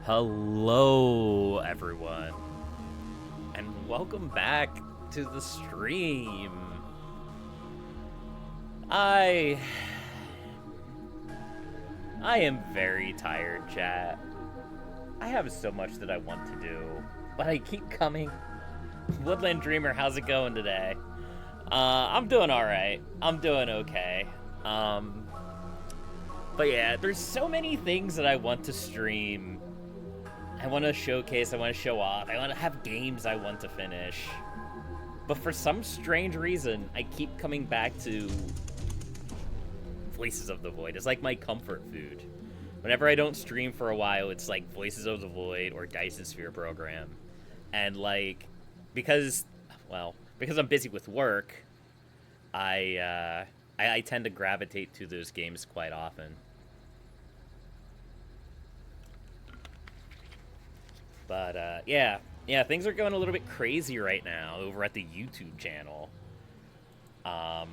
Hello, everyone, and welcome back to the stream. I am very tired, chat. I have so much that I want to do, but I keep coming. Woodland Dreamer, how's it going today? I'm doing alright. I'm doing okay. But yeah, there's so many things that I want to stream. I want to showcase, I want to show off, I want to have games I want to finish. But for some strange reason, I keep coming back to Voices of the Void. It's like my comfort food. Whenever I don't stream for a while, it's like Voices of the Void or Dyson Sphere Program. And like, because I'm busy with work, I tend to gravitate to those games quite often. But yeah, things are going a little bit crazy right now over at the YouTube channel. I'm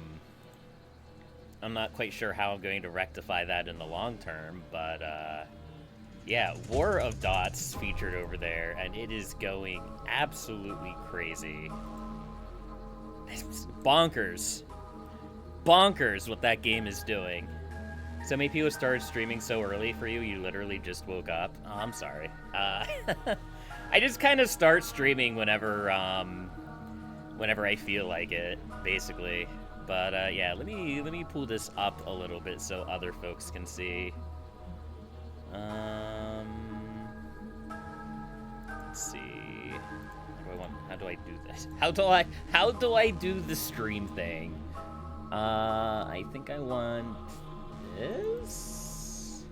not quite sure how I'm going to rectify that in the long term, but yeah, War of Dots featured over there, and it is going absolutely crazy. It's bonkers what that game is doing. So many people started streaming so early for you, you literally just woke up. Oh, I'm sorry. I just kind of start streaming whenever I feel like it, basically. But yeah, let me pull this up a little bit so other folks can see. Let's see. How do I do this? How do I do the stream thing? I think I want this.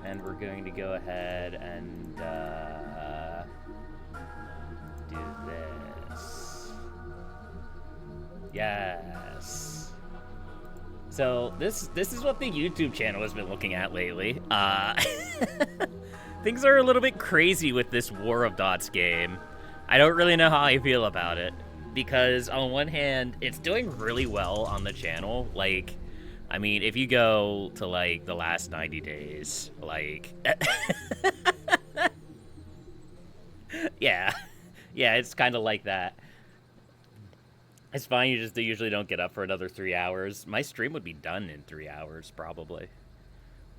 And we're going to go ahead and do this. Yes. So this is what the YouTube channel has been looking at lately. Things are a little bit crazy with this War of Dots game. I don't really know how I feel about it, because on one hand, it's doing really well on the channel. Like, I mean, if you go to, like, the last 90 days, like... yeah, it's kind of like that. It's fine, you usually don't get up for another 3 hours. My stream would be done in 3 hours, probably.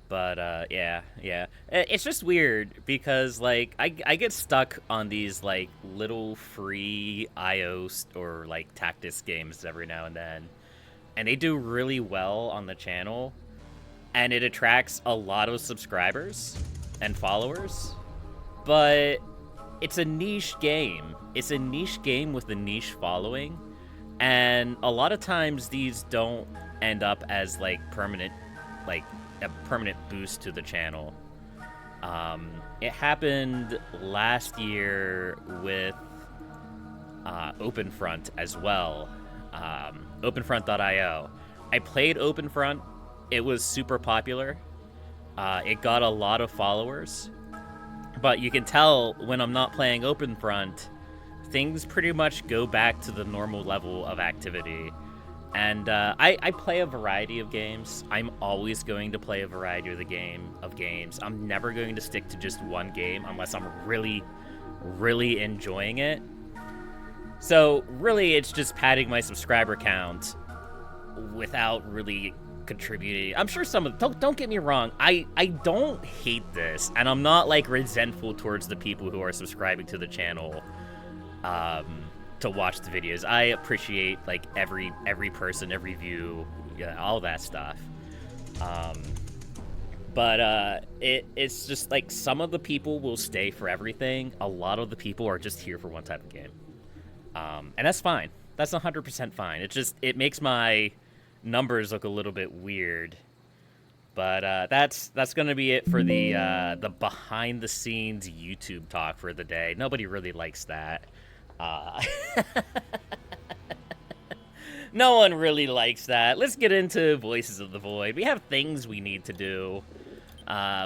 But, yeah. It's just weird, because, like, I get stuck on these, like, little free IO or, like, Tactics games every now and then. And they do really well on the channel, and it attracts a lot of subscribers and followers. But it's a niche game. It's a niche game with a niche following, and a lot of times these don't end up as, like, permanent, like, a permanent boost to the channel. It happened last year with OpenFront as well. OpenFront.io. I played OpenFront. It was super popular. It got a lot of followers. But you can tell when I'm not playing OpenFront, things pretty much go back to the normal level of activity. And I play a variety of games. I'm always going to play a variety of games. I'm never going to stick to just one game unless I'm really, really enjoying it. So really, it's just padding my subscriber count without really contributing. I'm sure some of don't get me wrong. I don't hate this, and I'm not like resentful towards the people who are subscribing to the channel. To watch the videos. I appreciate, like, every person, every view, yeah, all that stuff. But it's just, like, some of the people will stay for everything. A lot of the people are just here for one type of game. And that's fine. That's 100% fine. It makes my numbers look a little bit weird. But that's going to be it for the behind-the-scenes YouTube talk for the day. Nobody really likes that. No one really likes that. Let's get into Voices of the Void. We have things we need to do.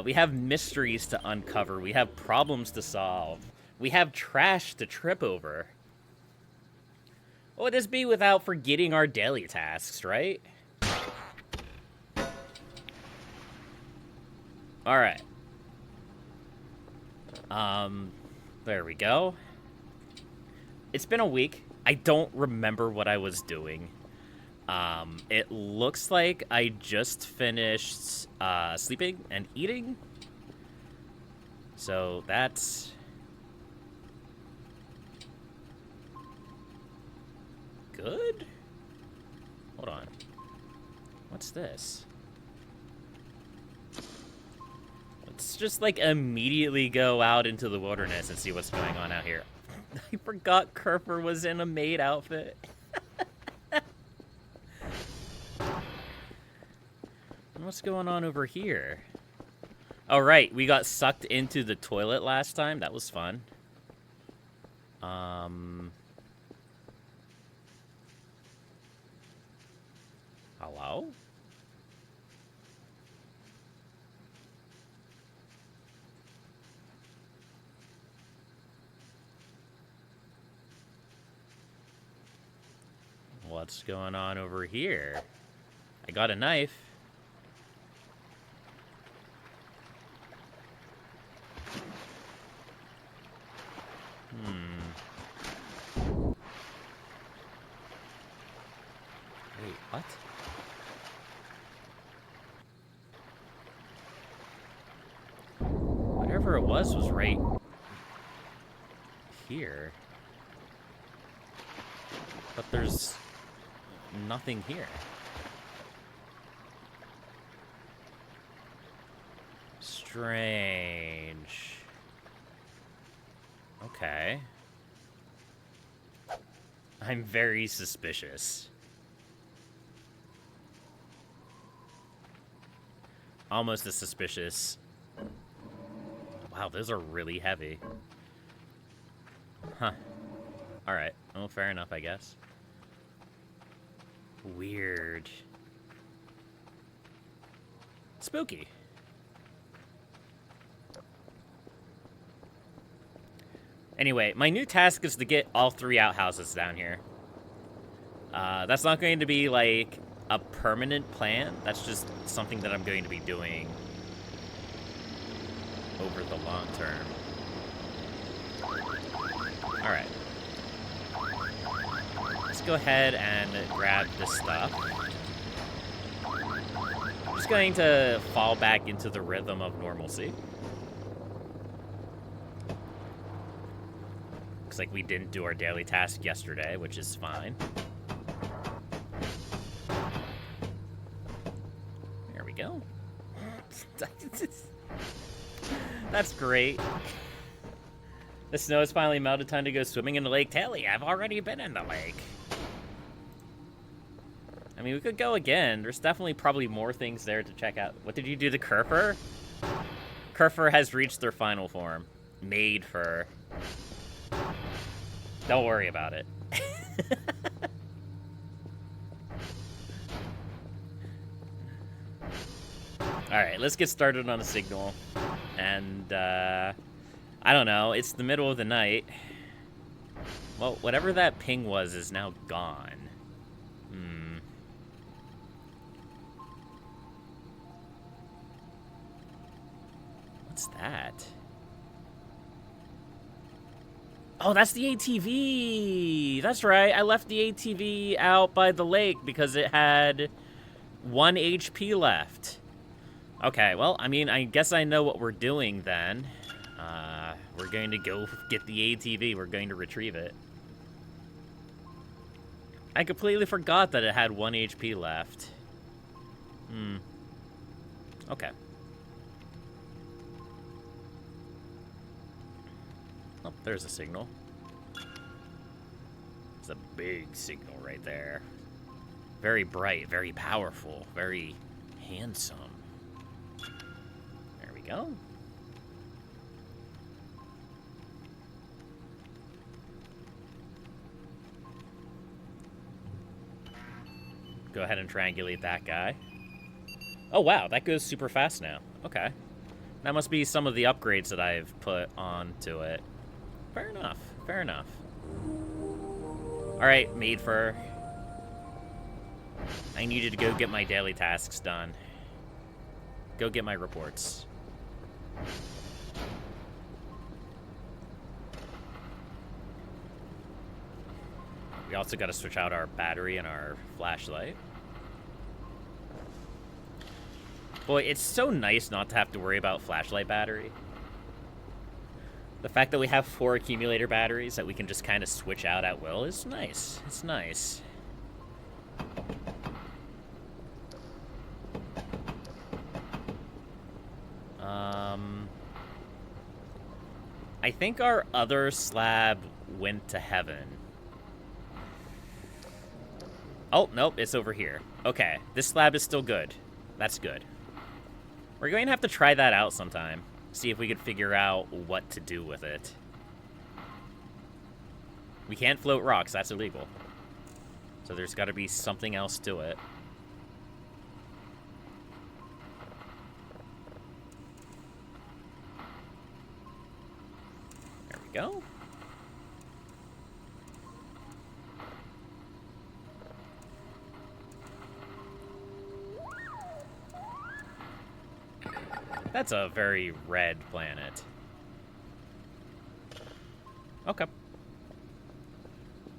We have mysteries to uncover. We have problems to solve. We have trash to trip over. What would this be without forgetting our daily tasks, right? All right. There we go. It's been a week. I don't remember what I was doing. It looks like I just finished sleeping and eating. So that's good. Hold on. What's this? Let's just like immediately go out into the wilderness and see what's going on out here. I forgot Kerfer was in a maid outfit. What's going on over here? Oh, right. We got sucked into the toilet last time. That was fun. Hello? What's going on over here? I got a knife. Wait, what? Whatever it was right here. But there's nothing here. Strange. Okay. I'm very suspicious. Almost as suspicious. Wow, those are really heavy. Huh. Alright. Oh, fair enough, I guess. Weird. Spooky. Anyway, my new task is to get all 3 outhouses down here. That's not going to be, like, a permanent plan. That's just something that I'm going to be doing over the long term. Alright. Let's go ahead and grab this stuff. I'm just going to fall back into the rhythm of normalcy. Looks like we didn't do our daily task yesterday, which is fine. There we go. That's great. The snow has finally melted. Time to go swimming in the Lake Telly. I've already been in the lake. I mean, we could go again. There's definitely probably more things there to check out. What did you do to Kerfer? Kerfer has reached their final form. Made fur. Don't worry about it. Alright, let's get started on a signal. And, I don't know. It's the middle of the night. Well, whatever that ping was is now gone. What's that? Oh, that's the ATV! That's right, I left the ATV out by the lake because it had 1 HP left. Okay, well, I mean, I guess I know what we're doing then. We're going to go get the ATV. We're going to retrieve it. I completely forgot that it had 1 HP left. Okay. Oh, there's a signal. It's a big signal right there. Very bright, very powerful, very handsome. There we go. Go ahead and triangulate that guy. Oh, wow, that goes super fast now. Okay. That must be some of the upgrades that I've put onto it. Fair enough. Fair enough. Alright, maid fur. I needed to go get my daily tasks done. Go get my reports. We also got to switch out our battery and our flashlight. Boy, it's so nice not to have to worry about flashlight battery. The fact that we have 4 accumulator batteries that we can just kind of switch out at will is nice. It's nice. I think our other slab went to heaven. Oh, nope, it's over here. Okay, this slab is still good. That's good. We're going to have to try that out sometime. See if we can figure out what to do with it. We can't float rocks, that's illegal. So there's got to be something else to it. There we go. That's a very red planet. Okay.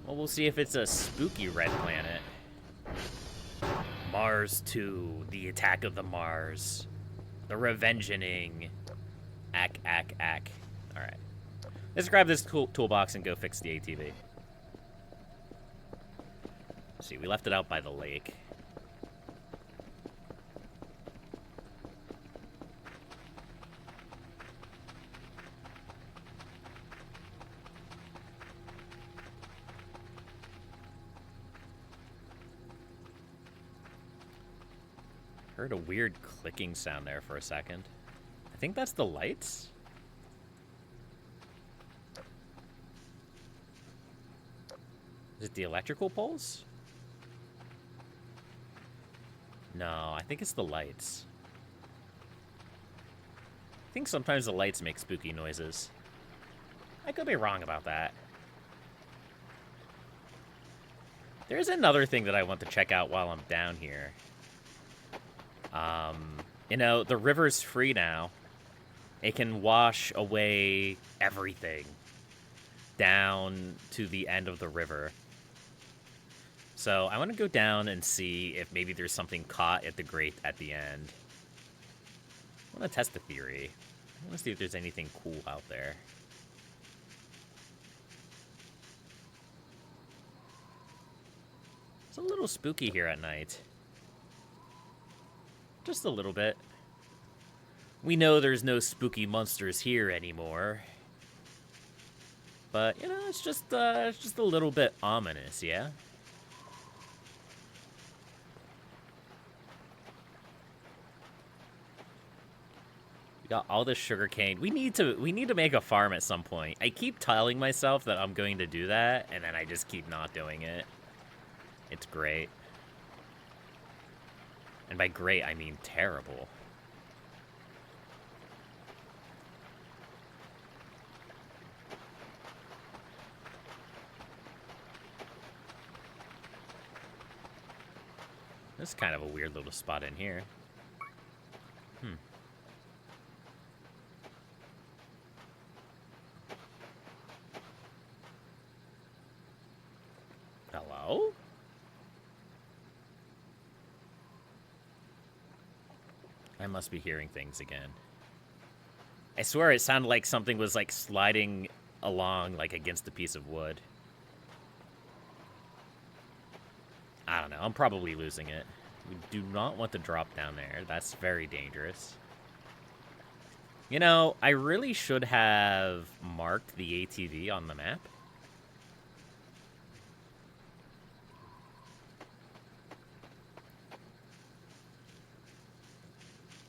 Well, we'll see if it's a spooky red planet. Mars 2, the attack of the Mars. The revengeing. Ack. Alright. Let's grab this toolbox and go fix the ATV. Let's see, we left it out by the lake. Heard a weird clicking sound there for a second. I think that's the lights. Is it the electrical poles? No, I think it's the lights. I think sometimes the lights make spooky noises. I could be wrong about that. There's another thing that I want to check out while I'm down here. You know, the river's free now. It can wash away everything down to the end of the river. So I want to go down and see if maybe there's something caught at the grate at the end. I want to test the theory. I want to see if there's anything cool out there. It's a little spooky here at night. Just a little bit. We know there's no spooky monsters here anymore. But, you know, it's just a little bit ominous, yeah? We got all this sugarcane. We need to make a farm at some point. I keep telling myself that I'm going to do that, and then I just keep not doing it. It's great. And by great, I mean terrible. This is kind of a weird little spot in here. Hello? I must be hearing things again. I swear it sounded like something was like sliding along like against a piece of wood. I don't know. I'm probably losing it. We do not want to drop down there. That's very dangerous. You know, I really should have marked the ATV on the map.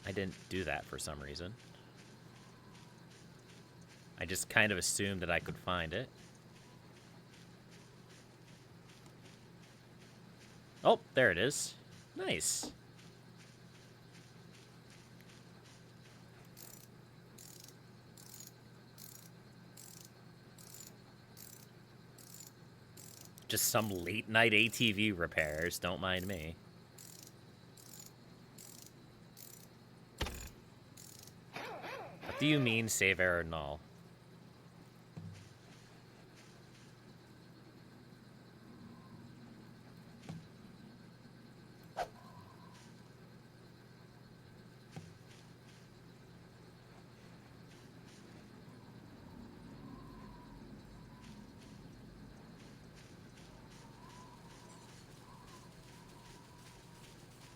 I didn't do that for some reason. I just kind of assumed that I could find it. Oh, there it is. Nice. Just some late night ATV repairs, don't mind me. do you mean save error null?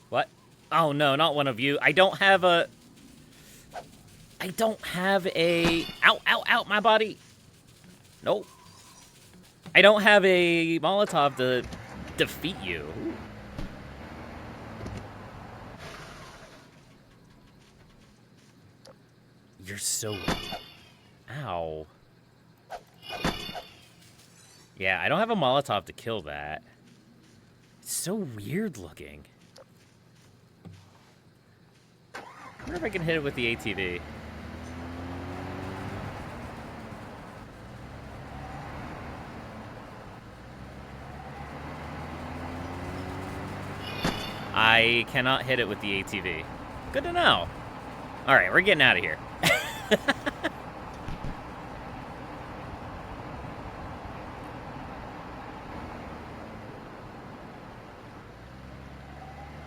What? Oh no, not one of you. I don't have a... Ow, ow, ow, my body. Nope. I don't have a Molotov to defeat you. Ooh. You're so... Ow. Yeah, I don't have a Molotov to kill that. It's so weird looking. I wonder if I can hit it with the ATV. I cannot hit it with the ATV. Good to know. All right, we're getting out of here.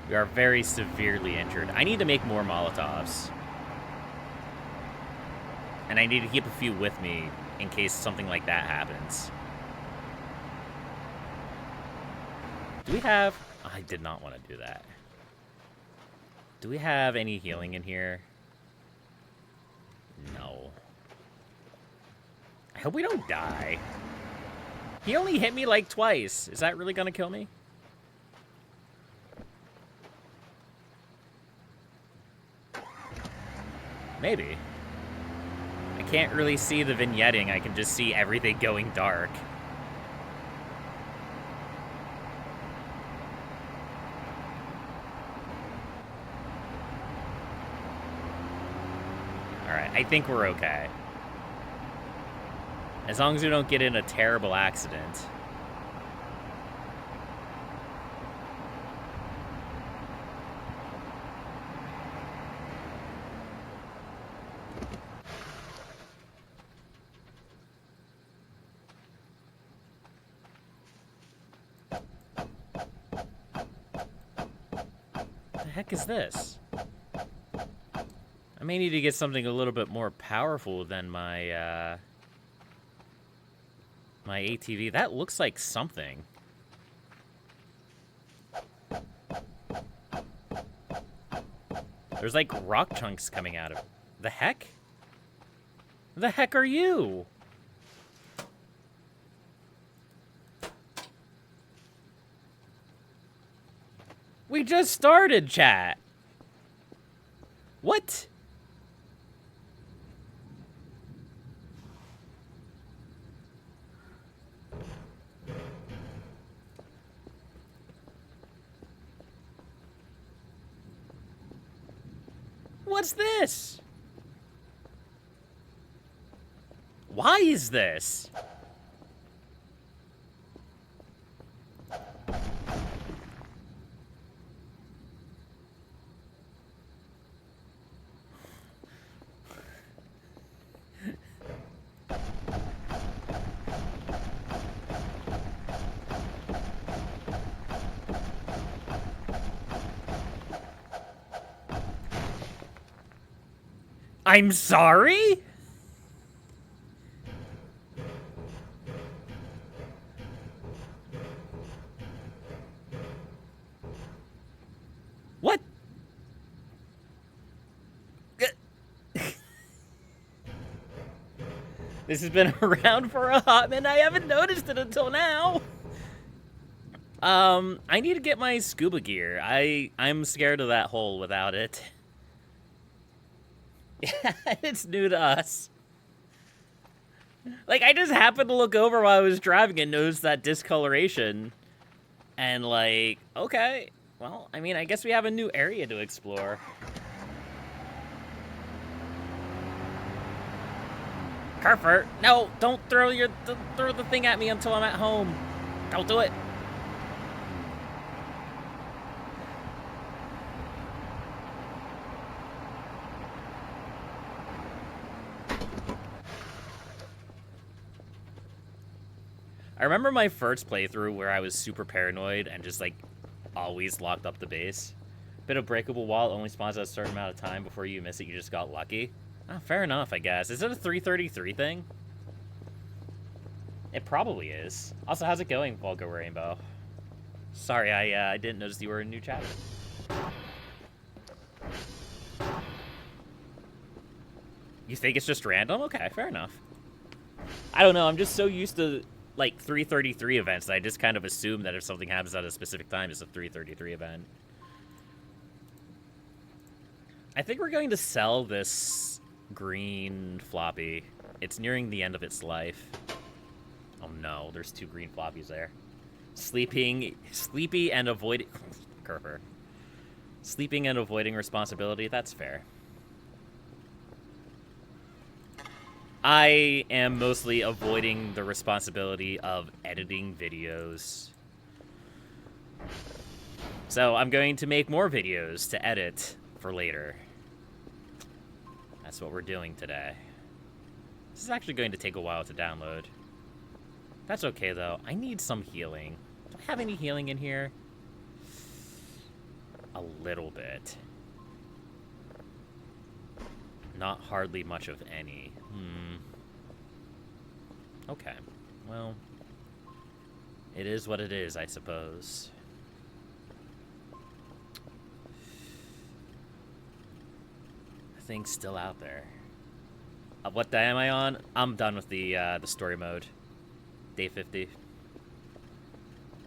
We are very severely injured. I need to make more Molotovs. And I need to keep a few with me in case something like that happens. Do we have... Oh, I did not want to do that. Do we have any healing in here? No. I hope we don't die. He only hit me like twice. Is that really gonna kill me? Maybe. I can't really see the vignetting. I can just see everything going dark. Alright, I think we're okay. As long as we don't get in a terrible accident. What the heck is this? I may need to get something a little bit more powerful than my, my ATV. That looks like something. There's like rock chunks coming out of it. The heck? The heck are you? We just started, chat. What? What's this? Why is this? I'm sorry? What? This has been around for a hot minute. I haven't noticed it until now. I need to get my scuba gear. I'm scared of that hole without it. Yeah, it's new to us. Like, I just happened to look over while I was driving and noticed that discoloration. And, like, okay. Well, I mean, I guess we have a new area to explore. Carfer, no, don't throw the thing at me until I'm at home. Don't do it. I remember my first playthrough where I was super paranoid and just, like, always locked up the base. Bit of breakable wall only spawns at a certain amount of time. Before you miss it, you just got lucky. Oh, fair enough, I guess. Is it a 333 thing? It probably is. Also, how's it going, Volga Rainbow? Sorry, I didn't notice you were in new chat. You think it's just random? Okay, fair enough. I don't know, I'm just so used to, like, 333 events that I just kind of assume that if something happens at a specific time, it's a 333 event. I think we're going to sell this green floppy. It's nearing the end of its life. Oh no, there's 2 green floppies there. Sleepy and avoiding... Kerper. Sleeping and avoiding responsibility, that's fair. I am mostly avoiding the responsibility of editing videos. So I'm going to make more videos to edit for later. That's what we're doing today. This is actually going to take a while to download. That's okay, though. I need some healing. Do I have any healing in here? A little bit. Not hardly much of any. Okay. Well, it is what it is, I suppose. The thing's still out there. What day am I on? I'm done with the story mode. Day 50.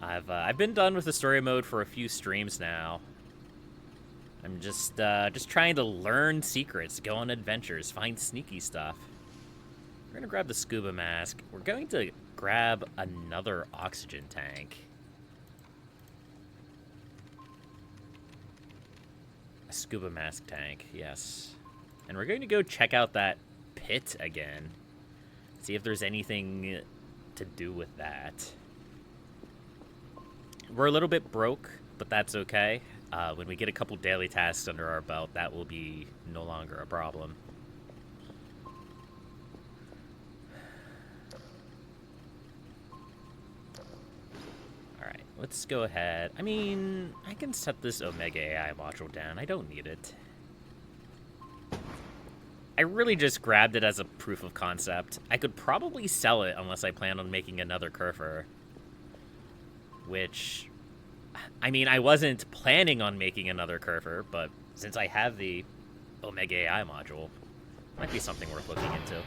I've been done with the story mode for a few streams now. I'm just trying to learn secrets, go on adventures, find sneaky stuff. We're gonna grab the scuba mask. We're going to grab another oxygen tank. A scuba mask tank, yes. And we're going to go check out that pit again. See if there's anything to do with that. We're a little bit broke, but that's okay. When we get a couple daily tasks under our belt, that will be no longer a problem. Alright, let's go ahead. I mean, I can set this Omega AI module down. I don't need it. I really just grabbed it as a proof of concept. I could probably sell it unless I plan on making another Kerfer. Which, I mean, I wasn't planning on making another Kerfer, but since I have the Omega AI module, might be something worth looking into.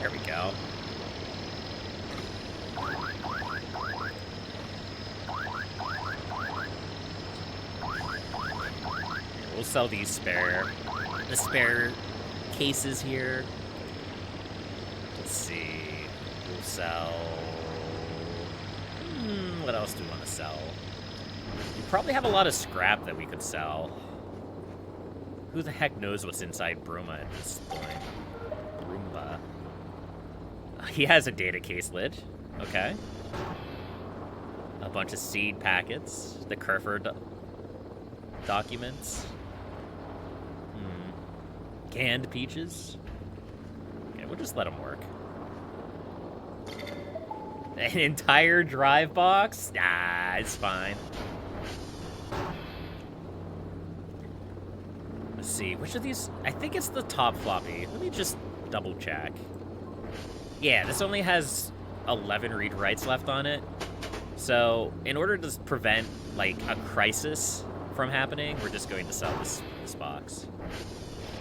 There we go. We'll sell these spare cases here. Let's see. We'll sell... what else do we want to sell? We probably have a lot of scrap that we could sell. Who the heck knows what's inside Bruma at this point? Bruma. He has a data case lid. Okay. A bunch of seed packets. The Kerfer documents. Canned peaches. Okay, we'll just let them work. An entire drive box? Nah, it's fine. Let's see, which of these? I think it's the top floppy. Let me just double check. Yeah, this only has 11 read writes left on it. So, in order to prevent, like, a crisis from happening, we're just going to sell this box.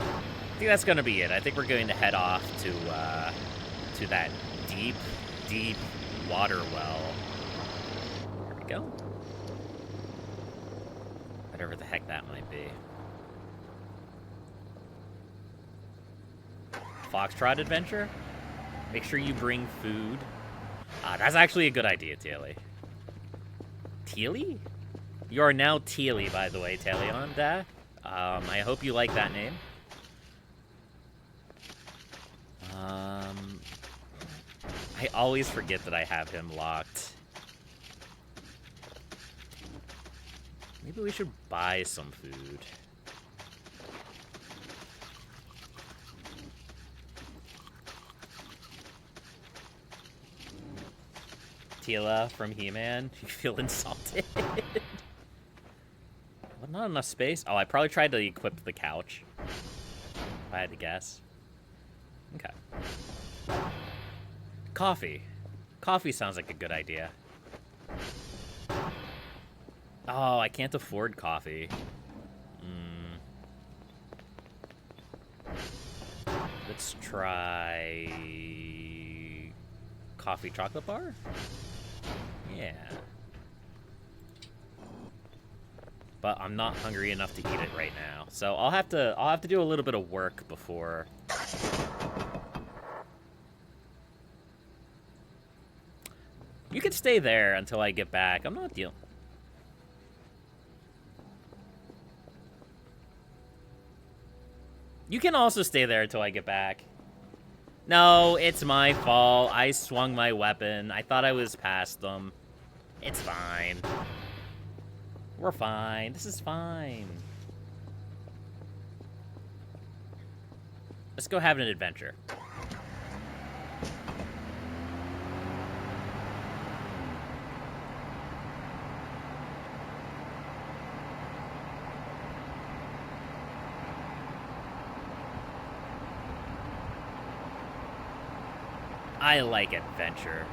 I think that's going to be it. I think we're going to head off to that deep, deep water well. There we go. Whatever the heck that might be. Foxtrot adventure? Make sure you bring food. That's actually a good idea, Taily. Teely? You are now Teely, by the way, Talion. I hope you like that name. I always forget that I have him locked. Maybe we should buy some food. Tila from He-Man, you feel insulted. What, not enough space? Oh, I probably tried to equip the couch. If I had to guess. Okay. Coffee. Coffee sounds like a good idea. Oh, I can't afford coffee. Let's try coffee chocolate bar? Yeah. But I'm not hungry enough to eat it right now. So I'll have to do a little bit of work before. You can stay there until I get back. I'm not dealing. You can also stay there until I get back. No, it's my fault. I swung my weapon. I thought I was past them. It's fine. We're fine. This is fine. Let's go have an adventure. I like adventure.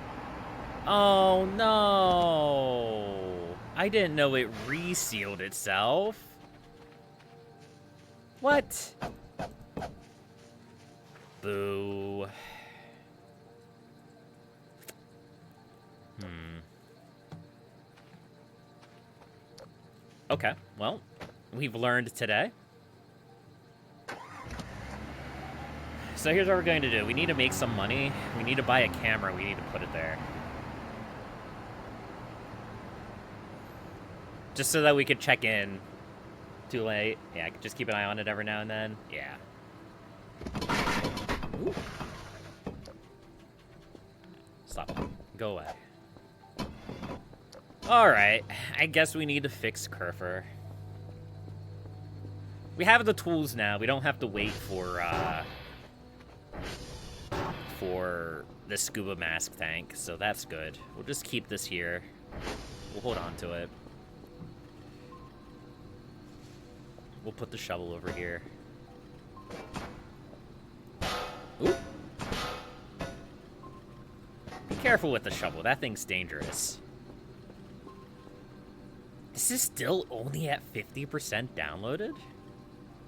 Oh, no. I didn't know it resealed itself. What? Boo. Okay, well, we've learned today. So here's what we're going to do. We need to make some money. We need to buy a camera. We need to put it there. Just so that we could check in. Too late. Yeah, I could just keep an eye on it every now and then. Yeah. Ooh. Stop. Go away. Alright. I guess we need to fix Kerfer. We have the tools now. We don't have to wait for the scuba mask tank, so that's good. We'll just keep this here. We'll hold on to it. We'll put the shovel over here. Ooh. Be careful with the shovel. That thing's dangerous. This is still only at 50% downloaded?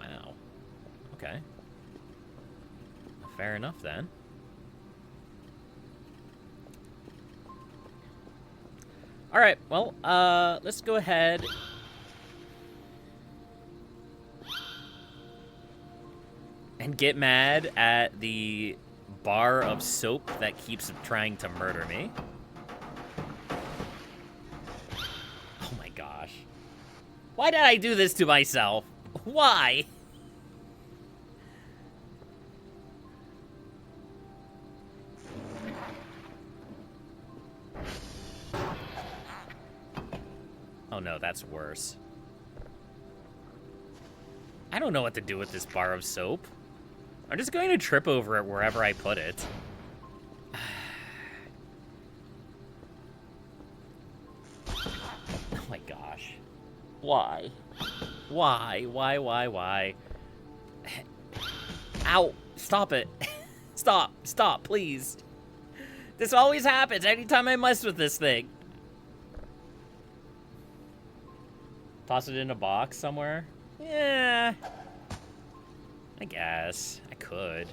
Wow. Okay. Fair enough, then. Alright, well, let's go ahead and get mad at the bar of soap that keeps trying to murder me. Oh my gosh. Why did I do this to myself? Why? Oh no, that's worse. I don't know what to do with this bar of soap. I'm just going to trip over it wherever I put it. Oh my gosh. Why? Why? Why? Ow! Stop it. Stop, please. This always happens anytime I mess with this thing. Toss it in a box somewhere? Yeah. I guess. I could.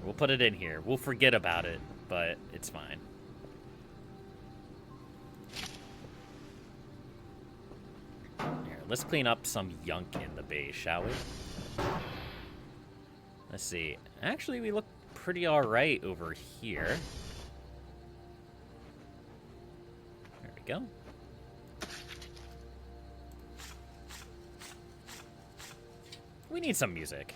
We'll put it in here. We'll forget about it, but it's fine. Here, let's clean up some yunk in the base, shall we? Let's see. Actually, we look pretty alright over here. There we go. We need some music.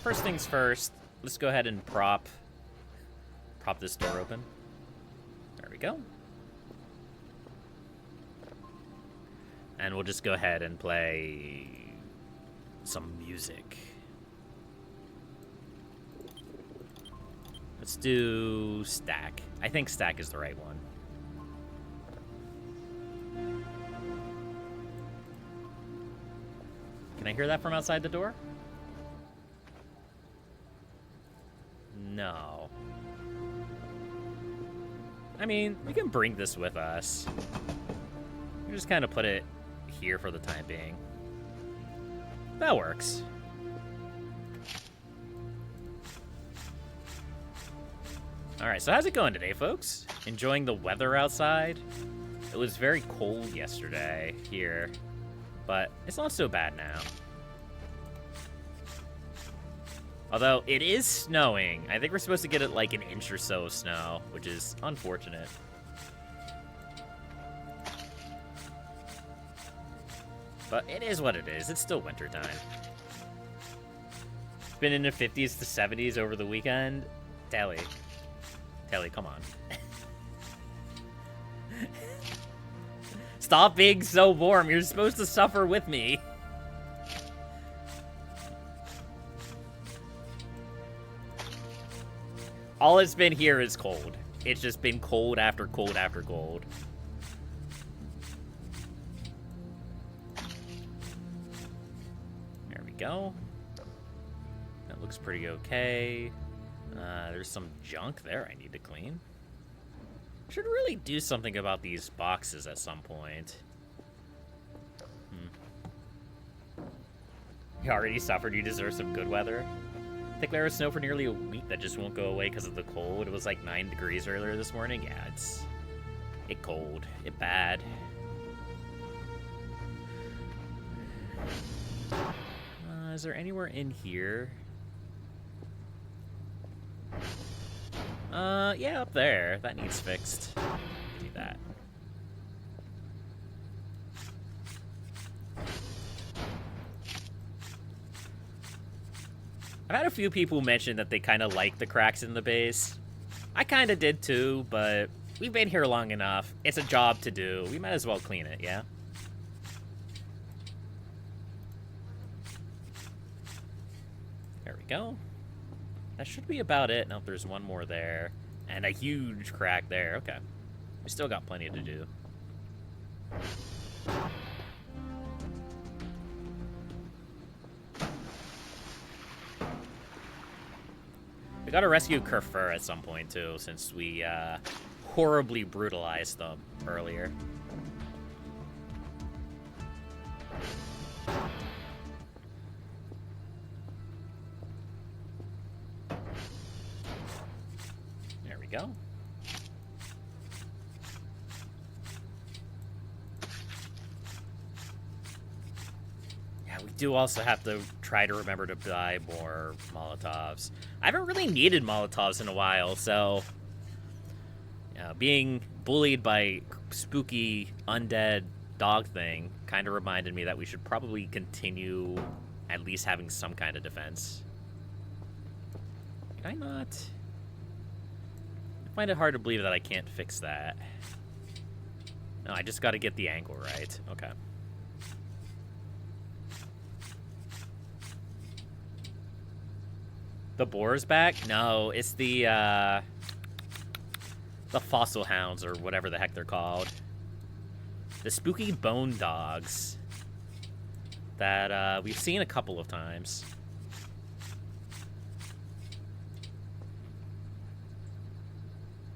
first things first, let's go ahead and prop this door open. There we go. And we'll just go ahead and play some music. Let's do stack. I think stack is the right one. Can I hear that from outside the door? No. I mean, we can bring this with us. We just kind of put it here for the time being. That works. Alright, so how's it going today, folks? Enjoying the weather outside? It was very cold yesterday here, but it's not so bad now. Although, it is snowing. I think we're supposed to get it like an inch or so of snow, which is unfortunate. But it is what it is. It's still wintertime. It's been in the 50s to 70s over the weekend. Telly, come on. Stop being so warm. You're supposed to suffer with me. All it's been here is cold. It's just been cold after cold after cold. There we go. That looks pretty okay. There's some junk there I need to clean. Should really do something about these boxes at some point. You already suffered. You deserve some good weather. Thick layer of snow for nearly a week that just won't go away because of the cold. It was like 9 degrees earlier this morning. Yeah, it cold. It bad. Is there anywhere in here? Yeah, up there. That needs fixed. Do that. I've had a few people mention that they kind of like the cracks in the base. I kind of did too, but we've been here long enough. It's a job to do. We might as well clean it, yeah? There we go. That should be about it. Nope, there's one more there. And a huge crack there. Okay. We still got plenty to do. We gotta rescue Kerfur at some point, too, since we horribly brutalized them earlier. There we go. Yeah, we do also have to try to remember to buy more Molotovs. I haven't really needed Molotovs in a while, so being bullied by spooky undead dog thing kind of reminded me that we should probably continue at least having some kind of defense. Can I not? I find it hard to believe that I can't fix that. No, I just got to get the angle right. Okay. The boar's back? No, it's the fossil hounds, or whatever the heck they're called. The spooky bone dogs that we've seen a couple of times.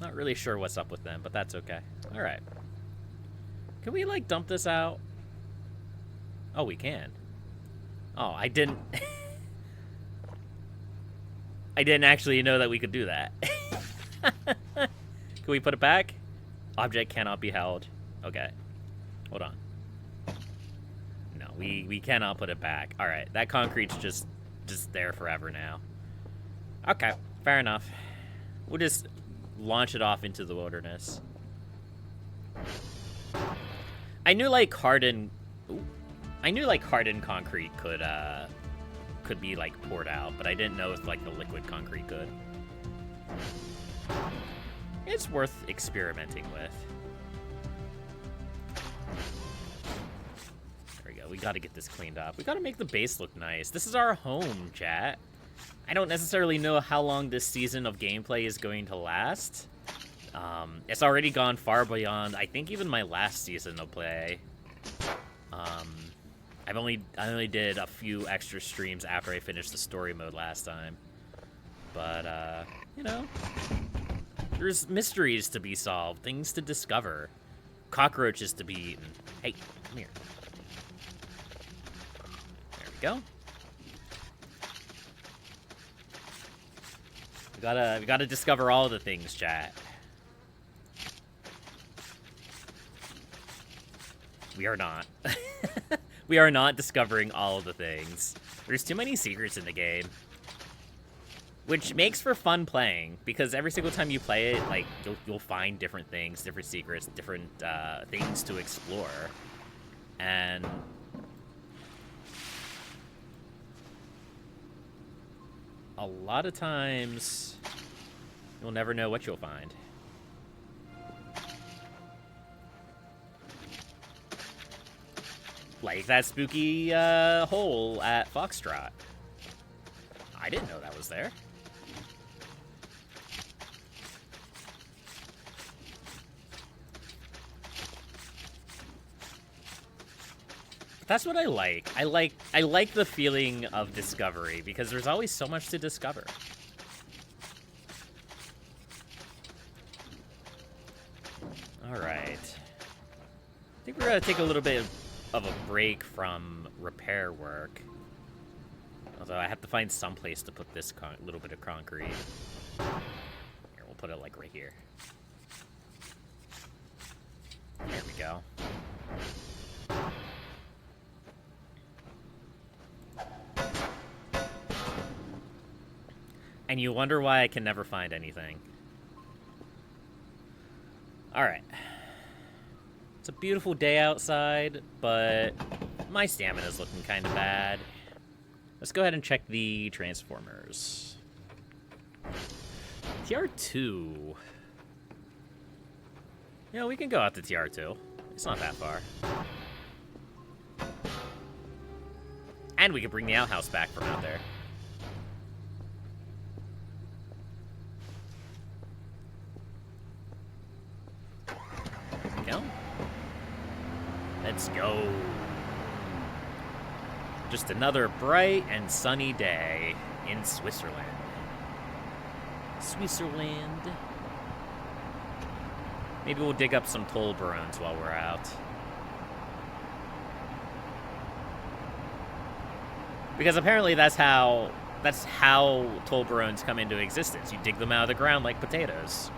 Not really sure what's up with them, but that's okay. All right. Can we, like, dump this out? Oh, we can. Oh, I didn't... I didn't actually know that we could do that. Can we put it back? Object cannot be held. Okay. Hold on. No, we cannot put it back. All right, that concrete's just there forever now. Okay, fair enough. We'll just launch it off into the wilderness. I knew like hardened concrete could could be, like, poured out, but I didn't know if, like, the liquid concrete could. It's worth experimenting with. There we go. We gotta get this cleaned up. We gotta make the base look nice. This is our home, chat. I don't necessarily know how long this season of gameplay is going to last. It's already gone far beyond, I think, even my last season of play. I only did a few extra streams after I finished the story mode last time. But, you know, there's mysteries to be solved, things to discover, cockroaches to be eaten. Hey, come here. There we go. We gotta discover all the things, chat. We are not. We are not discovering all of the things. There's too many secrets in the game. Which makes for fun playing, because every single time you play it, like, you'll find different things, different secrets, different things to explore. And a lot of times, you'll never know what you'll find. Like that spooky hole at Foxtrot. I didn't know that was there. That's what I like. I like the feeling of discovery, because there's always so much to discover. Alright. I think we're gonna take a little bit of a break from repair work. Although I have to find some place to put this little bit of concrete. Here, we'll put it like right here. There we go. And you wonder why I can never find anything. Alright. It's a beautiful day outside, but my stamina's looking kind of bad. Let's go ahead and check the transformers. TR2. Yeah, we can go out to TR2. It's not that far. And we can bring the outhouse back from out there. There we go. Let's go. Just another bright and sunny day in Switzerland. Switzerland. Maybe we'll dig up some Tolbarones while we're out. Because apparently that's how Tolbarones come into existence. You dig them out of the ground like potatoes.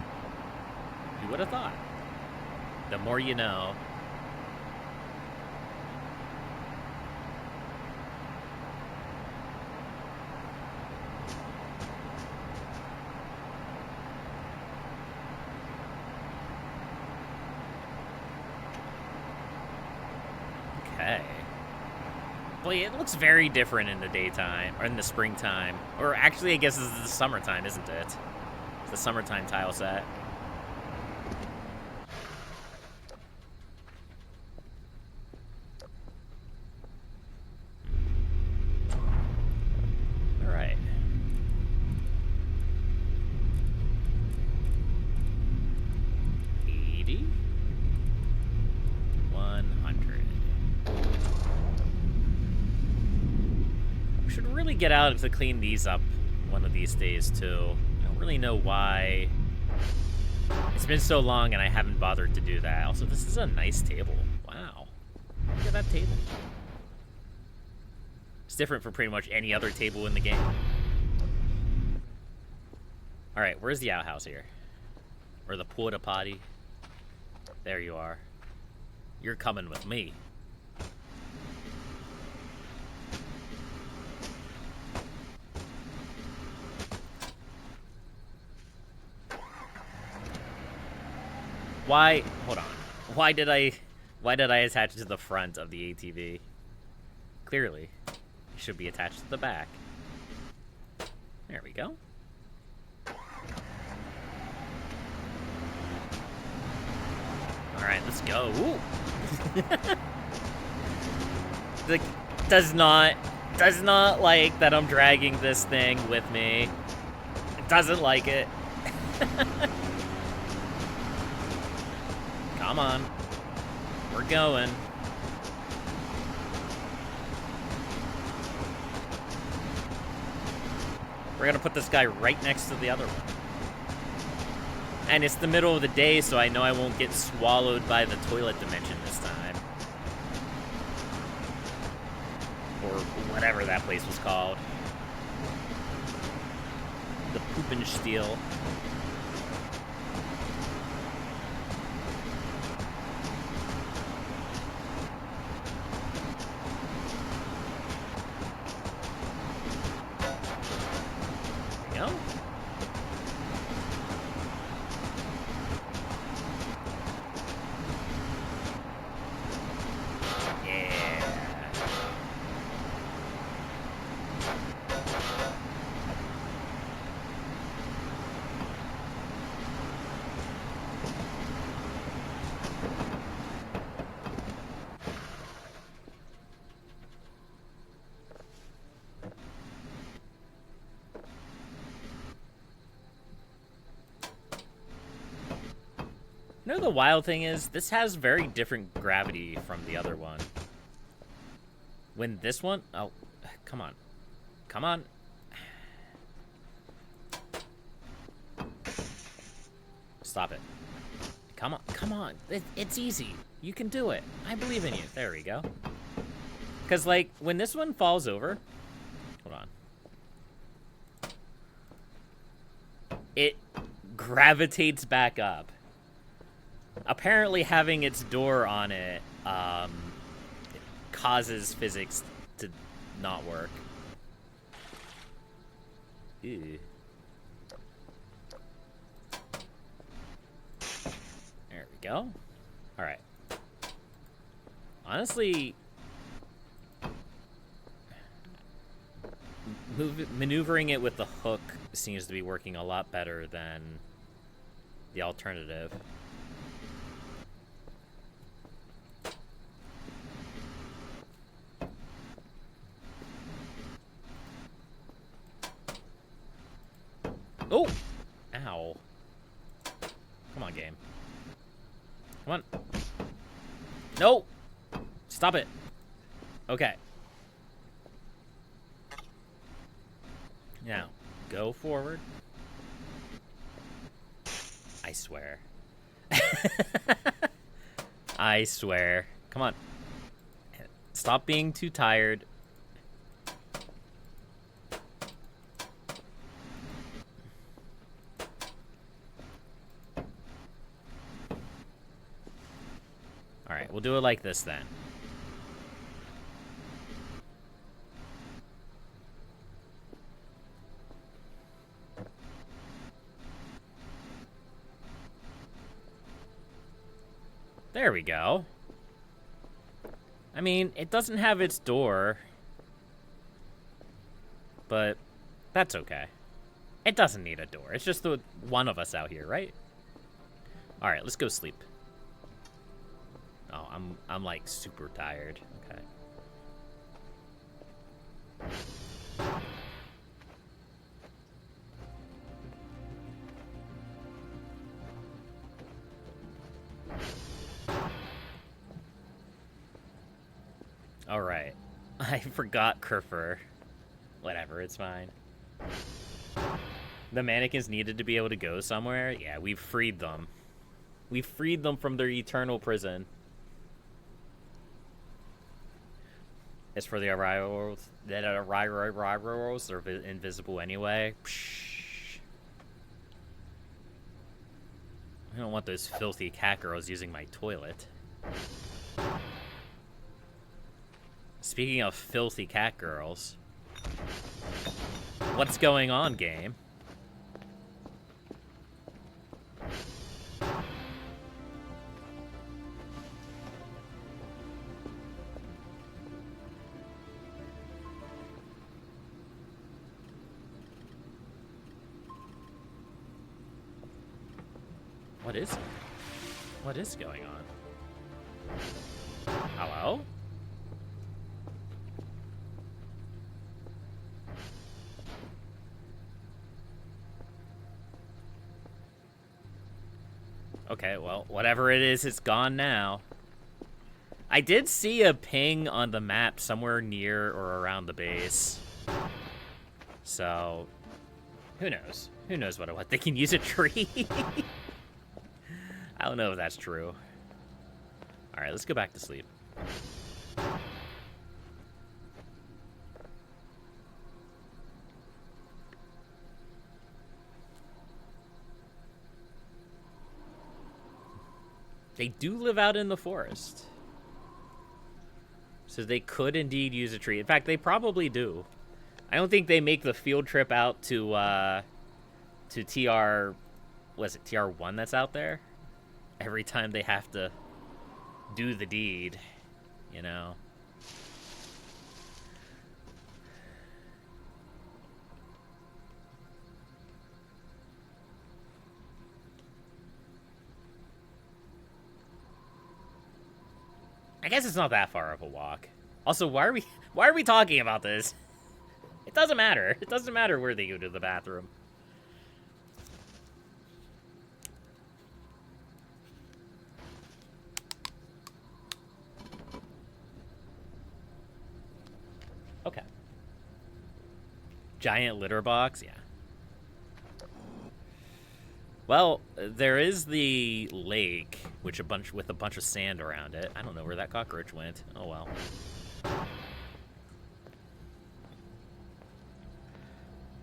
Who would have thought? The more you know. Okay. Well, it looks very different in the daytime, or in the springtime. Or actually, I guess this is the summertime, isn't it? It's the summertime tile set. Alright. Get out to clean these up one of these days too. I don't really know why. It's been so long and I haven't bothered to do that. Also, this is a nice table. Wow. Look at that table. It's different from pretty much any other table in the game. Alright, where's the outhouse here? Or the porta potty? There you are. You're coming with me. Why? Hold on. Why did I attach it to the front of the ATV? Clearly, it should be attached to the back. There we go. Alright, let's go. Ooh. Does not like that I'm dragging this thing with me. It doesn't like it. Come on. We're going. We're gonna put this guy right next to the other one. And it's the middle of the day, so I know I won't get swallowed by the toilet dimension this time. Or whatever that place was called. The Poopenstiel. There we go. You know, the wild thing is, this has very different gravity from the other one. When this one... Oh, come on. Come on. Stop it. Come on. Come on. It's easy. You can do it. I believe in you. There we go. Because, like, when this one falls over... Hold on. It gravitates back up. Apparently having its door on it causes physics to not work. Ew. There we go. Alright. Honestly, maneuvering it with the hook seems to be working a lot better than the alternative. Oh! Ow. Come on, game. Come on. No! Stop it. Okay. Now, go forward. I swear. I swear. Come on. Stop being too tired. Alright, we'll do it like this then. There we go. I mean, it doesn't have its door, but that's okay. It doesn't need a door. It's just the one of us out here, right? All right, let's go sleep. Oh, I'm like super tired. Okay. All right. I forgot Kerfer. Whatever, it's fine. The mannequins needed to be able to go somewhere. Yeah, we freed them. We freed them from their eternal prison. As for the arrivals, they're invisible anyway. Psh. I don't want those filthy cat girls using my toilet. Speaking of filthy cat girls, what's going on, game? What is it? What is going on? Hello? Okay, well, whatever it is, it's gone now. I did see a ping on the map somewhere near or around the base. So, who knows? Who knows what they can use a tree? I don't know if that's true. All right, let's go back to sleep. They do live out in the forest. So they could indeed use a tree. In fact, they probably do. I don't think they make the field trip out to TR, was it TR1 that's out there? Every time they have to do the deed, you know. I guess it's not that far of a walk. Also, why are we talking about this? It doesn't matter. It doesn't matter where they go to the bathroom. Okay. Giant litter box, yeah. Well, there is the lake, with a bunch of sand around it. I don't know where that cockroach went. Oh well.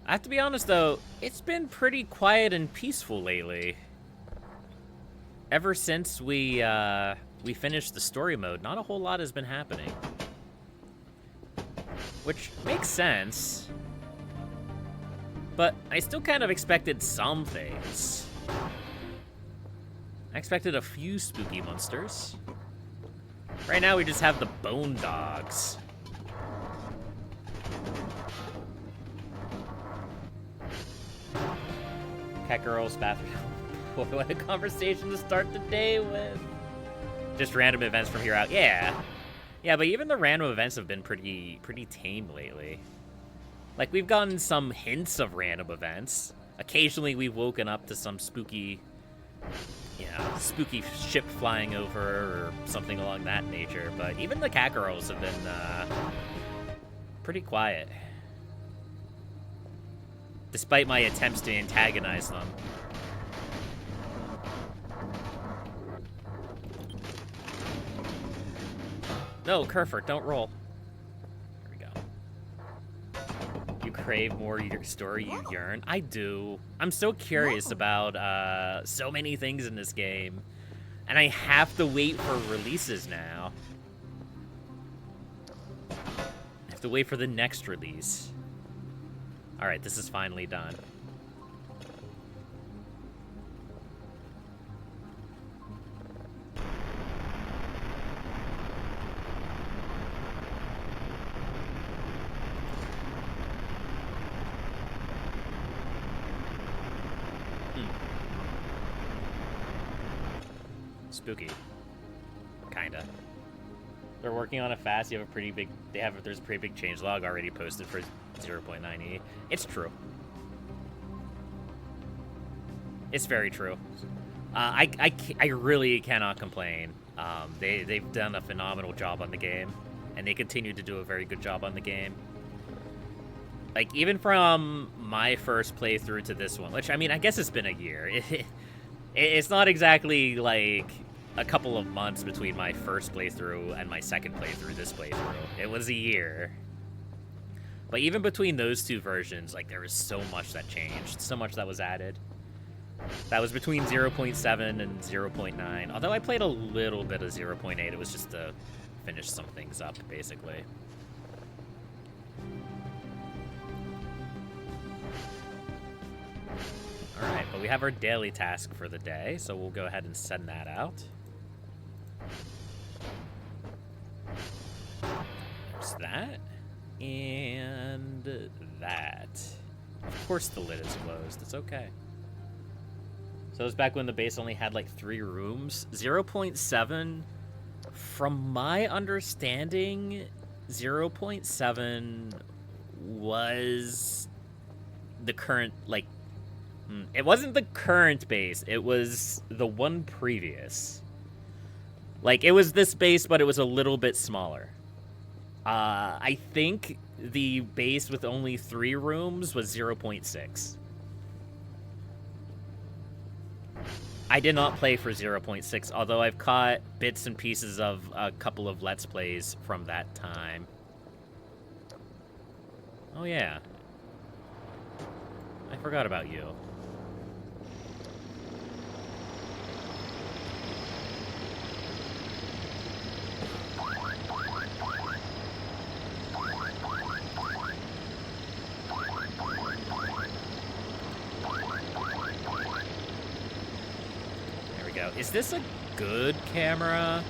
I have to be honest though, it's been pretty quiet and peaceful lately. Ever since we finished the story mode, not a whole lot has been happening. Which makes sense. But I still kind of expected some things. I expected a few spooky monsters. Right now we just have the bone dogs. Cat girls, bathroom. What a conversation to start the day with. Just random events from here out. Yeah. Yeah, but even the random events have been pretty tame lately. Like, we've gotten some hints of random events. Occasionally we've woken up to some spooky, you know, spooky ship flying over or something along that nature. But even the cat girls have been pretty quiet. Despite my attempts to antagonize them. No, Kerfert, don't roll. There we go. You crave more story, you yearn. I do. I'm so curious about so many things in this game. And I have to wait for releases now. I have to wait for the next release. Alright, this is finally done. Spooky. Kinda. They're working on it fast. You have a pretty big. There's a pretty big changelog already posted for 0.9e. It's true. It's very true. I really cannot complain. They've done a phenomenal job on the game, and they continue to do a very good job on the game. Like, even from my first playthrough to this one, which, I mean, I guess it's been a year. It's not exactly like a couple of months between my first playthrough and my second playthrough, this playthrough. It was a year. But even between those two versions, like, there was so much that changed, so much that was added. That was between 0.7 and 0.9. Although I played a little bit of 0.8, it was just to finish some things up, basically. Alright, but we have our daily task for the day, so we'll go ahead and send that out. There's that. And that. Of course the lid is closed. It's okay. So it was back when the base only had like 3 rooms. 0.7, from my understanding, 0.7 was the current, like, it wasn't the current base, it was the one previous. Like, it was this base, but it was a little bit smaller. I think the base with only 3 rooms was 0.6. I did not play for 0.6, although I've caught bits and pieces of a couple of Let's Plays from that time. Oh yeah. I forgot about you. Is this a good camera?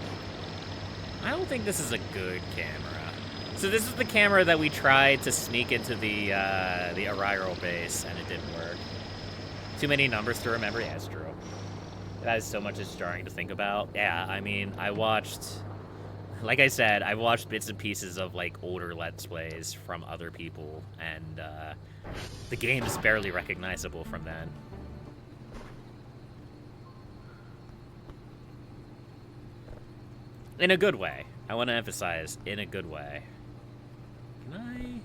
I don't think this is a good camera. So this is the camera that we tried to sneak into the Ariro base, and it didn't work. Too many numbers to remember? Yeah, it's true. That is so much jarring to think about. Yeah, I mean, I watched... Like I said, I watched bits and pieces of, like, older Let's Plays from other people, and the game is barely recognizable from then. In a good way. I want to emphasize, in a good way. Can I?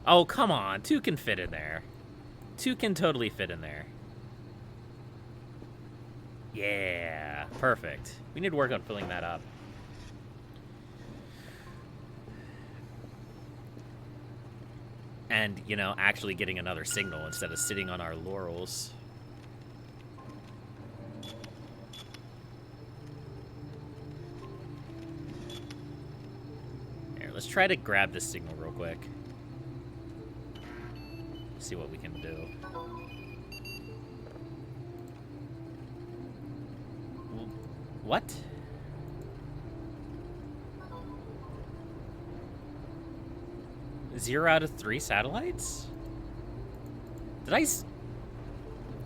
Oh, come on. 2 can fit in there. 2 can totally fit in there. Yeah. Perfect. We need to work on filling that up. And, you know, actually getting another signal instead of sitting on our laurels. Let's try to grab this signal real quick. See what we can do. What? Zero out of 3 satellites? Did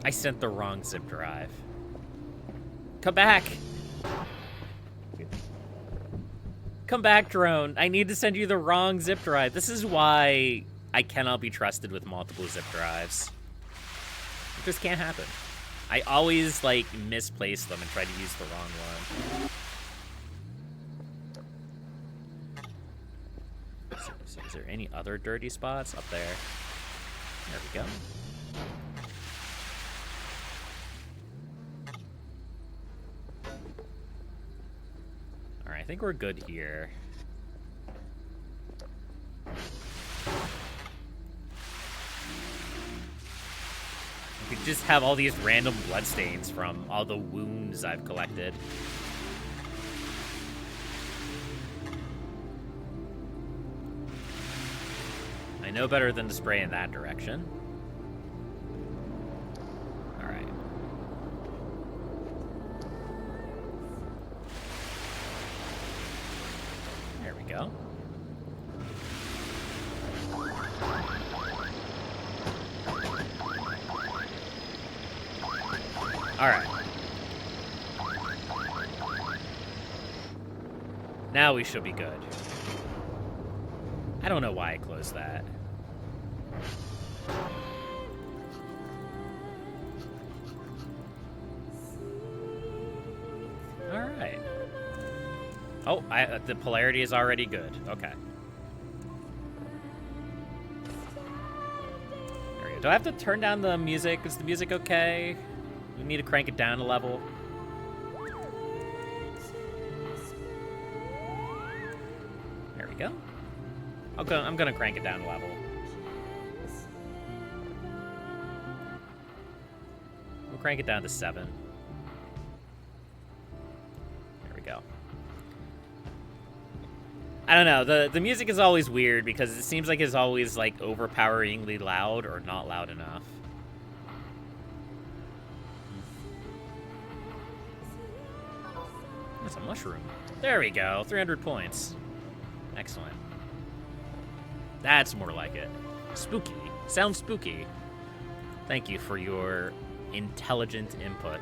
I sent the wrong zip drive. Come back! Come back, drone. I need to send you the wrong zip drive. This is why I cannot be trusted with multiple zip drives. It just can't happen. I always, like, misplace them and try to use the wrong one. So is there any other dirty spots? Up there. There we go. Alright, I think we're good here. We could just have all these random bloodstains from all the wounds I've collected. I know better than to spray in that direction. Alright. There we go. Alright. Now we should be good. I don't know why I closed that. Alright. Oh, the polarity is already good. Okay. There we go. Do I have to turn down the music? Is the music okay? We need to crank it down a level. There we go. I'm gonna crank it down a level. We'll crank it down to 7. There we go. I don't know, the music is always weird because it seems like it's always like overpoweringly loud or not loud enough. That's a mushroom. There we go, 300 points. Excellent. That's more like it. Spooky. Sounds spooky. Thank you for your Intelligent input.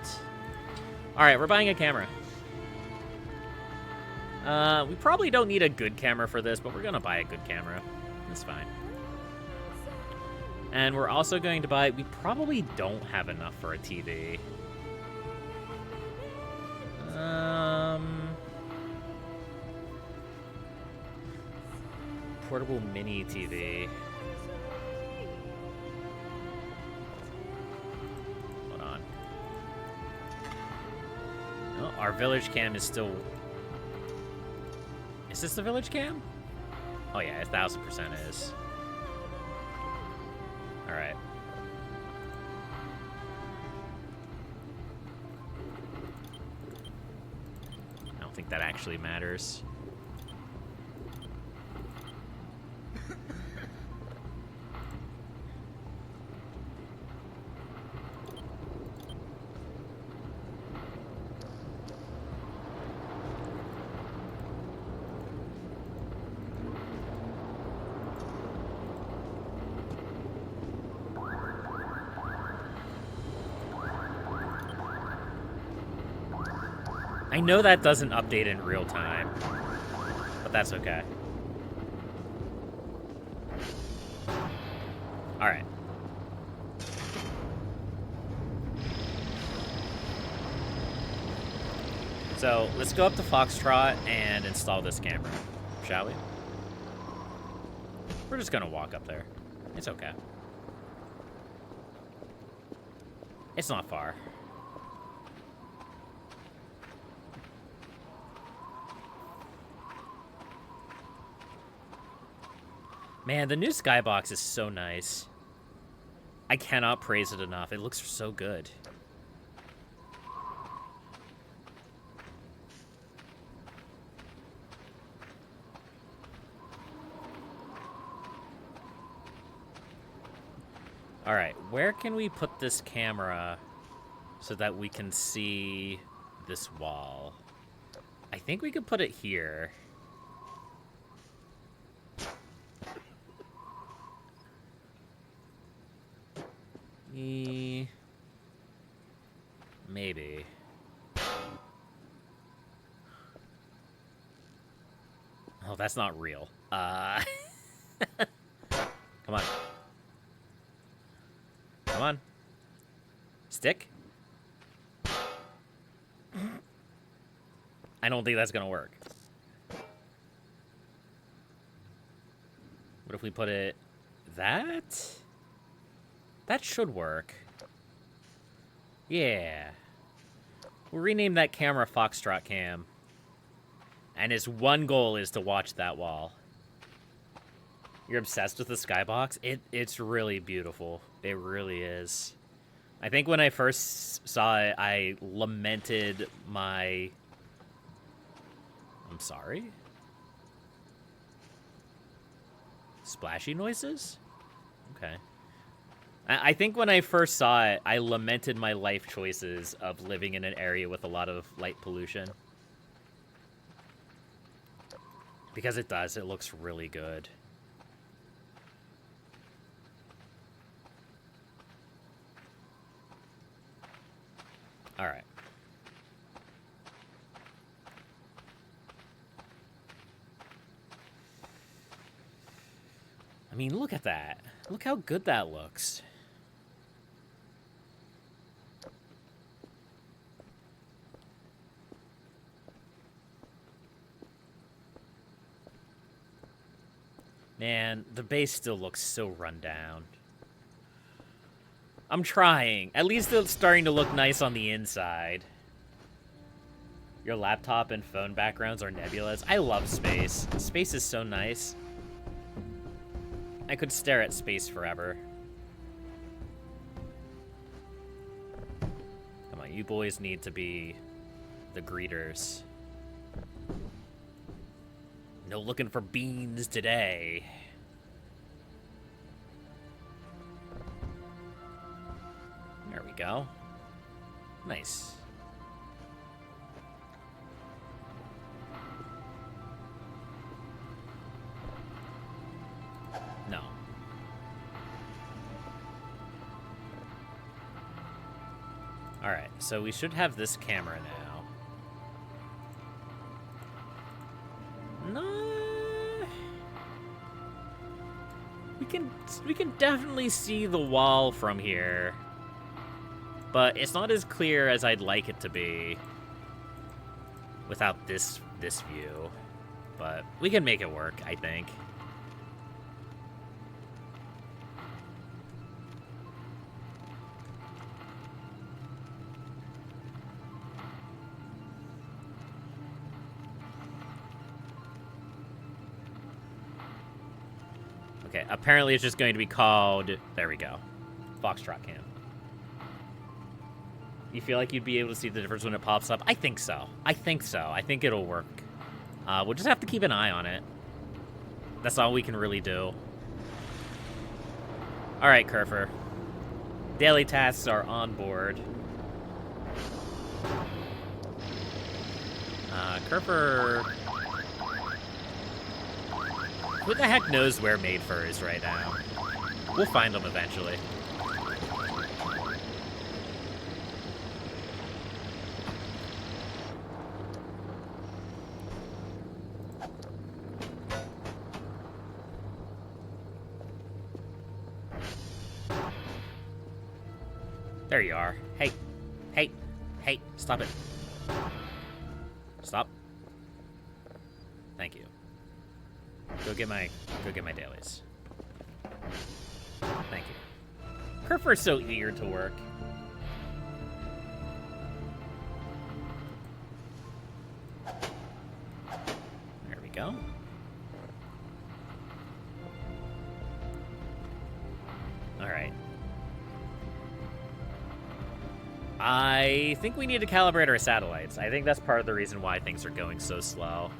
Alright, we're buying a camera. We probably don't need a good camera for this, but we're gonna buy a good camera. That's fine. And we're also going to buy... We probably don't have enough for a TV. Portable mini TV. Hold on. No, our village cam is still... Is this the village cam? Oh yeah, 1000% is. Alright. I don't think that actually matters. I know that doesn't update in real time, but that's okay. All right. So let's go up to Foxtrot and install this camera, shall we? We're just gonna walk up there. It's okay. It's not far. Man, the new skybox is so nice. I cannot praise it enough. It looks so good. All right, where can we put this camera so that we can see this wall? I think we could put it here. Maybe. Oh, that's not real. Come on. Come on. Stick? I don't think that's gonna work. What if we put it... That? That should work. Yeah. We'll rename that camera Foxtrot Cam. And his one goal is to watch that wall. You're obsessed with the skybox? It's really beautiful. It really is. I think when I first saw it, I lamented my... I'm sorry? Splashy noises? Okay. I think when I first saw it, I lamented my life choices of living in an area with a lot of light pollution. Because it does. It looks really good. All right. I mean, look at that. Look how good that looks. Man, the base still looks so run down. I'm trying. At least it's starting to look nice on the inside. Your laptop and phone backgrounds are nebulas. I love space. Space is so nice. I could stare at space forever. Come on, you boys need to be the greeters. No looking for beans today. There we go. Nice. No. Alright, so we should have this camera now. No. We can definitely see the wall from here. But it's not as clear as I'd like it to be without this view. But we can make it work, I think. Okay, apparently it's just going to be called, there we go, Foxtrot Cam. You feel like you'd be able to see the difference when it pops up? I think so. I think it'll work. We'll just have to keep an eye on it. That's all we can really do. All right, Kerfer. Daily tasks are on board. Kerfer... Who the heck knows where Madefur is right now? We'll find him eventually. There you are. Hey. Hey. Hey. Stop it. Stop. Thank you. Go get my dailies. Thank you. Kerfer's so eager to work. There we go. Alright. I think we need to calibrate our satellites. I think that's part of the reason why things are going so slow.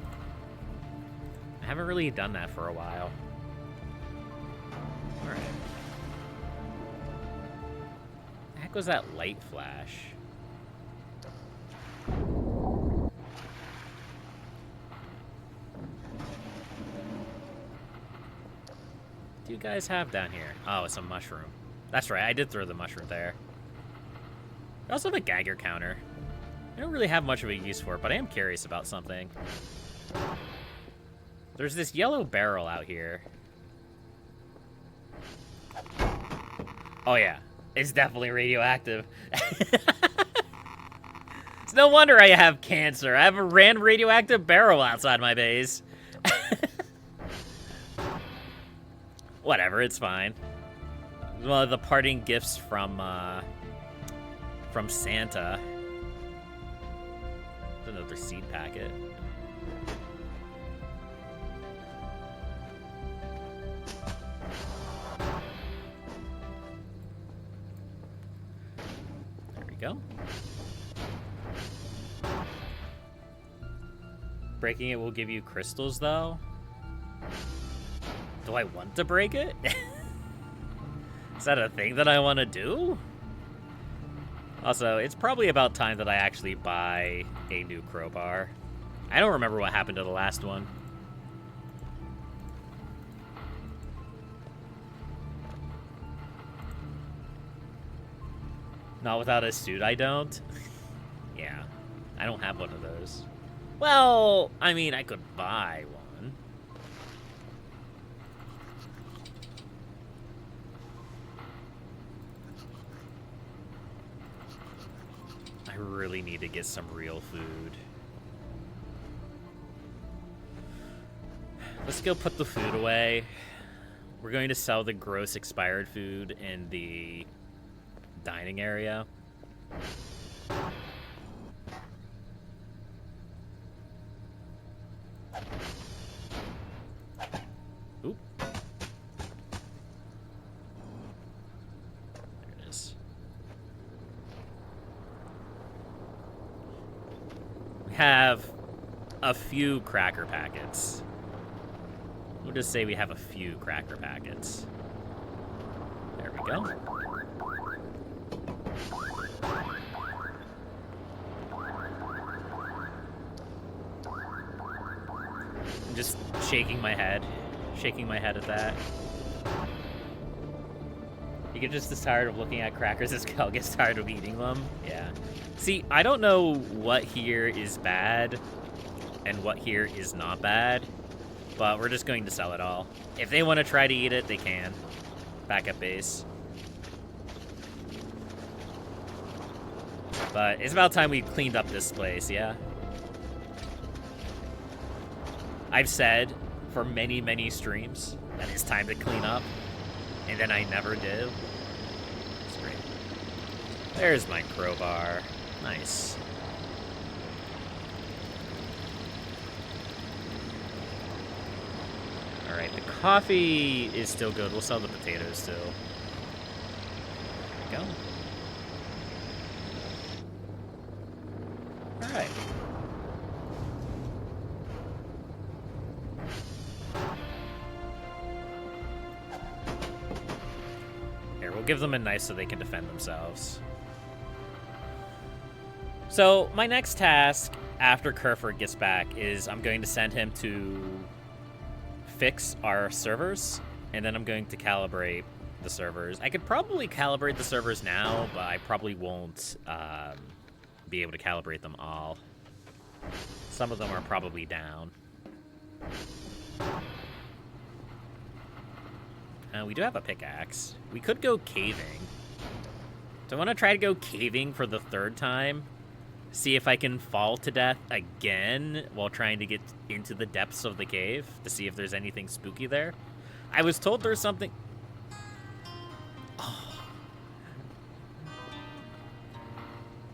I haven't really done that for a while. Alright. The heck was that light flash? What do you guys have down here? Oh, it's a mushroom. That's right, I did throw the mushroom there. I also have a Geiger counter. I don't really have much of a use for it, but I am curious about something. There's this yellow barrel out here. Oh yeah, it's definitely radioactive. It's no wonder I have cancer. I have a random radioactive barrel outside my base. Whatever, it's fine. One of the parting gifts from Santa. Another seed packet. There we go. Breaking it will give you crystals, though. Do I want to break it? Is that a thing that I want to do? Also, it's probably about time that I actually buy a new crowbar. I don't remember what happened to the last one. Not without a suit, I don't. Yeah, I don't have one of those. Well, I mean, I could buy one. I really need to get some real food. Let's go put the food away. We're going to sell the gross expired food in the dining area. Oop. There it is. We have a few cracker packets. We'll just say we have a few cracker packets. There we go. I'm just shaking my head at that. You get just as tired of looking at crackers as Cal gets tired of eating them. Yeah. See, I don't know what here is bad and what here is not bad, but we're just going to sell it all. If they want to try to eat it, they can. Back at base. But it's about time we cleaned up this place, yeah? I've said for many, many streams that it's time to clean up, and then I never do. It's great. There's my crowbar. Nice. Alright, the coffee is still good. We'll sell the potatoes too. There we go. Alright. Here, we'll give them a knife so they can defend themselves. So, my next task after Kerford gets back is I'm going to send him to fix our servers, and then I'm going to calibrate the servers. I could probably calibrate the servers now, but I probably won't be able to calibrate them all. Some of them are probably down. We do have a pickaxe. We could go caving. Do I want to try to go caving for the third time? See if I can fall to death again while trying to get into the depths of the cave to see if there's anything spooky there. I was told there's something... Oh.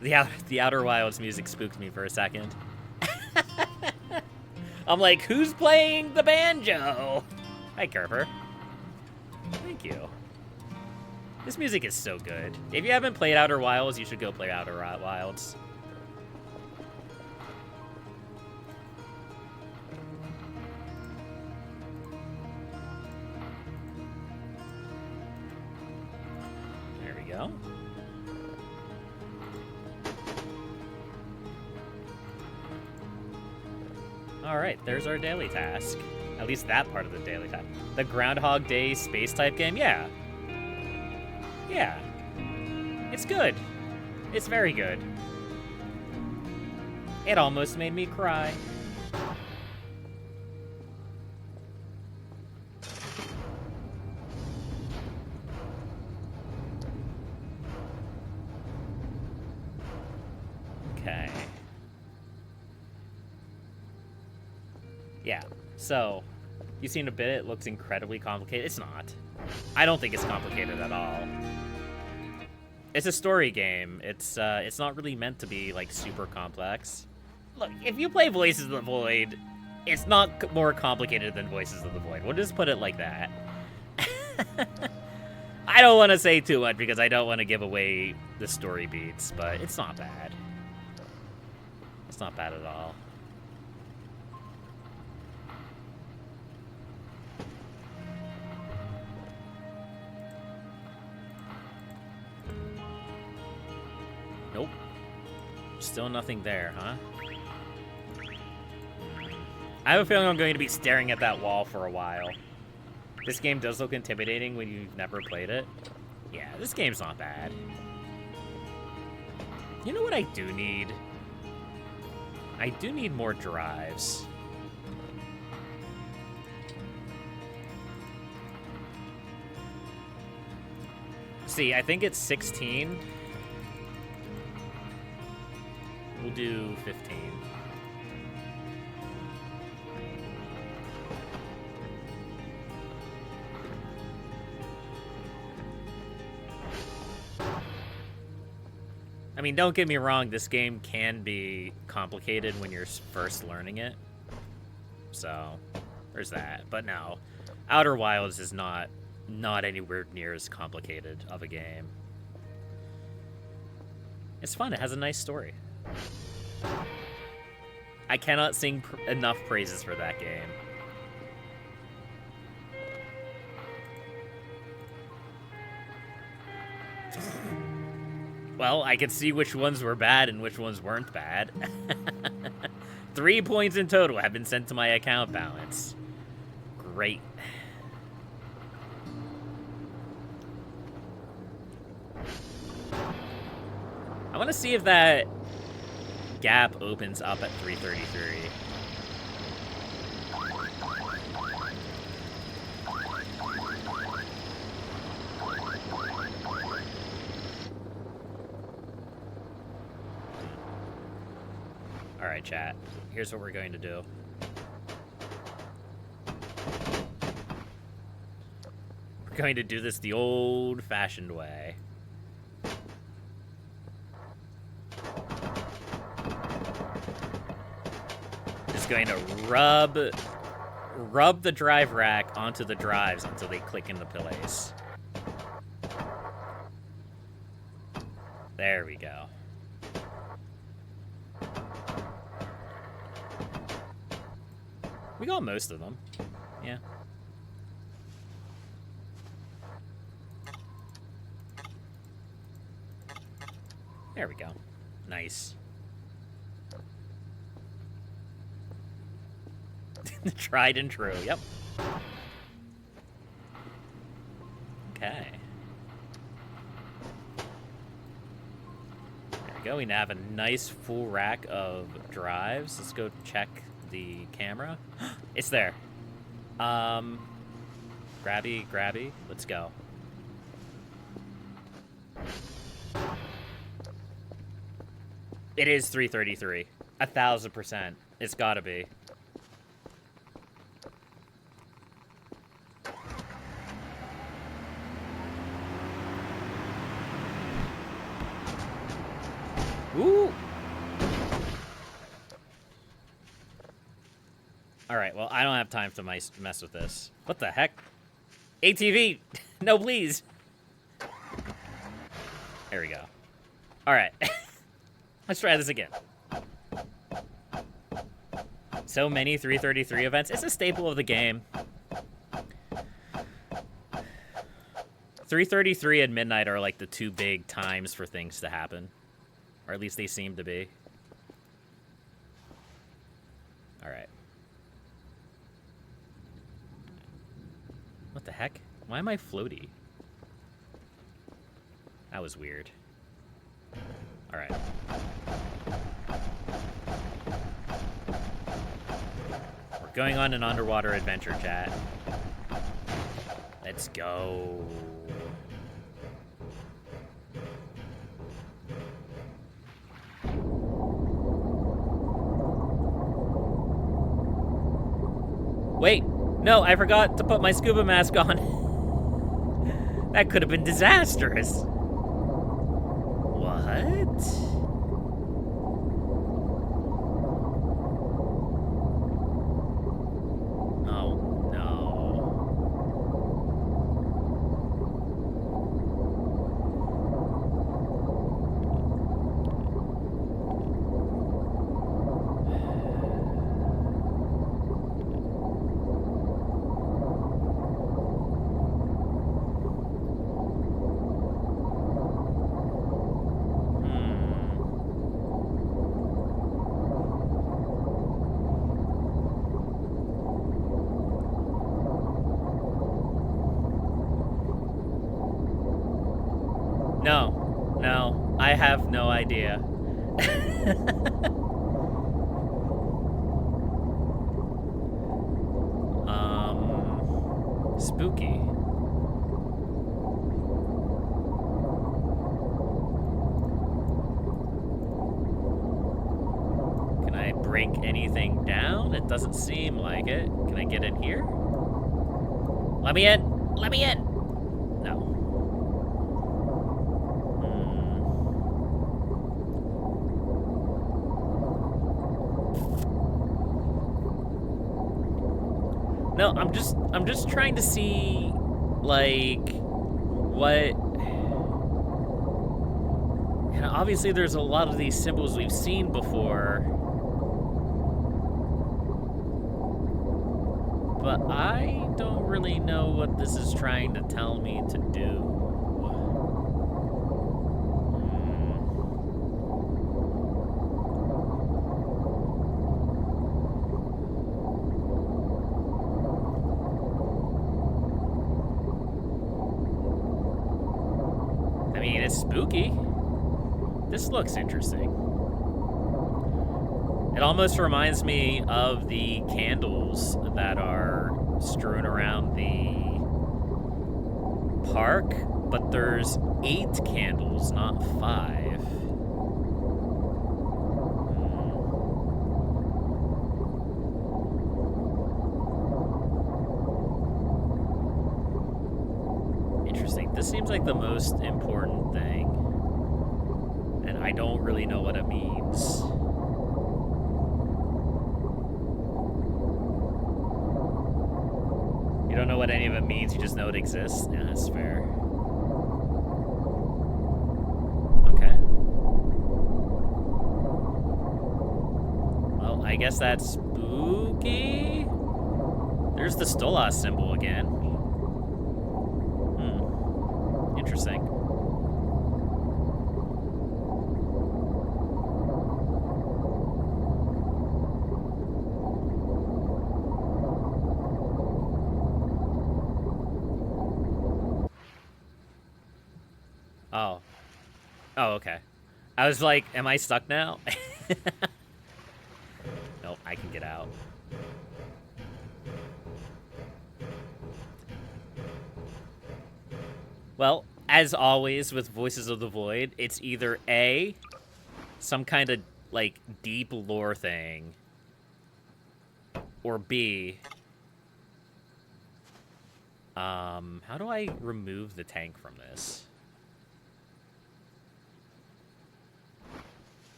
The Outer Wilds music spooked me for a second. I'm like, who's playing the banjo? Hi, Kerper. Thank you. This music is so good. If you haven't played Outer Wilds, you should go play Outer Wilds. There we go. Alright, there's our daily task. At least that part of the daily task. The Groundhog Day space type game? Yeah. Yeah. It's good. It's very good. It almost made me cry. Okay. Yeah, so, you've seen a bit, it looks incredibly complicated. It's not. I don't think it's complicated at all. It's a story game. It's not really meant to be, like, super complex. Look, if you play Voices of the Void, it's not more complicated than Voices of the Void. We'll just put it like that. I don't want to say too much because I don't want to give away the story beats, but it's not bad. It's not bad at all. Nope. Still nothing there, huh? I have a feeling I'm going to be staring at that wall for a while. This game does look intimidating when you've never played it. Yeah, this game's not bad. You know what I do need? I do need more drives. See, I think it's 16. We'll do 15. I mean, don't get me wrong, this game can be complicated when you're first learning it. So, there's that. But no, Outer Wilds is not anywhere near as complicated of a game. It's fun, it has a nice story. I cannot sing enough praises for that game. Well, I could see which ones were bad and which ones weren't bad. 3 points in total have been sent to my account balance. Great. I want to see if that gap opens up at 333. Alright, chat. Here's what we're going to do. We're going to do this the old-fashioned way. Just going to rub the drive rack onto the drives until they click into place. There we go. We got most of them. Yeah. There we go. Nice. Tried and true, yep. Okay. There we go. We now have a nice full rack of drives. Let's go check the camera. It's there. Grabby. Let's go. It is 333. 1,000%. It's gotta be. Ooh. Alright, well, I don't have time to mess with this. What the heck? ATV! No, please! There we go. Alright. Let's try this again. So many 333 events. It's a staple of the game. 333 and midnight are like the two big times for things to happen. Or at least they seem to be. Alright. What the heck? Why am I floaty? That was weird. Alright. We're going on an underwater adventure, chat. Let's go. Wait, no, I forgot to put my scuba mask on. That could have been disastrous. What? Oh, no. No, I have no idea. Spooky. Can I break anything down? It doesn't seem like it. Can I get in here? Let me in! Let me in! No. No, I'm just trying to see, like, what... And obviously there's a lot of these symbols we've seen before. But I don't really know what this is trying to tell me to do. It's spooky. This looks interesting. It almost reminds me of the candles that are strewn around the park, but there's 8 candles, not 5. Interesting. This seems like the most important thing, and I don't really know what it means. You don't know what any of it means, you just know it exists? Yeah, that's fair. Okay. Well, I guess that's spooky. There's the Stolas symbol again. Interesting. Oh. Oh, okay. I was like, am I stuck now? Nope, I can get out. Well, as always with Voices of the Void, it's either A, some kind of, like, deep lore thing, or B, how do I remove the tank from this?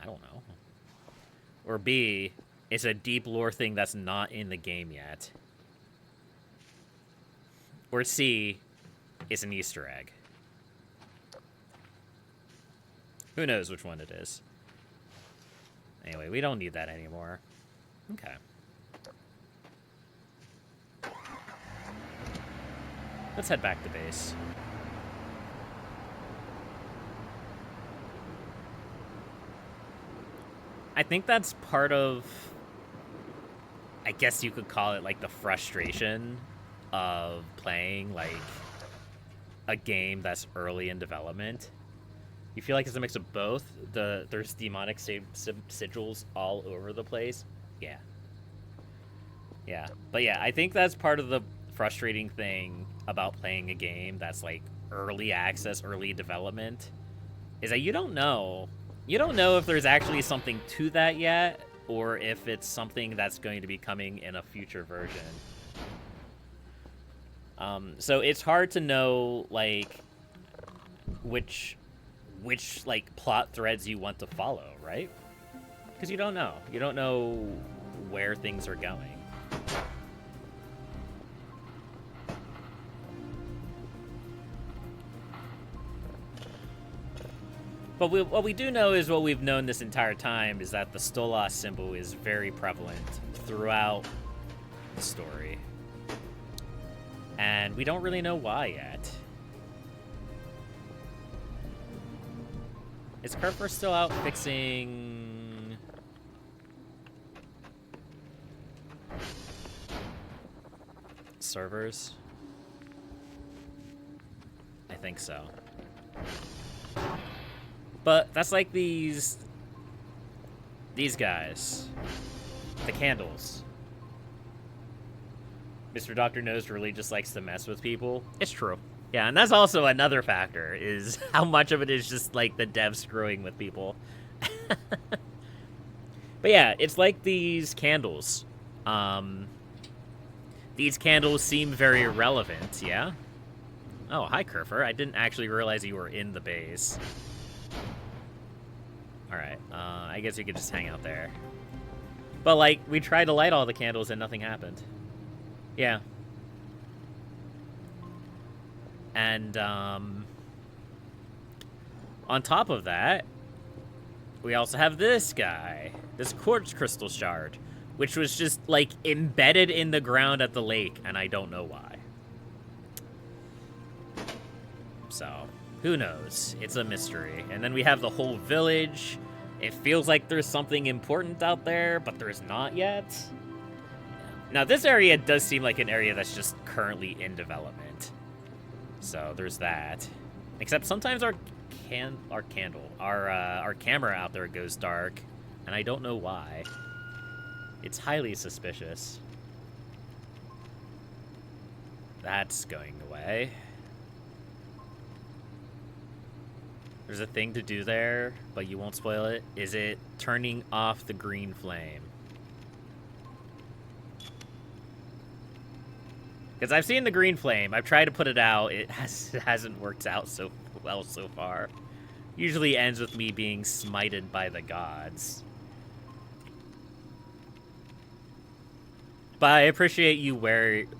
I don't know. Or B, it's a deep lore thing that's not in the game yet. Or C, it's an Easter egg. Who knows which one it is. Anyway, we don't need that anymore. Okay. Let's head back to base. I think that's part of, I guess you could call it, like, the frustration of playing, like, a game that's early in development. You feel like it's a mix of both. There's demonic sigils all over the place. Yeah. Yeah. But yeah, I think that's part of the frustrating thing about playing a game that's, like, early access, early development, is that you don't know. You don't know if there's actually something to that yet, or if it's something that's going to be coming in a future version. So it's hard to know, like, which like plot threads you want to follow, right? Because you don't know. You don't know where things are going. But what we do know is what we've known this entire time, is that the Stolas symbol is very prevalent throughout the story. And we don't really know why yet. Is Kerfer still out fixing... servers? I think so. But that's like these guys. The candles. Mr. Dr. Nose really just likes to mess with people. It's true. Yeah, and that's also another factor, is how much of it is just, like, the devs screwing with people. But yeah, it's like these candles. These candles seem very relevant, yeah? Oh, hi, Kerfer. I didn't actually realize you were in the base. Alright, I guess you could just hang out there. But, like, we tried to light all the candles and nothing happened. Yeah. And, on top of that, we also have this guy. This quartz crystal shard, which was just, like, embedded in the ground at the lake, and I don't know why. So, who knows? It's a mystery. And then we have the whole village. It feels like there's something important out there, but there's not yet. Now, this area does seem like an area that's just currently in development. So, there's that. Except sometimes our our camera out there goes dark, and I don't know why. It's highly suspicious. That's going away. There's a thing to do there, but you won't spoil it. Is it turning off the green flame? Because I've seen the green flame. I've tried to put it out. It hasn't worked out so well so far. Usually ends with me being smited by the gods. But I appreciate you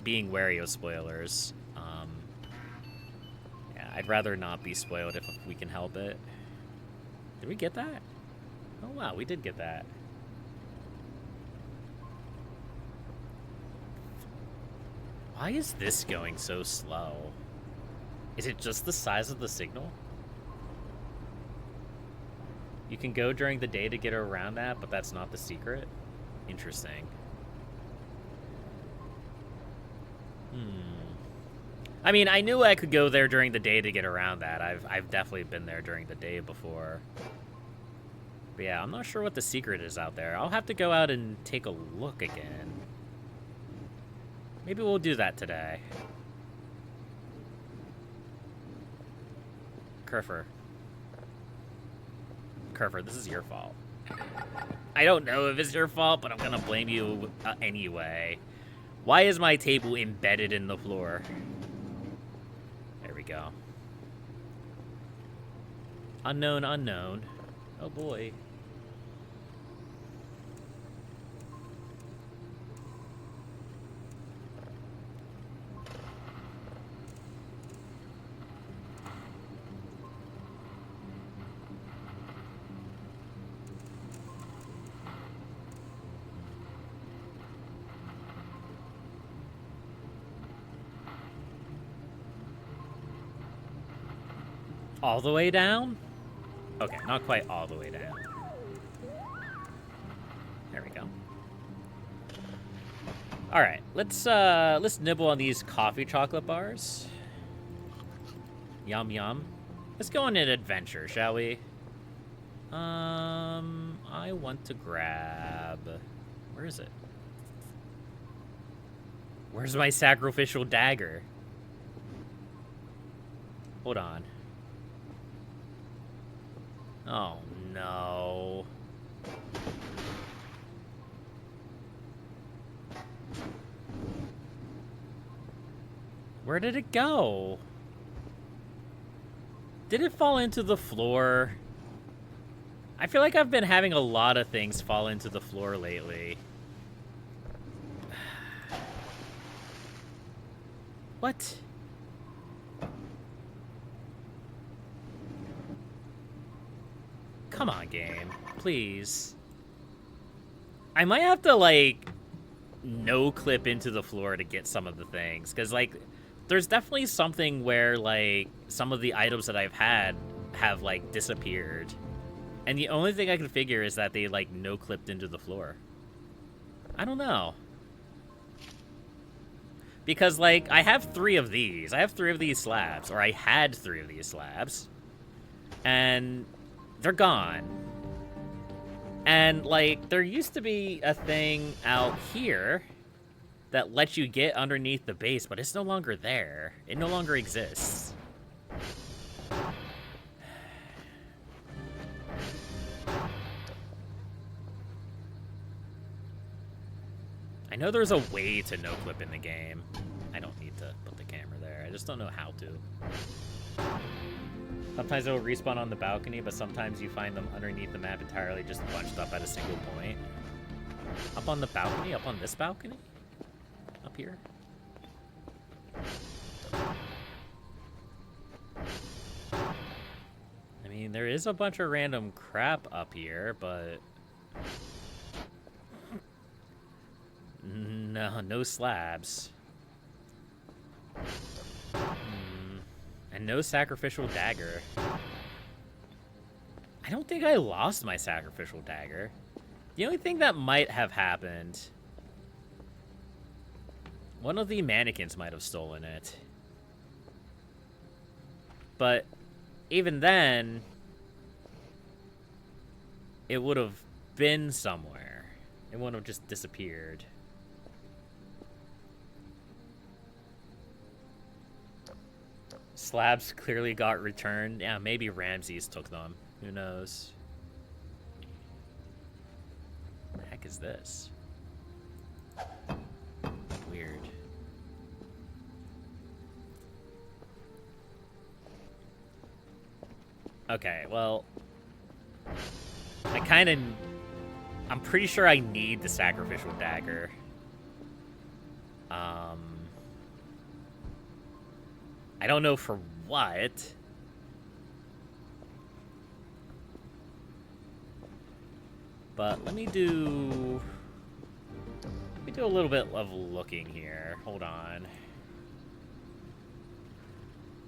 being wary of spoilers. Yeah, I'd rather not be spoiled if we can help it. Did we get that? Oh wow, we did get that. Why is this going so slow? Is it just the size of the signal? You can go during the day to get around that, but that's not the secret? Interesting. I mean, I knew I could go there during the day to get around that. I've definitely been there during the day before. But yeah, I'm not sure what the secret is out there. I'll have to go out and take a look again. Maybe we'll do that today. Kerfer, this is your fault. I don't know if it's your fault, but I'm gonna blame you anyway. Why is my table embedded in the floor? There we go. Unknown, unknown. Oh boy. All the way down? Okay, not quite all the way down. There we go. All right, let's nibble on these coffee chocolate bars. Yum yum. Let's go on an adventure, shall we? I want to grab. Where is it? Where's my sacrificial dagger? Hold on. Oh, no. Where did it go? Did it fall into the floor? I feel like I've been having a lot of things fall into the floor lately. What? Come on, game. Please. I might have to, like, no-clip into the floor to get some of the things. Because, like, there's definitely something where, like, some of the items that I've had have, like, disappeared. And the only thing I can figure is that they, like, no-clipped into the floor. I don't know. Because, like, I have 3 of these. I have 3 of these slabs. Or I had 3 of these slabs. And they're gone. And, like, there used to be a thing out here that lets you get underneath the base, but it's no longer there. It no longer exists. I know there's a way to no-clip in the game. I don't need to put the camera there. I just don't know how to. Sometimes they'll respawn on the balcony, but sometimes you find them underneath the map entirely, just bunched up at a single point. Up on the balcony? Up on this balcony? Up here? I mean, there is a bunch of random crap up here, but no slabs. And no sacrificial dagger. I don't think I lost my sacrificial dagger. The only thing that might have happened, one of the mannequins might have stolen it. But even then, it would have been somewhere. It wouldn't have just disappeared. Slabs clearly got returned. Yeah, maybe Ramses took them. Who knows? What the heck is this? Weird. Okay, well, I'm pretty sure I need the sacrificial dagger. I don't know for what. But let me do a little bit of looking here. Hold on.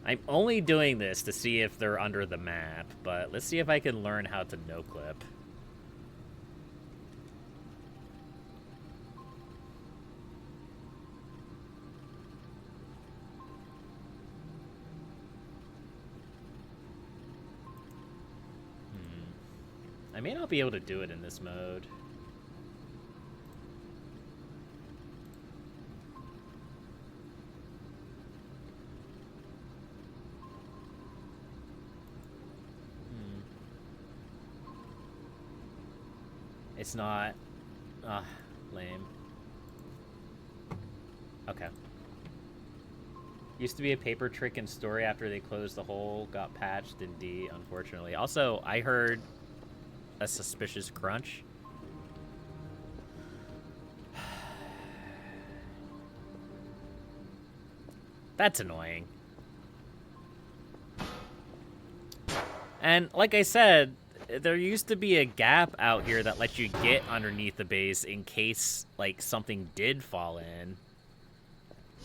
I'm only doing this to see if they're under the map, but let's see if I can learn how to no-clip. I may not be able to do it in this mode. It's not... lame. Okay. Used to be a paper trick in story after they closed the hole. Got patched in D, unfortunately. Also, I heard a suspicious crunch. That's annoying. And like I said, there used to be a gap out here that lets you get underneath the base in case, like, something did fall in.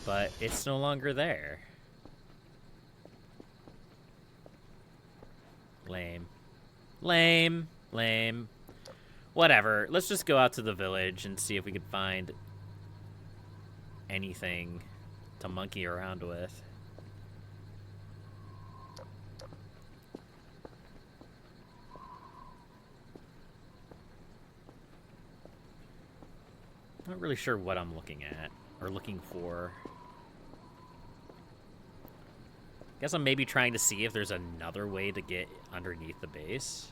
But it's no longer there. Lame. Lame. Lame. Whatever. Let's just go out to the village and see if we can find anything to monkey around with. Not really sure what I'm looking at or looking for. Guess I'm maybe trying to see if there's another way to get underneath the base.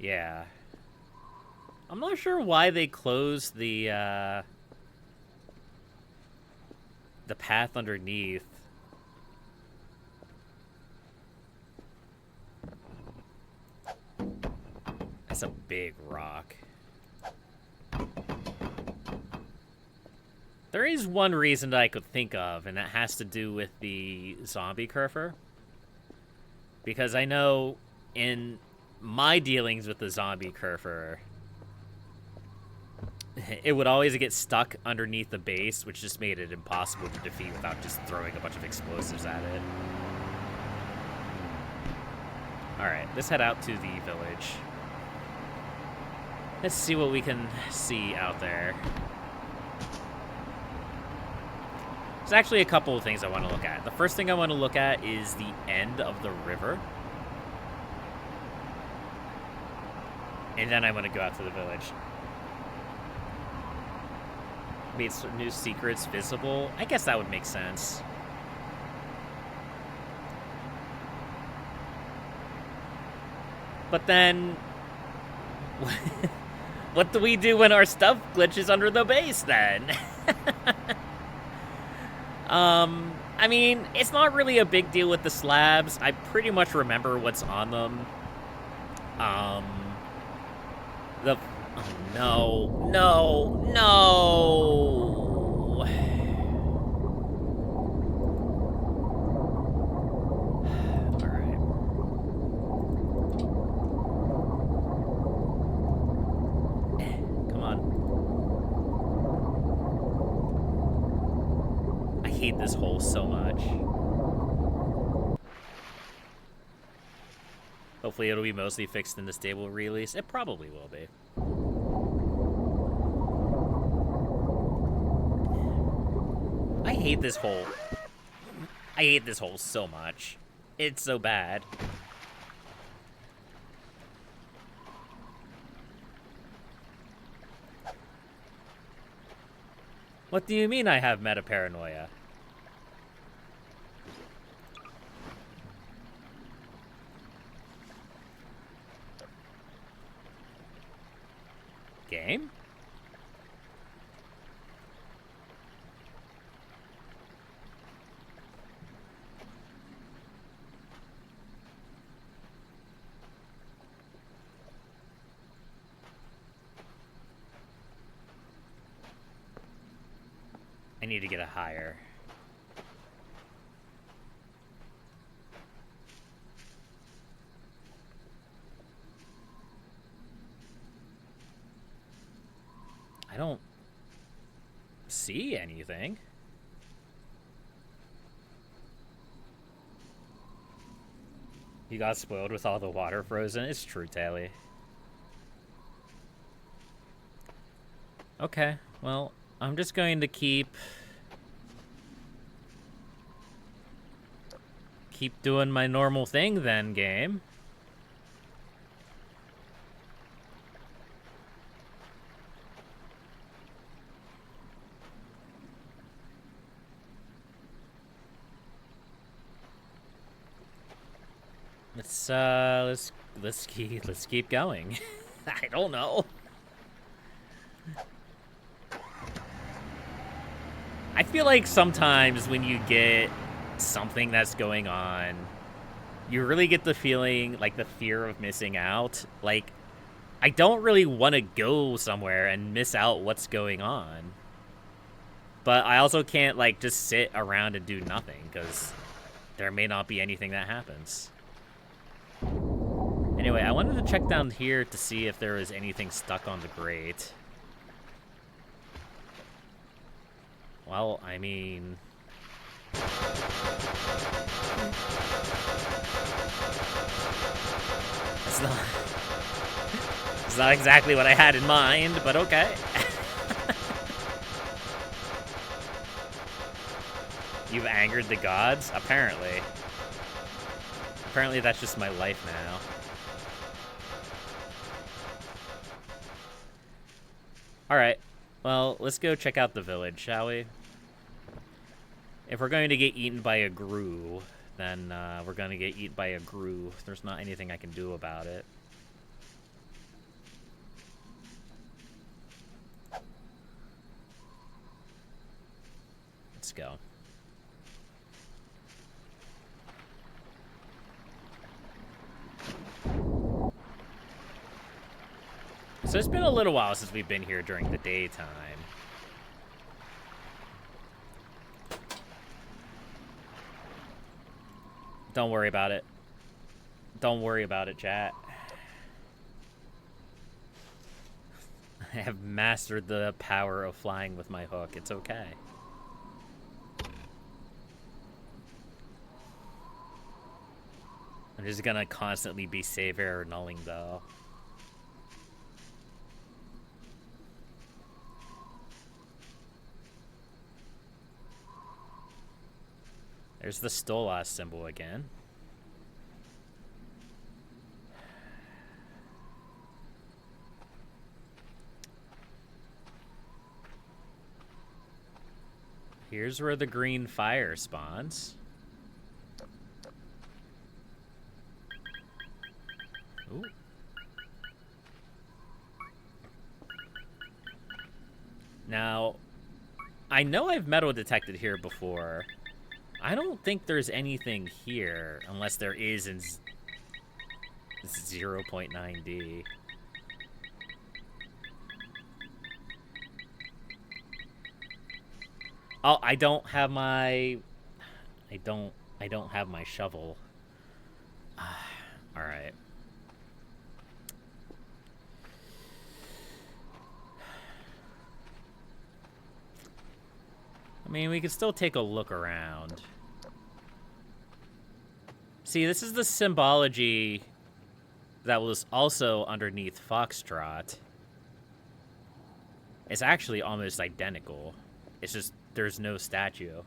Yeah. I'm not sure why they closed the path underneath. That's a big rock. There is one reason that I could think of, and that has to do with the zombie curfer. Because I know in my dealings with the zombie curfer, it would always get stuck underneath the base, which just made it impossible to defeat without just throwing a bunch of explosives at it. Alright, let's head out to the village. Let's see what we can see out there. There's actually a couple of things I want to look at. The first thing I want to look at is the end of the river. And then I want to go out to the village. Made some new secrets visible. I guess that would make sense. But then... what do we do when our stuff glitches under the base, then? I mean, it's not really a big deal with the slabs. I pretty much remember what's on them. Oh, no, no, no! Alright. Come on. I hate this hole so much. Hopefully it'll be mostly fixed in the stable release. It probably will be. hate this hole. I hate this hole so much. It's so bad. What do you mean I have meta-paranoia? Game? I need to get a higher. I don't see anything. You got spoiled with all the water frozen. It's true, Tally. Okay, well, I'm just going to keep doing my normal thing then, game. Let's keep going. I don't know. I feel like sometimes when you get something that's going on, you really get the feeling, like the fear of missing out. Like, I don't really want to go somewhere and miss out what's going on. But I also can't, like, just sit around and do nothing, because there may not be anything that happens. Anyway, I wanted to check down here to see if there was anything stuck on the grate. Well, I mean... It's not exactly what I had in mind, but okay. You've angered the gods? Apparently. Apparently that's just my life now. Alright. Well, let's go check out the village, shall we? If we're going to get eaten by a grue, then we're going to get eaten by a grue. There's not anything I can do about it. Let's go. So it's been a little while since we've been here during the daytime. Don't worry about it. Don't worry about it, chat. I have mastered the power of flying with my hook. It's okay. I'm just gonna constantly be save error nulling though. There's the Stolas symbol again. Here's where the green fire spawns. Ooh. Now, I know I've metal detected here before. I don't think there's anything here, unless there is in 0.9D. Oh, I don't have my... I don't have my shovel. Alright. I mean, we could still take a look around. See, this is the symbology that was also underneath Foxtrot. It's actually almost identical. It's just there's no statue.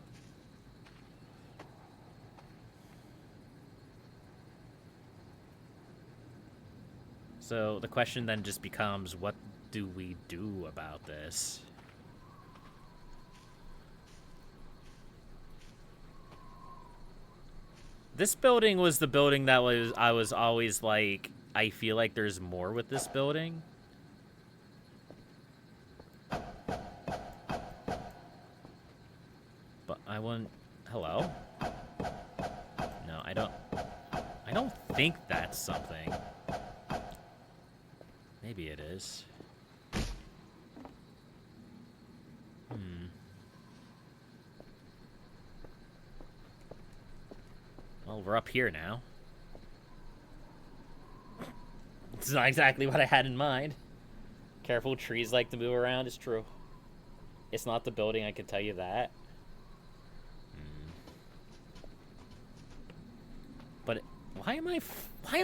So the question then just becomes, what do we do about this? This building was the building that I was always like, I feel like there's more with this building. But I want... Hello? No, I don't think that's something. Maybe it is. Well, we're up here now. It's not exactly what I had in mind. Careful, trees like to move around. It's true. It's not the building, I can tell you that. But why am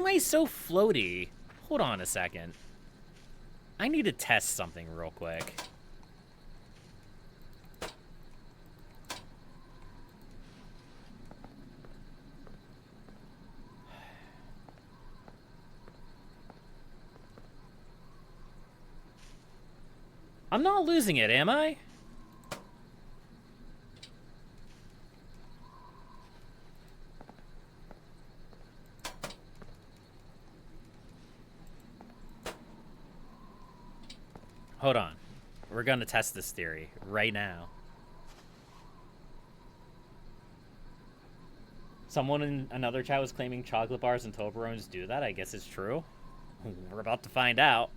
I so floaty? Hold on a second. I need to test something real quick. I'm not losing it, am I? Hold on. We're gonna test this theory right now. Someone in another chat was claiming chocolate bars and Toblerones do that. I guess it's true. We're about to find out.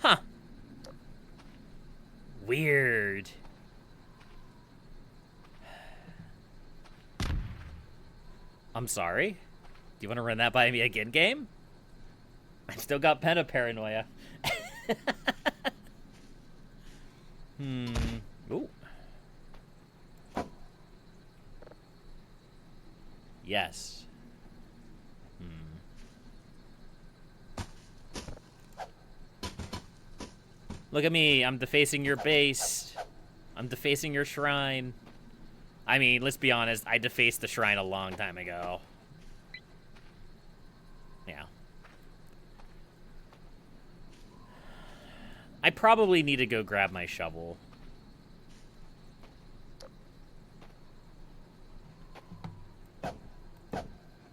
Huh. Weird. I'm sorry. Do you want to run that by me again, game? I still got penta paranoia. Ooh. Yes. Look at me. I'm defacing your base. I'm defacing your shrine. I mean, let's be honest. I defaced the shrine a long time ago. Yeah. I probably need to go grab my shovel.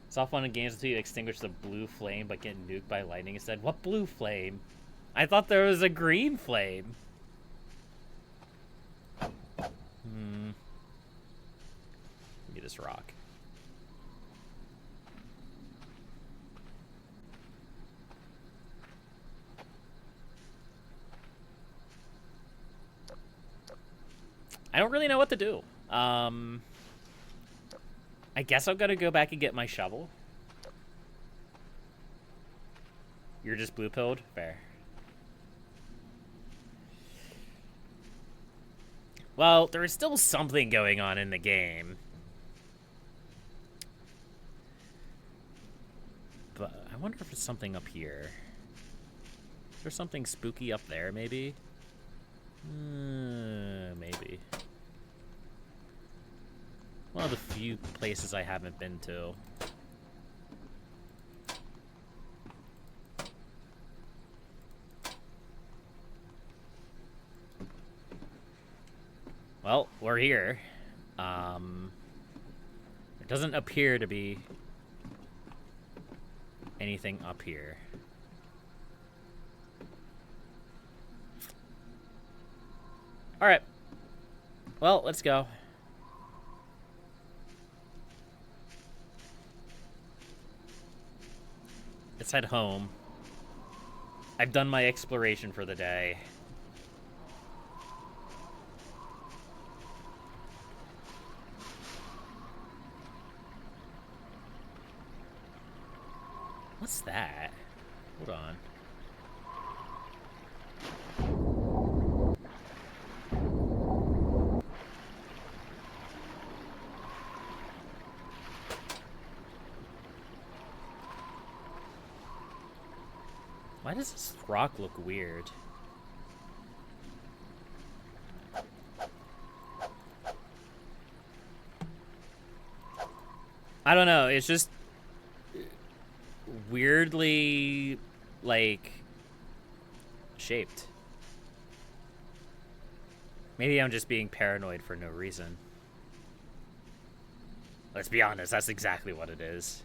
It's all fun and games until you extinguish the blue flame but get nuked by lightning instead. What blue flame? I thought there was a green flame. Give me this rock. I don't really know what to do. I guess I'm gonna go back and get my shovel. You're just blue-pilled? Fair. Well, there is still something going on in the game. But I wonder if it's something up here. Is there something spooky up there, maybe? Maybe. One of the few places I haven't been to. Well, we're here. There doesn't appear to be anything up here. Alright. Well, let's go. Let's head home. I've done my exploration for the day. What's that? Hold on. Why does this rock look weird? I don't know. It's just weirdly, like, shaped. Maybe I'm just being paranoid for no reason. Let's be honest, that's exactly what it is.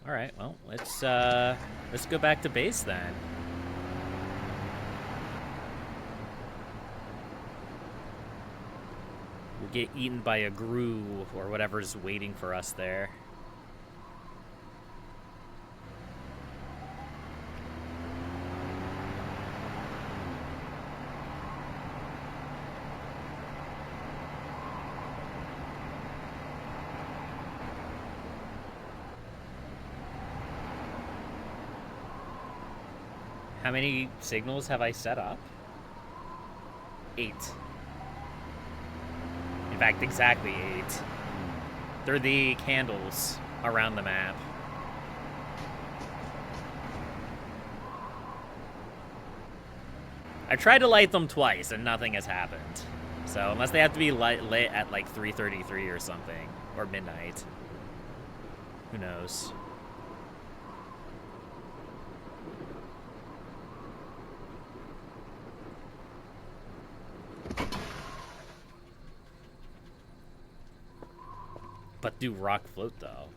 Alright, well, let's go back to base then. We'll get eaten by a grue or whatever's waiting for us there. How many signals have I set up? 8. In fact, exactly 8. They're the candles around the map. I tried to light them twice and nothing has happened. So unless they have to be lit at like 3:33 or something, or midnight, who knows? But do rock float, though?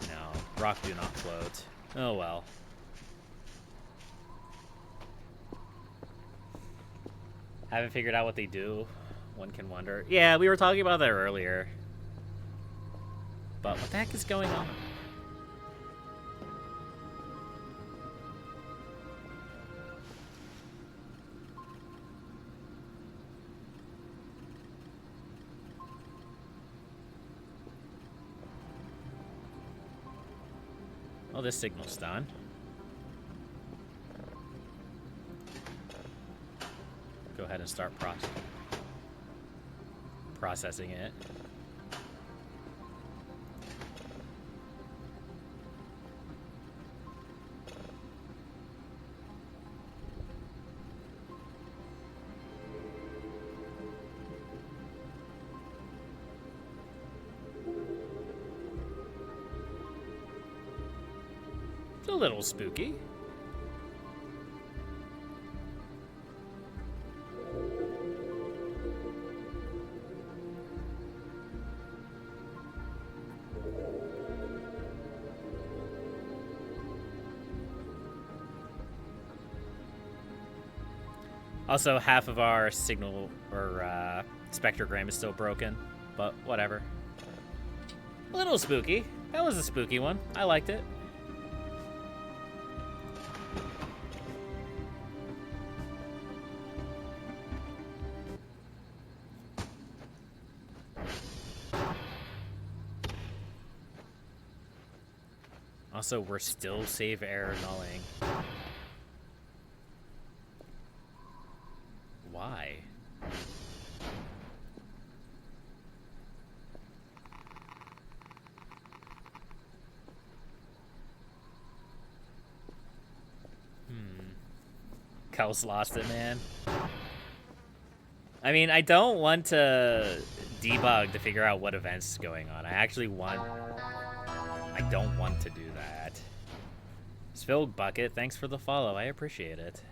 No, rock do not float. Oh well. Haven't figured out what they do. One can wonder. Yeah, we were talking about that earlier. But what the heck is going on? Oh, this signal's done. Go ahead and start processing it. It's a little spooky. Also, half of our signal or spectrogram is still broken, but whatever. A little spooky. That was a spooky one. I liked it. Also, we're still save error nulling. Why? Kel's lost it, man. I mean, I don't want to debug to figure out what events is going on. I don't want to do that. Spilled Bucket, thanks for the follow. I appreciate it.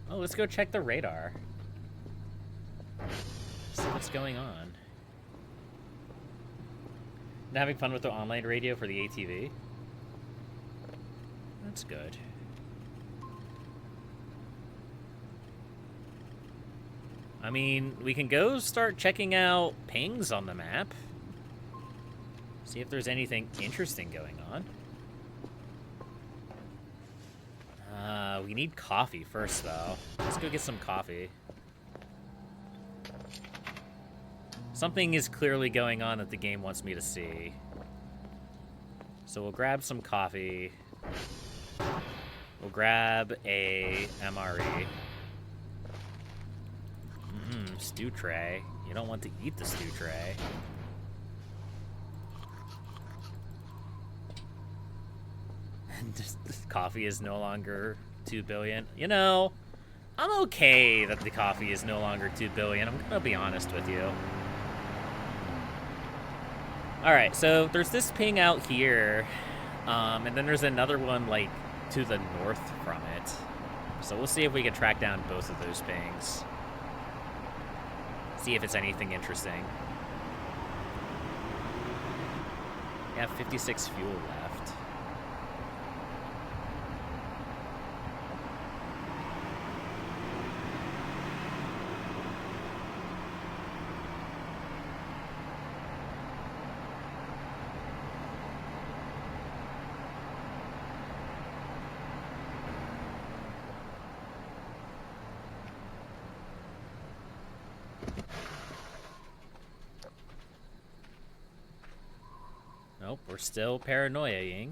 Oh, let's go check the radar. See what's going on. And having fun with the online radio for the ATV? That's good. I mean, we can go start checking out pings on the map. See if there's anything interesting going on. We need coffee first, though. Let's go get some coffee. Something is clearly going on that the game wants me to see. So we'll grab some coffee. We'll grab a MRE. Stew tray. You don't want to eat the stew tray. And just, coffee is no longer 2 billion. You know, I'm okay that the coffee is no longer 2 billion. I'm gonna be honest with you. Alright, so there's this ping out here, and then there's another one, like, to the north from it. So we'll see if we can track down both of those pings. See if it's anything interesting. We have 56 fuel left. Nope, we're still paranoiaing.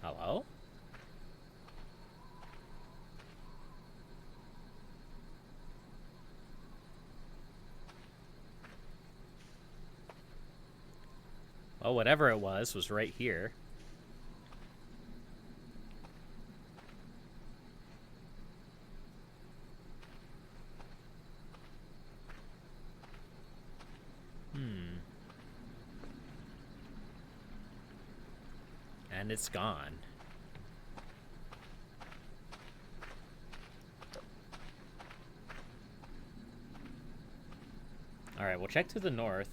Hello? Well, whatever it was right here. And it's gone. Alright, we'll check to the north.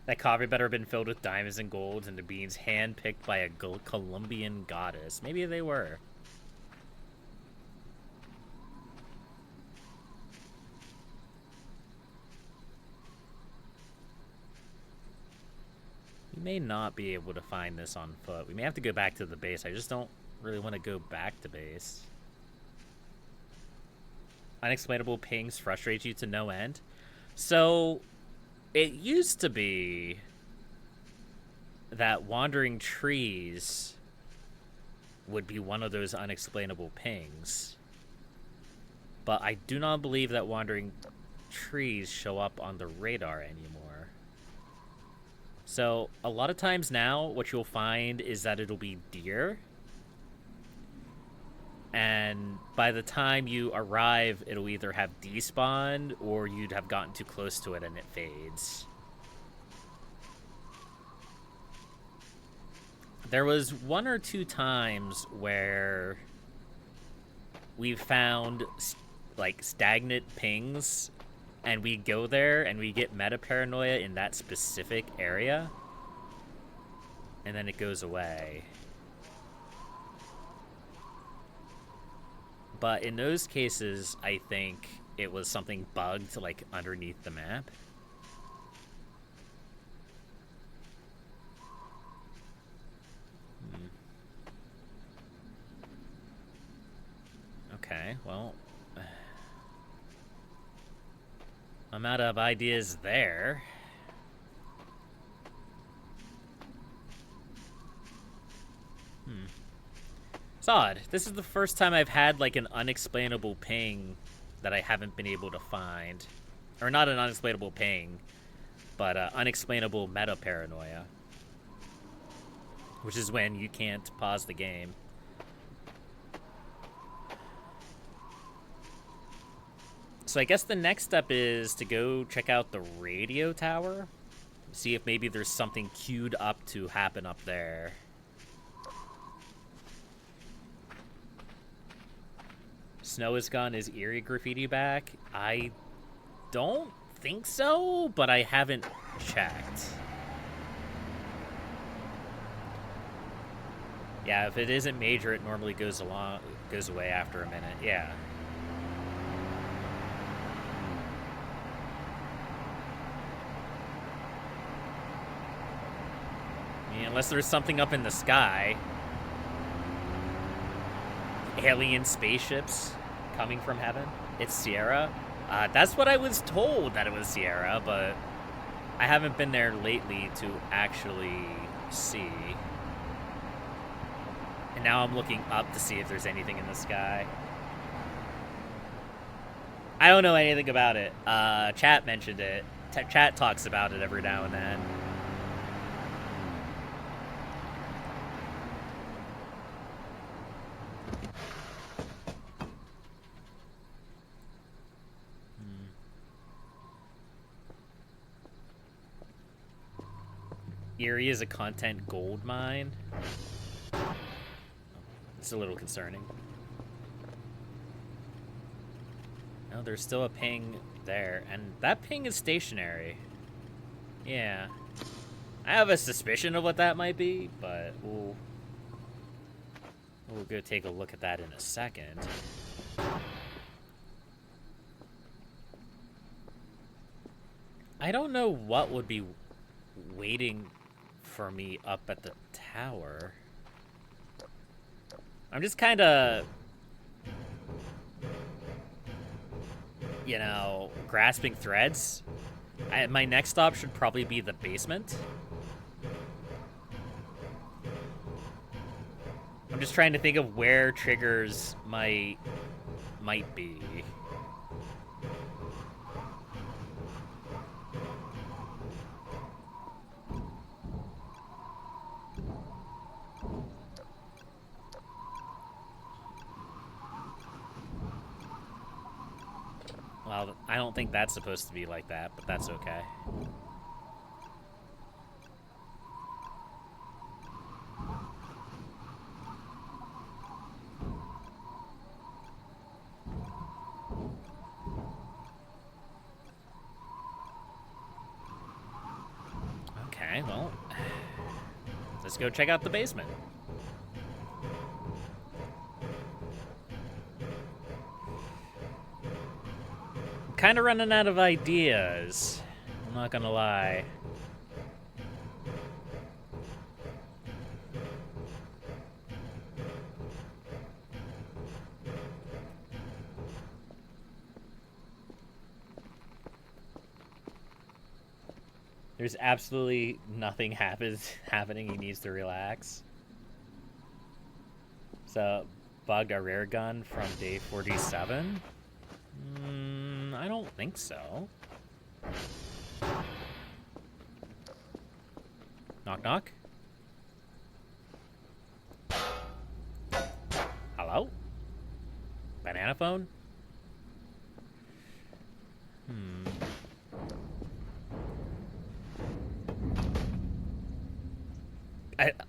That coffee better have been filled with diamonds and gold, and the beans hand-picked by a Colombian goddess. Maybe they were. We may not be able to find this on foot. We may have to go back to the base. I just don't really want to go back to base. Unexplainable pings frustrate you to no end. So, it used to be that wandering trees would be one of those unexplainable pings. But I do not believe that wandering trees show up on the radar anymore. So, a lot of times now, what you'll find is that it'll be deer. And by the time you arrive, it'll either have despawned or you'd have gotten too close to it and it fades. There was 1 or 2 times where we found, like, stagnant pings, and we go there and we get meta paranoia in that specific area, and then it goes away. But in those cases, I think it was something bugged, like, underneath the map. Okay, well, I'm out of ideas there. It's odd. This is the first time I've had, like, an unexplainable ping that I haven't been able to find. Or not an unexplainable ping, but unexplainable meta paranoia. Which is when you can't pause the game. So I guess the next step is to go check out the radio tower. See if maybe there's something queued up to happen up there. Snow is gone. Is Eerie Graffiti back? I don't think so, but I haven't checked. Yeah, if it isn't major, it normally goes away after a minute. Yeah. Unless there's something up in the sky. Alien spaceships coming from heaven. It's Sierra. That's what I was told, that it was Sierra, but I haven't been there lately to actually see. And now I'm looking up to see if there's anything in the sky. I don't know anything about it. Chat mentioned it. Chat talks about it every now and then. Erie is a content gold mine. It's a little concerning. No, there's still a ping there, and that ping is stationary. Yeah. I have a suspicion of what that might be, but we'll go take a look at that in a second. I don't know what would be waiting for me up at the tower. I'm just kind of, you know, grasping threads. My next stop should probably be the basement. I'm just trying to think of where triggers might be. Well, I don't think that's supposed to be like that, but that's okay. Okay, well, let's go check out the basement. I'm kind of running out of ideas. I'm not gonna lie. There's absolutely nothing happening. He needs to relax. So, bugged a rare gun from day 47? I don't think so. Knock, knock. Hello? Banana phone?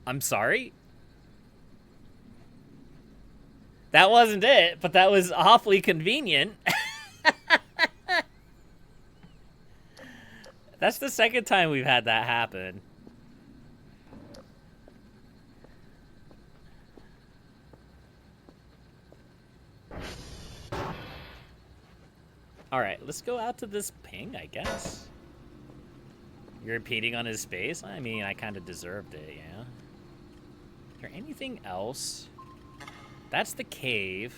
I'm sorry? That wasn't it, but that was awfully convenient. That's the second time we've had that happen. Alright, let's go out to this ping, I guess. You're impeding on his space? I mean, I kind of deserved it, yeah. Is there anything else? That's the cave.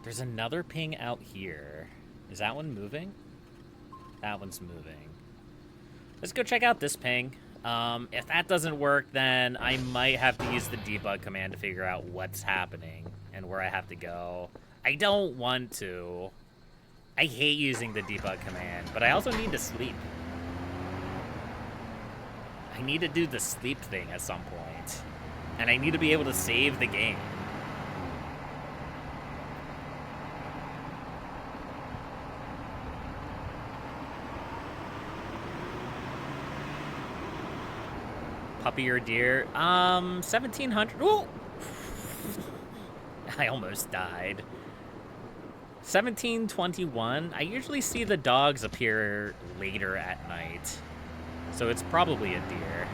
There's another ping out here. Is that one moving? That one's moving. Let's go check out this ping. If that doesn't work, then I might have to use the debug command to figure out what's happening and where I have to go. I don't want to. I hate using the debug command, but I also need to sleep. I need to do the sleep thing at some point. And I need to be able to save the game. Puppy or deer? 1700. Ooh! I almost died. 1721. I usually see the dogs appear later at night. So it's probably a deer.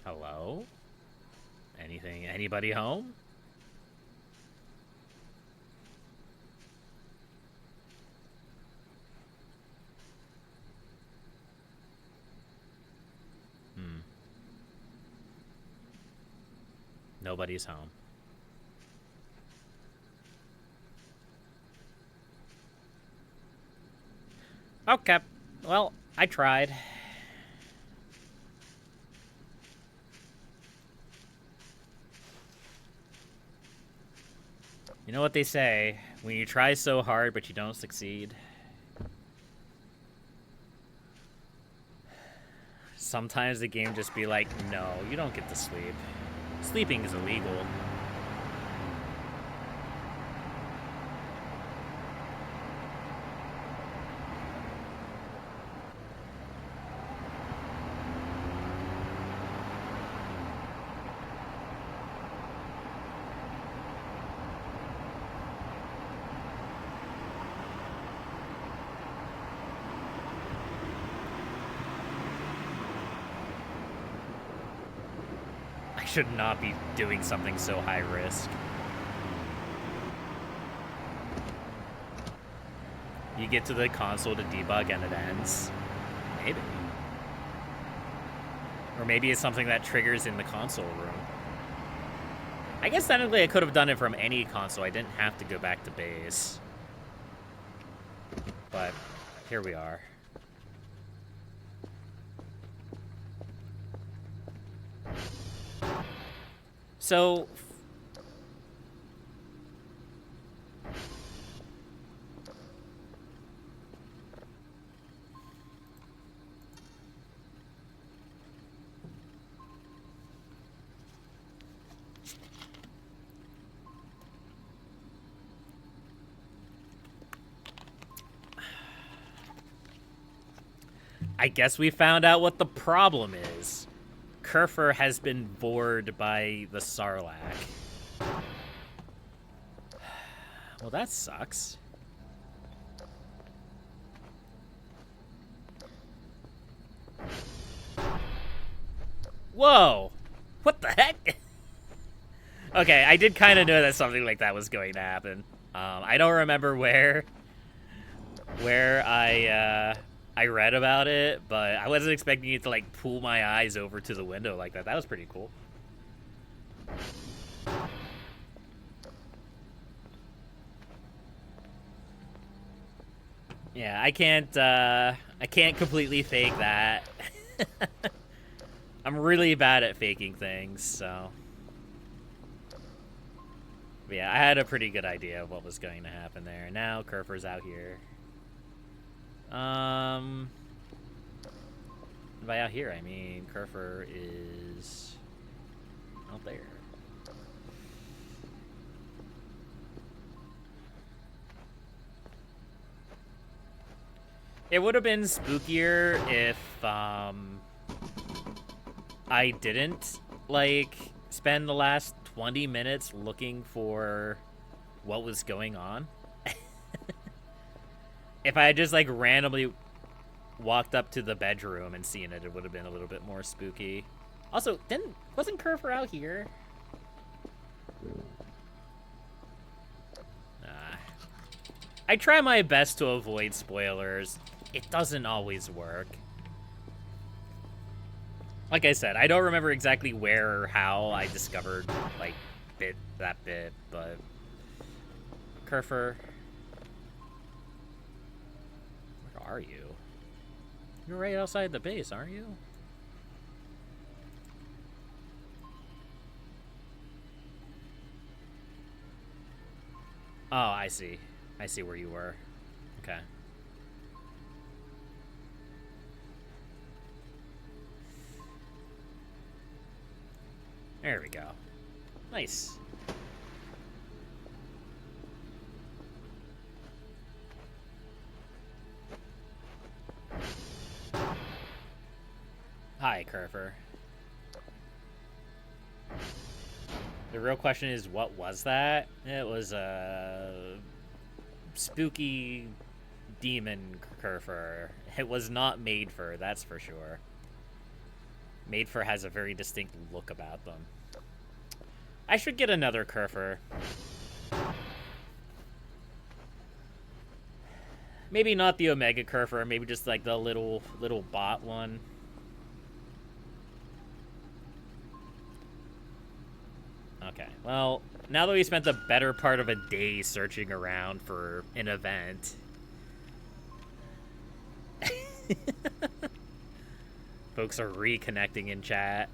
Hello? Anybody home? Nobody's home. Okay. Well, I tried. You know what they say, when you try so hard but you don't succeed. Sometimes the game just be like, no, you don't get to sleep. Sleeping is illegal. I should not be doing something so high risk. You get to the console to debug and it ends. Maybe. Or maybe it's something that triggers in the console room. I guess technically I could have done it from any console. I didn't have to go back to base. But here we are. So I guess we found out what the problem is. Kerfer has been bored by the Sarlacc. Well, that sucks. Whoa! What the heck? Okay, I did kind of know that something like that was going to happen. I don't remember where I read about it, but I wasn't expecting it to, like, pull my eyes over to the window like that. That was pretty cool. Yeah, I can't completely fake that. I'm really bad at faking things, so. But yeah, I had a pretty good idea of what was going to happen there. Now Kerfer's out here. By out here, I mean Kerfer is out there. It would have been spookier if I didn't, like, spend the last 20 minutes looking for what was going on. If I had just, like, randomly walked up to the bedroom and seen it, it would have been a little bit more spooky. Also, wasn't Kerfer out here? I try my best to avoid spoilers. It doesn't always work. Like I said, I don't remember exactly where or how I discovered, like, that bit, but Kerfer, where are you? You're right outside the base, aren't you? Oh, I see. I see where you were. Okay. There we go. Nice. Hi, Kerfer. The real question is, what was that? It was a spooky demon Kerfer. It was not Maidfer, that's for sure. Maidfer has a very distinct look about them. I should get another Kerfer. Maybe not the Omega Kerfer, maybe just like the little bot one. Okay, well, now that we spent the better part of a day searching around for an event... Folks are reconnecting in chat.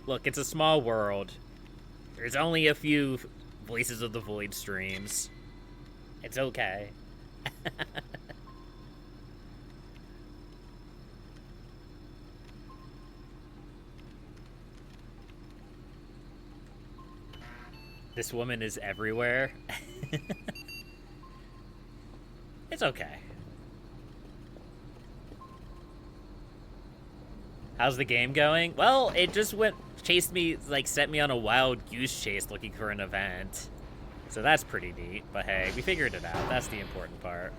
Look, it's a small world. There's only a few Voices of the Void streams. It's okay. This woman is everywhere. It's okay. How's the game going? Well, it just chased me, like, set me on a wild goose chase looking for an event. So that's pretty neat. But hey, we figured it out. That's the important part.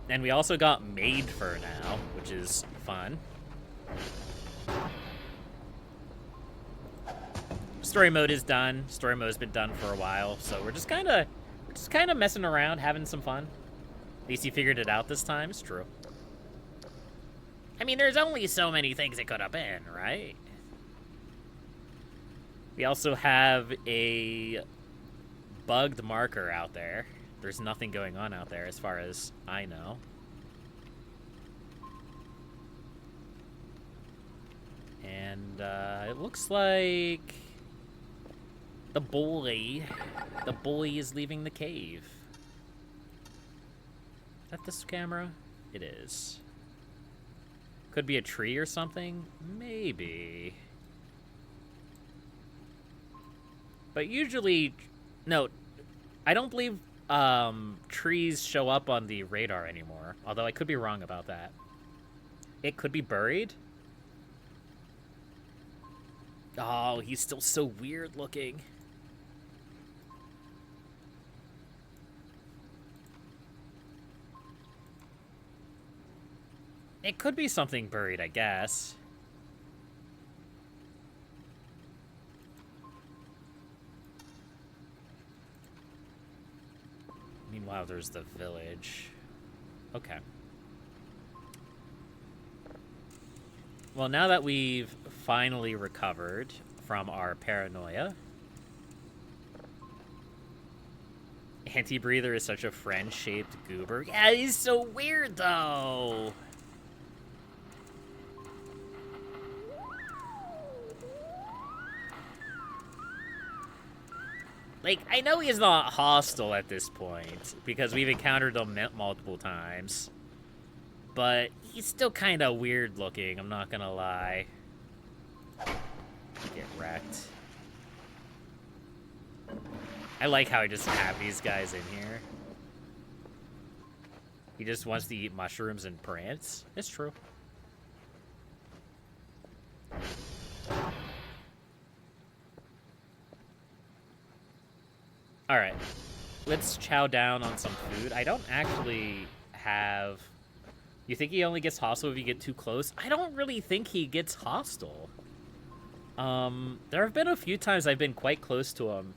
And we also got Maid Fur now, which is fun. Story mode is done. Story mode's been done for a while, so we're just kind of messing around, having some fun. At least you figured it out this time. It's true. I mean, there's only so many things it could have been, right? We also have a bugged marker out there. There's nothing going on out there as far as I know. And it looks like the boy is leaving the cave. Is that this camera? It is. Could be a tree or something? Maybe. But usually, no, I don't believe trees show up on the radar anymore. Although I could be wrong about that. It could be buried. Oh, he's still so weird looking. It could be something buried, I guess. Meanwhile, there's the village. Okay. Well, now that we've finally recovered from our paranoia... Anti-breather is such a friend-shaped goober. Yeah, he's so weird, though! Like, I know he's not hostile at this point, because we've encountered him multiple times. But he's still kind of weird looking, I'm not gonna lie. Get wrecked. I like how I just have these guys in here. He just wants to eat mushrooms and prance. It's true. Alright, let's chow down on some food. I don't actually have... You think he only gets hostile if you get too close? I don't really think he gets hostile. There have been a few times I've been quite close to him.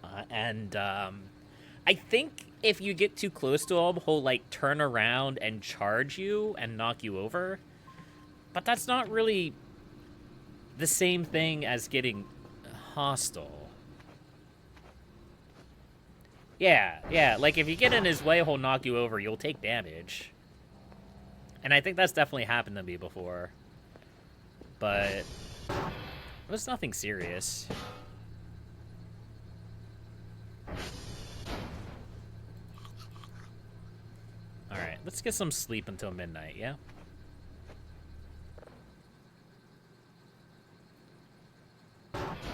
I think if you get too close to him, he'll, like, turn around and charge you and knock you over. But that's not really the same thing as getting hostile. Yeah, like, if you get in his way, he'll knock you over, you'll take damage. And I think that's definitely happened to me before. But it was nothing serious. Alright, let's get some sleep until midnight, yeah?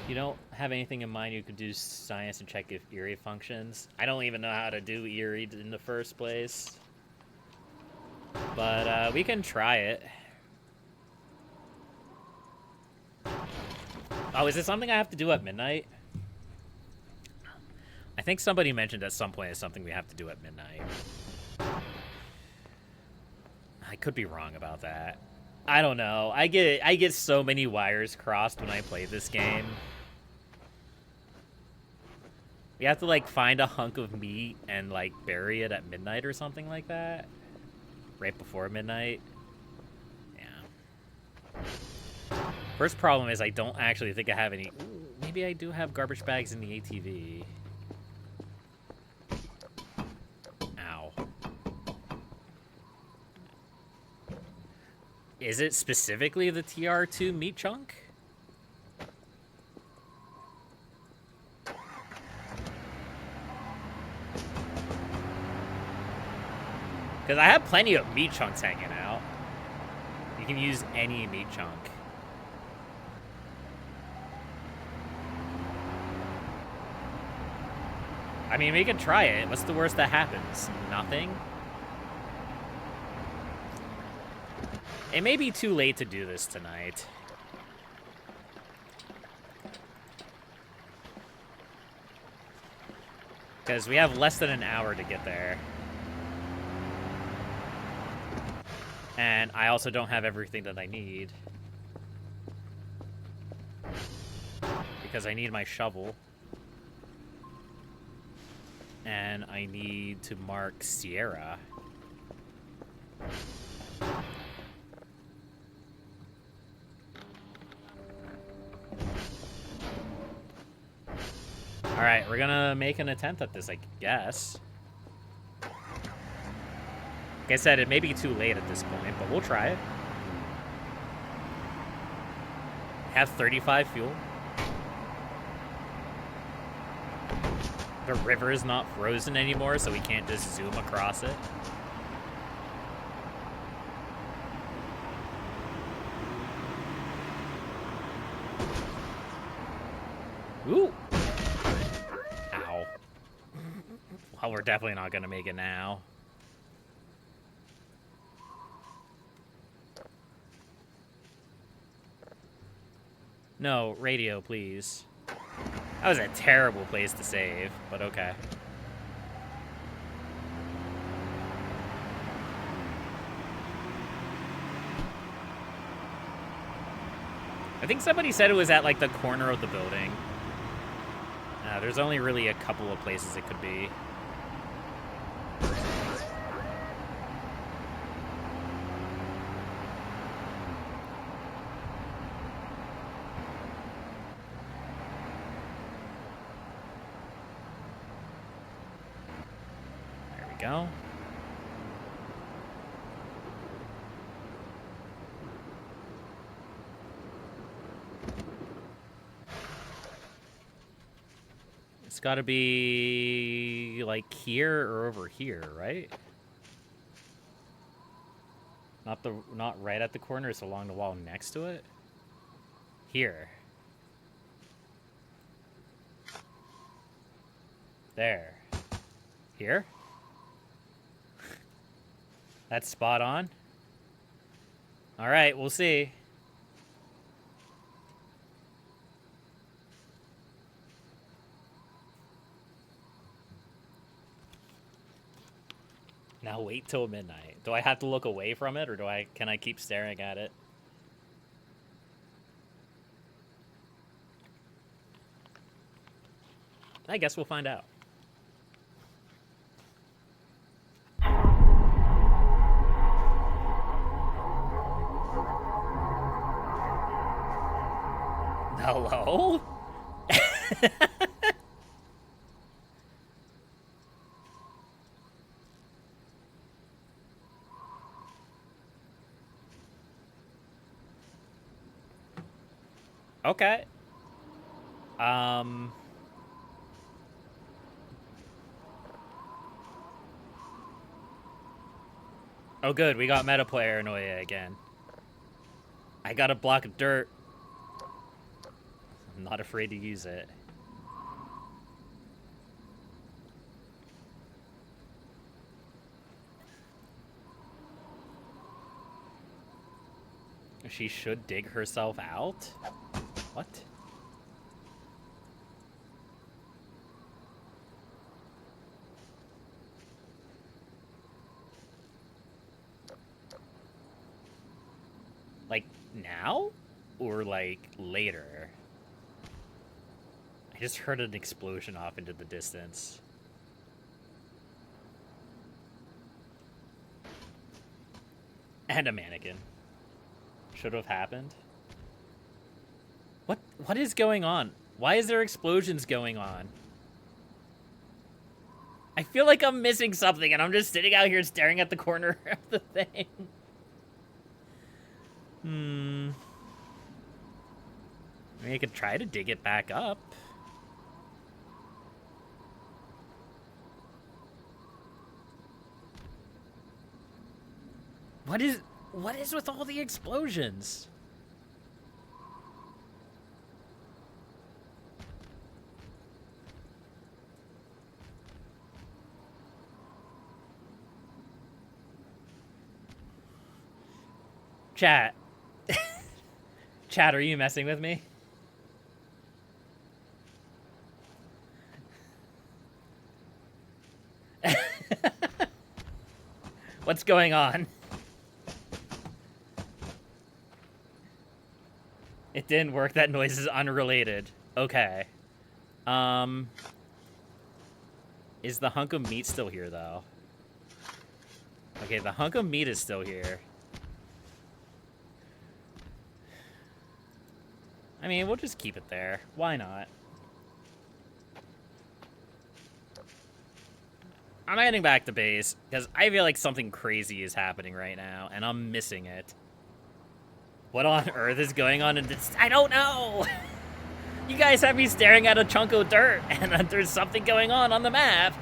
You don't have anything in mind you could do science and check if Eerie functions? I don't even know how to do Eerie in the first place. But we can try it. Oh, is it something I have to do at midnight? I think somebody mentioned at some point it's something we have to do at midnight. I could be wrong about that. I don't know. I get so many wires crossed when I play this game. You have to, like, find a hunk of meat and, like, bury it at midnight or something like that. Right before midnight. Yeah. First problem is I don't actually think I have any... Ooh, maybe I do have garbage bags in the ATV. Ow. Is it specifically the TR2 meat chunk? Because I have plenty of meat chunks hanging out. You can use any meat chunk. I mean, we can try it. What's the worst that happens? Nothing? It may be too late to do this tonight. Because we have less than an hour to get there. And I also don't have everything that I need. Because I need my shovel. And I need to mark Sierra. Alright, we're gonna make an attempt at this, I guess. Like I said, it may be too late at this point, but we'll try it. Have 35 fuel. The river is not frozen anymore, so we can't just zoom across it. Ooh! Ow. Well, we're definitely not gonna make it now. No, radio, please. That was a terrible place to save, but okay. I think somebody said it was at, like, the corner of the building. There's only really a couple of places it could be. There we go. It's got to be, like, here or over here, right? Not right at the corner, it's along the wall next to it. Here. There. Here? That's spot on. All right, we'll see. Now wait till midnight. Do I have to look away from it, or can I keep staring at it? I guess we'll find out. Hello? Okay. Oh, good. We got meta paranoia again. I got a block of dirt. I'm not afraid to use it. She should dig herself out? What? Like, now? Or, like, later? I just heard an explosion off into the distance. And a mannequin. Should have happened. What is going on? Why is there explosions going on? I feel like I'm missing something, and I'm just sitting out here staring at the corner of the thing. I mean, I could try to dig it back up. What is with all the explosions? Chat. Chat, are you messing with me? What's going on? It didn't work. That noise is unrelated. Okay. Is the hunk of meat still here, though? Okay, the hunk of meat is still here. I mean, we'll just keep it there. Why not? I'm heading back to base, because I feel like something crazy is happening right now, and I'm missing it. What on earth is going on in this? I don't know! You guys have me staring at a chunk of dirt, and there's something going on the map.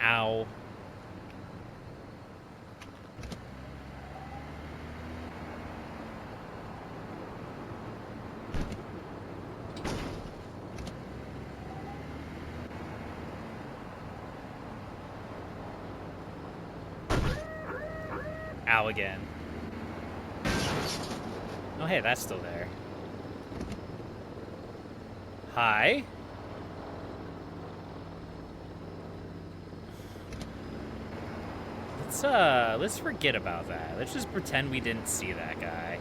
Ow. Ow again. Oh, hey, that's still there. Hi. Let's forget about that. Let's just pretend we didn't see that guy.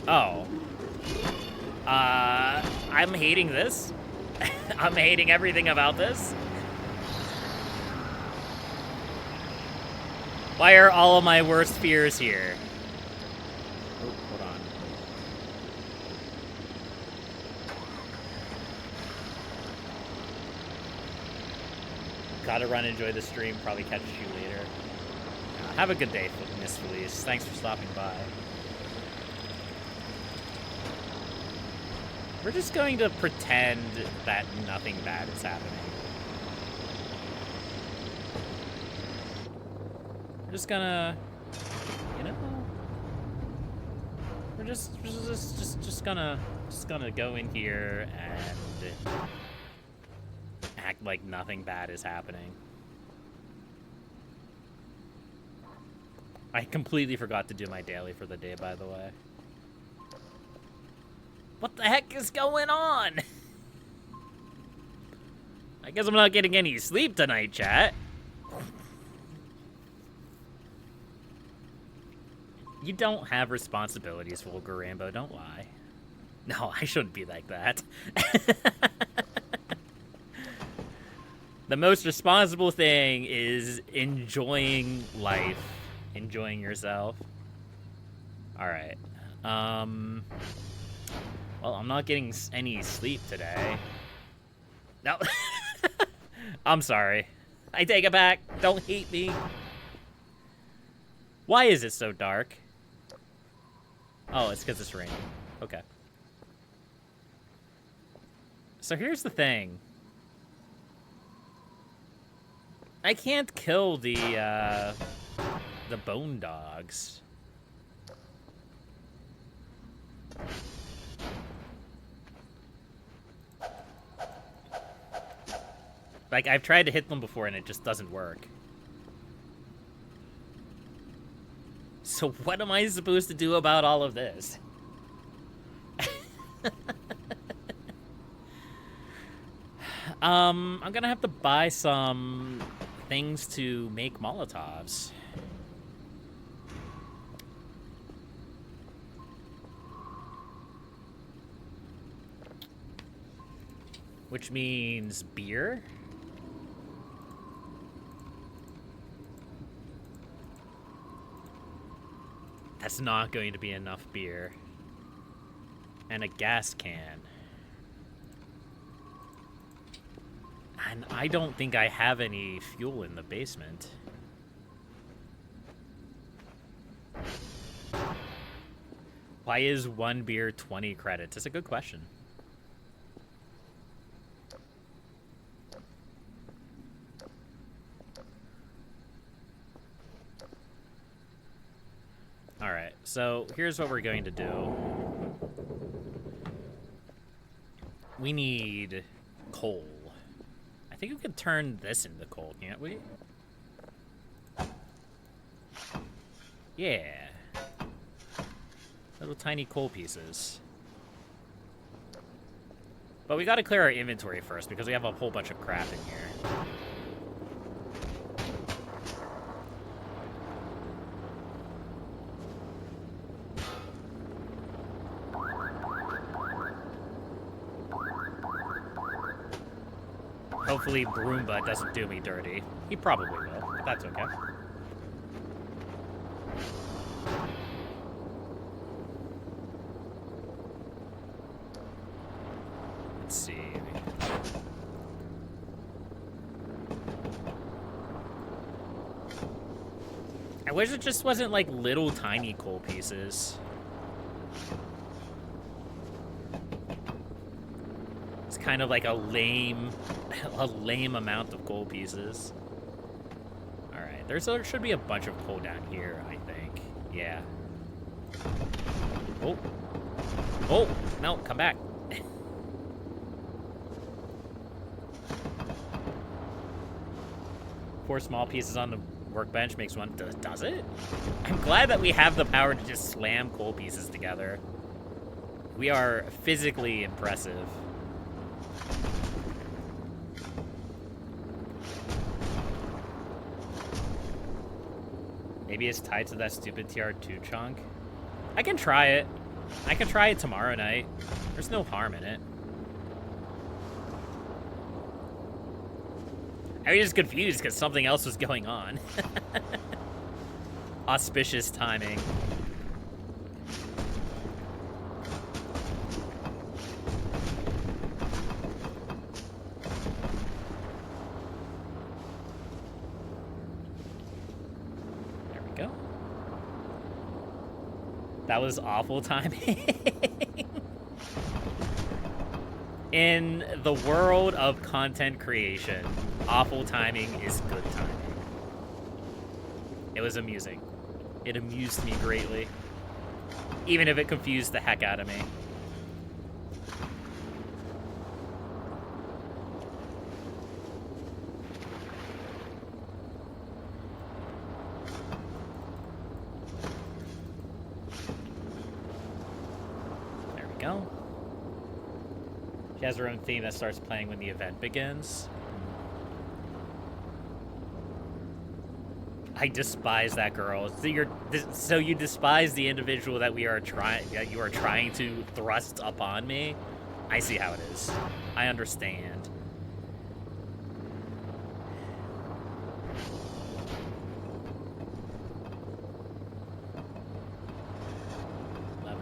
Oh. I'm hating this. I'm hating everything about this. Why are all of my worst fears here? Oh, hold on. Gotta run, enjoy the stream, probably catch you later. Have a good day, Miss Felice. Thanks for stopping by. We're just going to pretend that nothing bad is happening. We're just gonna, you know, we're just gonna go in here and act like nothing bad is happening. I completely forgot to do my daily for the day, by the way. What the heck is going on? I guess I'm not getting any sleep tonight, chat. You don't have responsibilities, Vulgar Rainbow, don't lie. No, I shouldn't be like that. The most responsible thing is enjoying life. Enjoying yourself. Alright. Well, I'm not getting any sleep today. No. I'm sorry. I take it back. Don't hate me. Why is it so dark? Oh, it's because it's raining. Okay. So here's the thing. I can't kill the bone dogs. Like, I've tried to hit them before and it just doesn't work. So what am I supposed to do about all of this? I'm gonna have to buy some things to make Molotovs. Which means beer? That's not going to be enough beer. And a gas can. And I don't think I have any fuel in the basement. Why is one beer 20 credits? That's a good question. Alright, so here's what we're going to do. We need coal. I think we could turn this into coal, can't we? Yeah. Little tiny coal pieces. But we gotta clear our inventory first because we have a whole bunch of crap in here. Hopefully Broomba doesn't do me dirty. He probably will, but that's okay. Let's see. I wish it just wasn't like little tiny coal pieces. It's kind of like a lame amount of coal pieces. All right, there should be a bunch of coal down here, I think. Yeah. Oh. Oh, no, come back. 4 small pieces on the workbench makes one. Does it? I'm glad that we have the power to just slam coal pieces together. We are physically impressive. Maybe it's tied to that stupid TR2 chunk. I can try it. I can try it tomorrow night. There's no harm in it. I was just confused because something else was going on. Auspicious timing. There we go. That was awful timing. In the world of content creation, awful timing is good timing. It was amusing. It amused me greatly. Even if it confused the heck out of me. There we go. She has her own theme that starts playing when the event begins. I despise that girl. So you despise the individual that you are trying to thrust upon me? I see how it is. I understand. $11,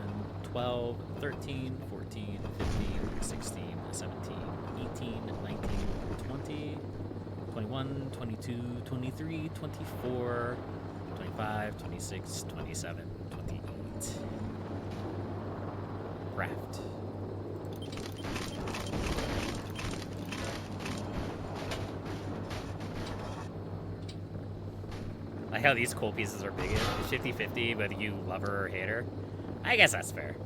$12, $13, $14, $15, $16, $17, $18, $19, $20, $21, $22, $23, $24, $25, $26, $27, $28. Craft. Like how these coal pieces are big. It's 50-50 whether you love her or hate her. I guess that's fair.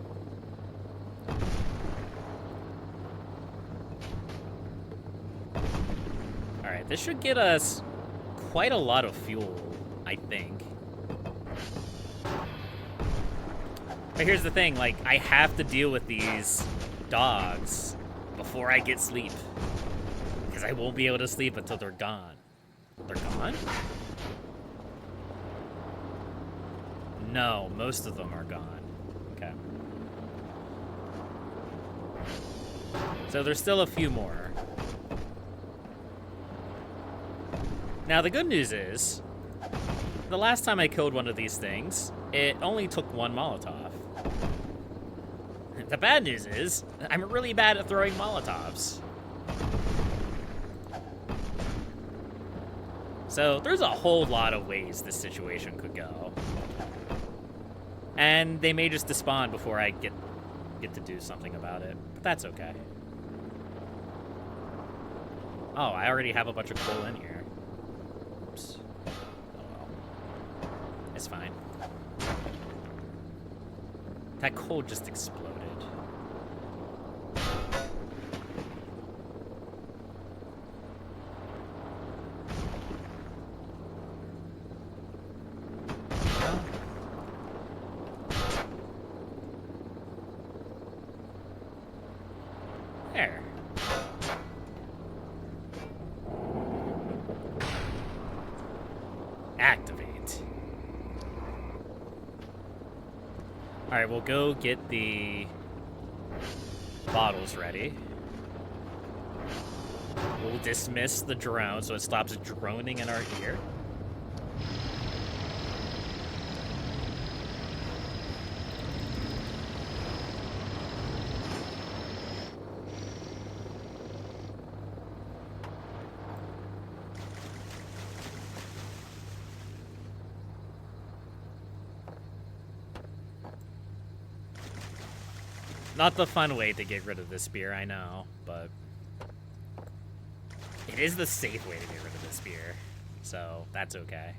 Alright, this should get us quite a lot of fuel, I think. But here's the thing, like, I have to deal with these dogs before I get sleep. Because I won't be able to sleep until they're gone. They're gone? No, most of them are gone. Okay. So there's still a few more. Now the good news is, the last time I killed one of these things, it only took one Molotov. The bad news is, I'm really bad at throwing Molotovs. So there's a whole lot of ways this situation could go. And they may just despawn before I get to do something about it. But that's okay. Oh, I already have a bunch of coal in here. Oops. Oh well. It's fine. That coal just exploded. There. Activate. Alright, we'll go get the bottles ready. We'll dismiss the drone so it stops droning in our ear. Not the fun way to get rid of this spear, I know, but it is the safe way to get rid of this spear, so that's okay.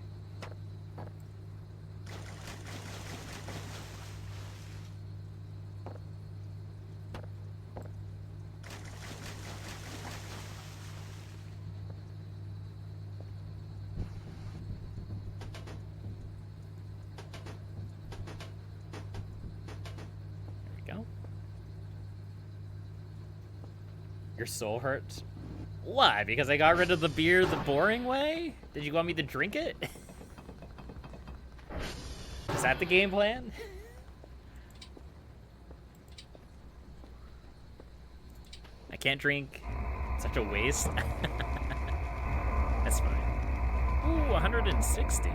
Your soul hurts? Why? Because I got rid of the beer the boring way? Did you want me to drink it? Is that the game plan? I can't drink. Such a waste. That's fine. Ooh, 160.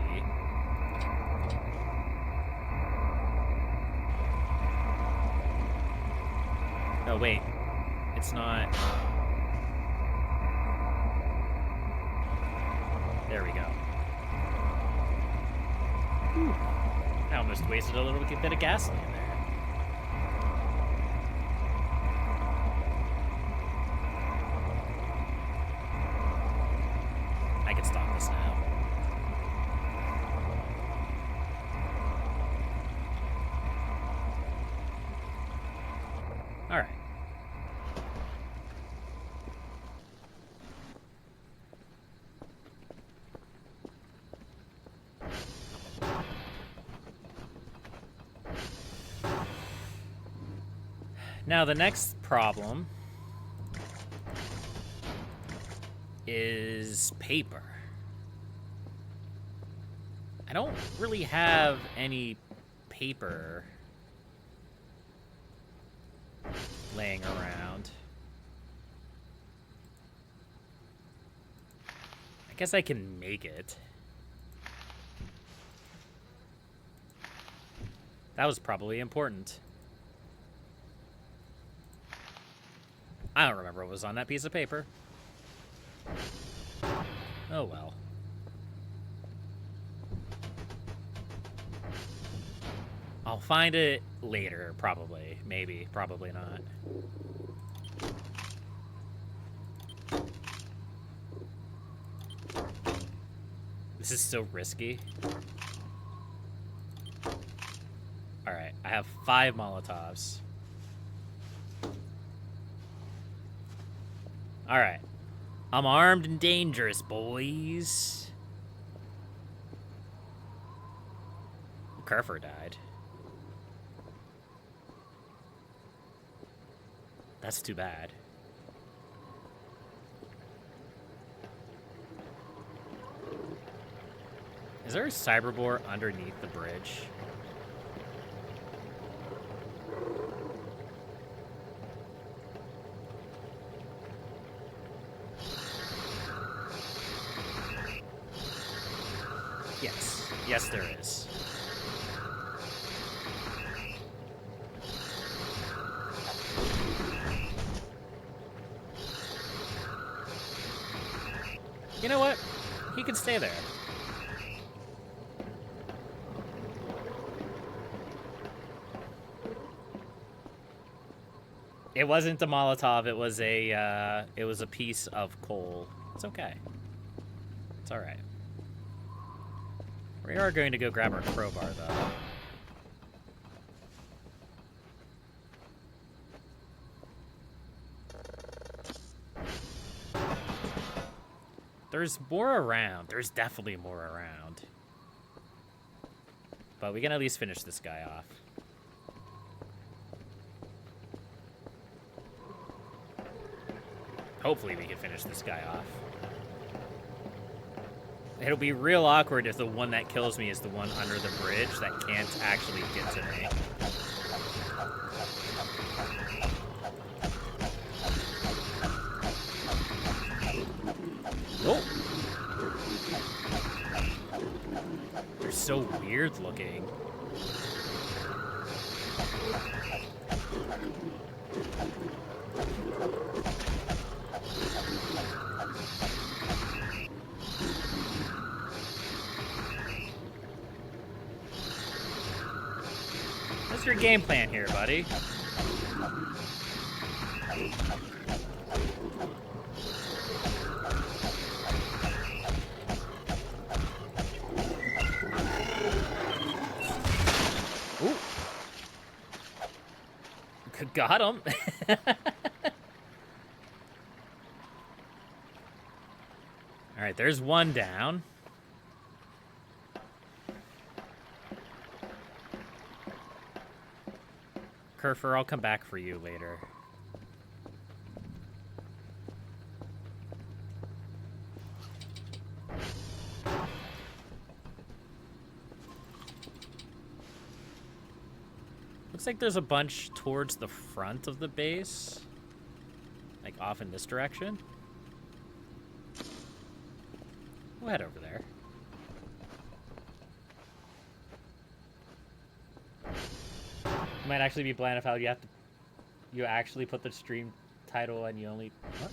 Oh, wait. It's not. There we go. Whew. I almost wasted a little bit of gasoline there. I can stop this now. All right. Now, the next problem is paper. I don't really have any paper laying around. I guess I can make it. That was probably important. I don't remember what was on that piece of paper. Oh well. I'll find it later, probably. Maybe, probably not. This is so risky. Alright, I have 5 Molotovs. Alright. I'm armed and dangerous, boys. Kerfer died. That's too bad. Is there a cyberboar underneath the bridge? Yes. Yes, there is. You know what? He can stay there. It wasn't a Molotov. It was a piece of coal. It's okay. It's all right. We are going to go grab our crowbar, though. There's more around. There's definitely more around. But we can at least finish this guy off. Hopefully we can finish this guy off. It'll be real awkward if the one that kills me is the one under the bridge that can't actually get to me. Oh! They're so weird looking. What's your game plan here, buddy? Ooh. Got him. All right, there's one down. Kerfer, I'll come back for you later. Looks like there's a bunch towards the front of the base. Like off in this direction. We'll head over there. It might actually be bland if how you actually put the stream title and you only what?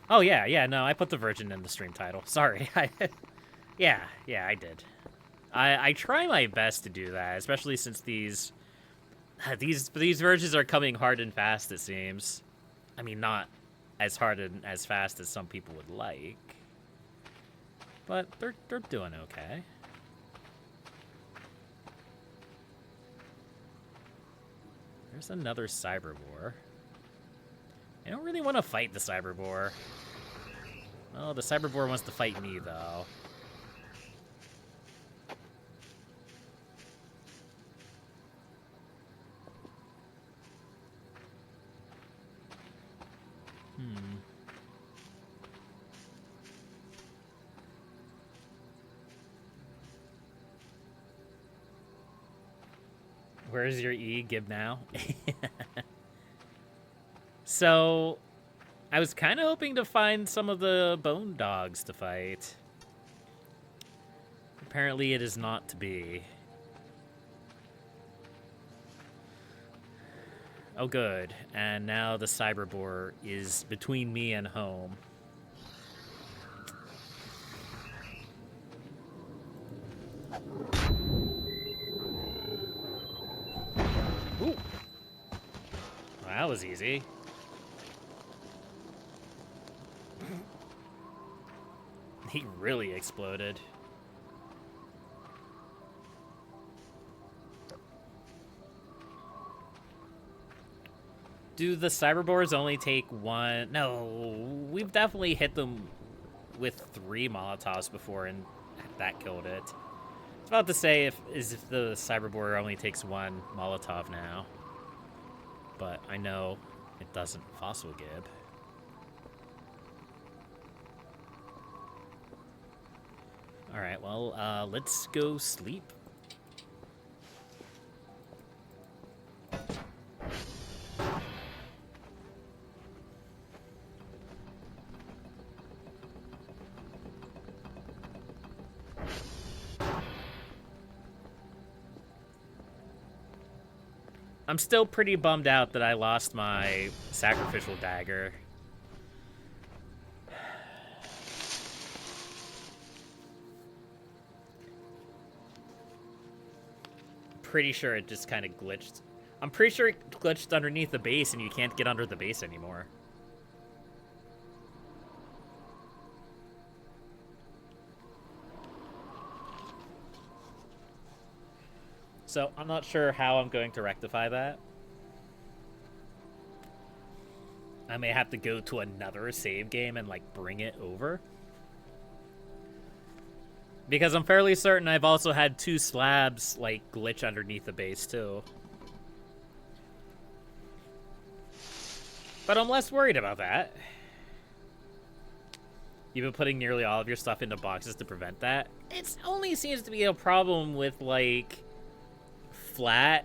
Oh yeah, no, I put the Virgin in the stream title. Sorry. Yeah, I did. I try my best to do that, especially since these versions are coming hard and fast, it seems. I mean, not as hard and as fast as some people would like. But they're doing okay. There's another cyberboar. I don't really want to fight the cyberboar. Oh, the cyberboar wants to fight me, though. Where's your E? Give now. So, I was kind of hoping to find some of the bone dogs to fight. Apparently it is not to be. Oh good, and now the cyberboar is between me and home. Ooh. Well, that was easy. He really exploded. Do the cyberboars only take one? No, we've definitely hit them with 3 Molotovs before, and that killed it. was about to say if the cyberboard only takes one Molotov now, but I know it doesn't. Fossil Gib. All right, well, let's go sleep. I'm still pretty bummed out that I lost my sacrificial dagger. Pretty sure it just kind of glitched. I'm pretty sure it glitched underneath the base and you can't get under the base anymore. So I'm not sure how I'm going to rectify that. I may have to go to another save game and like bring it over. Because I'm fairly certain I've also had 2 slabs like glitch underneath the base too. But I'm less worried about that. You've been putting nearly all of your stuff into boxes to prevent that. It only seems to be a problem with like flat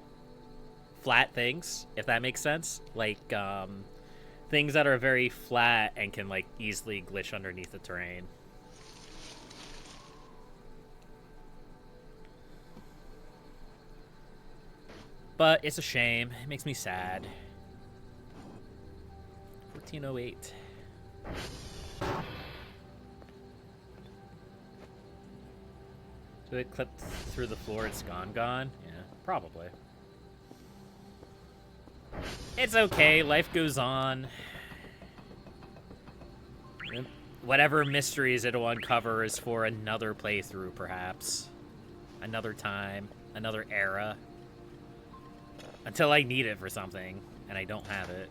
things, if that makes sense. Like things that are very flat and can like easily glitch underneath the terrain. But it's a shame. It makes me sad. 1408. So it clipped through the floor, it's gone? Yeah, probably. It's okay, life goes on. Whatever mysteries it'll uncover is for another playthrough, perhaps. Another time, another era. Until I need it for something, and I don't have it.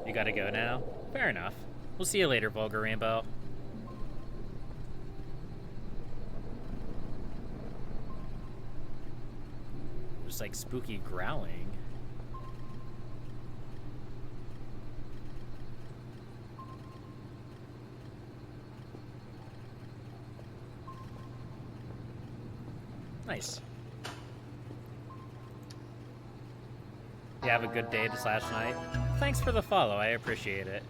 You gotta go now? Fair enough. We'll see you later, Vulgar Rainbow. Just like spooky growling. Nice. You have a good day / night. Thanks for the follow, I appreciate it.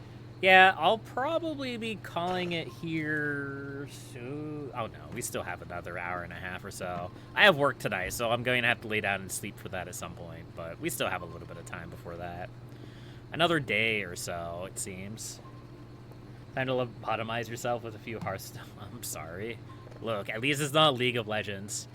Yeah, I'll probably be calling it here soon. Oh no, we still have another hour and a half or so. I have work tonight, so I'm going to have to lay down and sleep for that at some point, but we still have a little bit of time before that. Another day or so, it seems. Time to lobotomize yourself with a few Hearthstone. I'm sorry. Look, at least it's not League of Legends.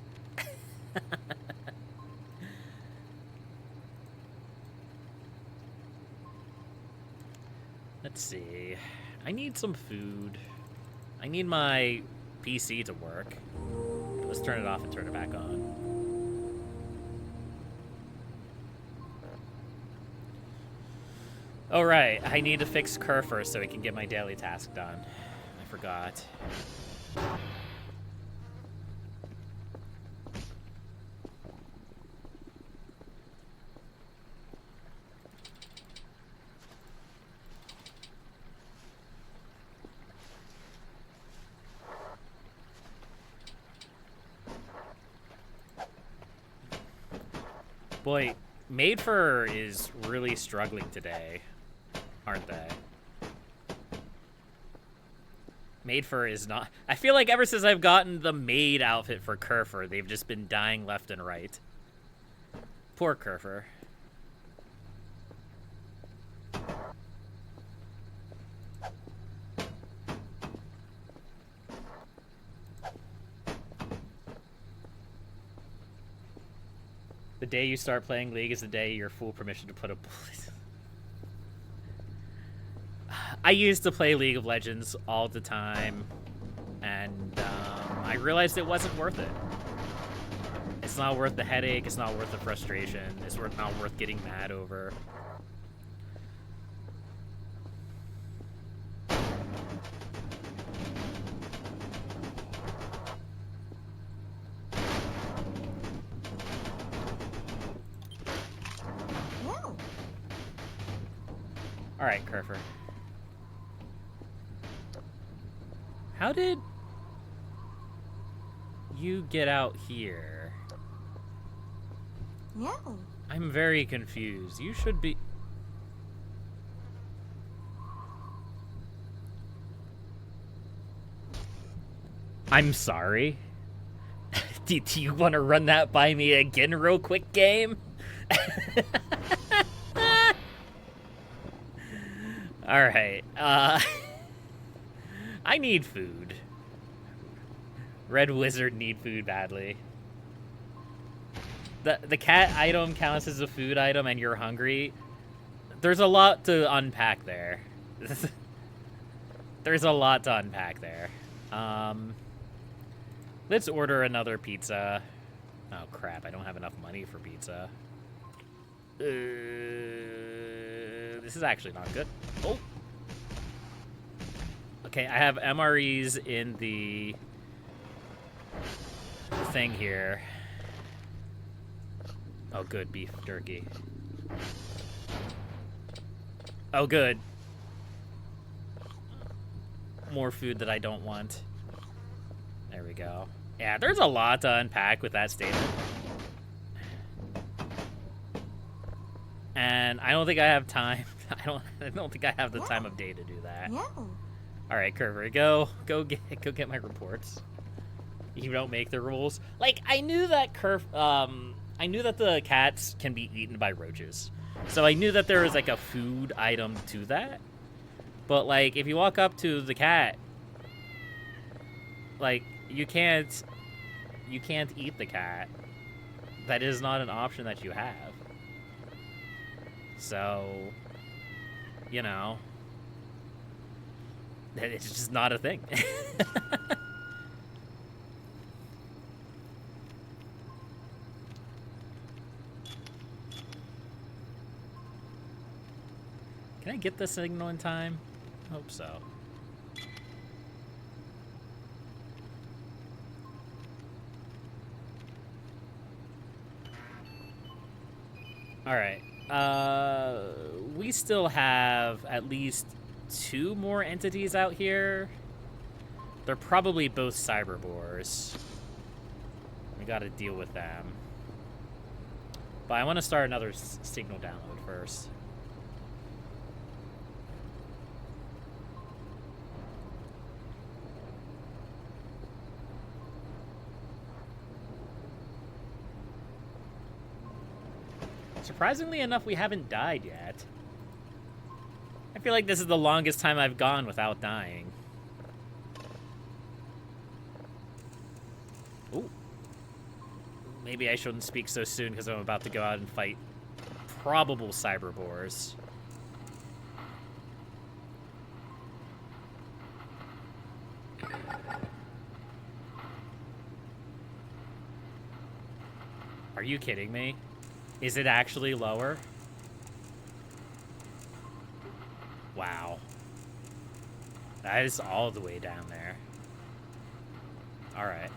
Let's see. I need some food. I need my PC to work. Let's turn it off and turn it back on. Oh, right. I need to fix Kerr first so he can get my daily task done. I forgot. Boy, Maidfur is really struggling today, aren't they? Maidfur is not... I feel like ever since I've gotten the maid outfit for Kerfur, they've just been dying left and right. Poor Kerfur. The day you start playing League is the day you're full permission to put a bullet. I used to play League of Legends all the time, and I realized it wasn't worth it. It's not worth the headache. It's not worth the frustration. It's not worth getting mad over. All right, Kerfer. How did you get out here? No. I'm very confused. You should be... I'm sorry. Do you want to run that by me again real quick, game? Alright, I need food. Red Wizard need food badly. The cat item counts as a food item and you're hungry. There's a lot to unpack there. There's a lot to unpack there. Let's order another pizza. Oh crap, I don't have enough money for pizza. This is actually not good. Oh. Okay, I have MREs in the thing here. Oh, good. Beef jerky. Oh, good. More food that I don't want. There we go. Yeah, there's a lot to unpack with that statement. And I don't think I have time. I don't think I have the time of day to do that. No. All right, Kerver, go get my reports. You don't make the rules. Like, I knew that I knew that the cats can be eaten by roaches. So I knew that there was like a food item to that. But like, if you walk up to the cat, like, you can't eat the cat. That is not an option that you have. So, you know, it's just not a thing. Can I get the signal in time? Hope so. All right. We still have at least 2 more entities out here. They're probably both cyberbores. We got to deal with them. But I want to start another signal download first. Surprisingly enough, we haven't died yet. I feel like this is the longest time I've gone without dying. Ooh. Maybe I shouldn't speak so soon because I'm about to go out and fight probable cyberbores. Are you kidding me? Is it actually lower? Wow. That is all the way down there. All right.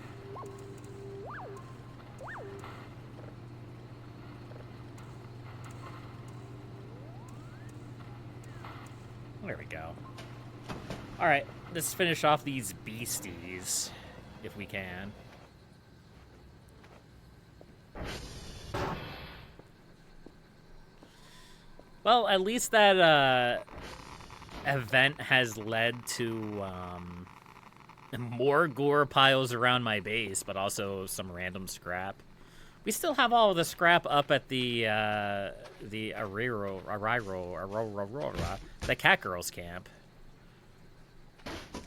There we go. All right, let's finish off these beasties, if we can. Well, at least that event has led to more gore piles around my base, but also some random scrap. We still have all of the scrap up at the Cat Girls camp.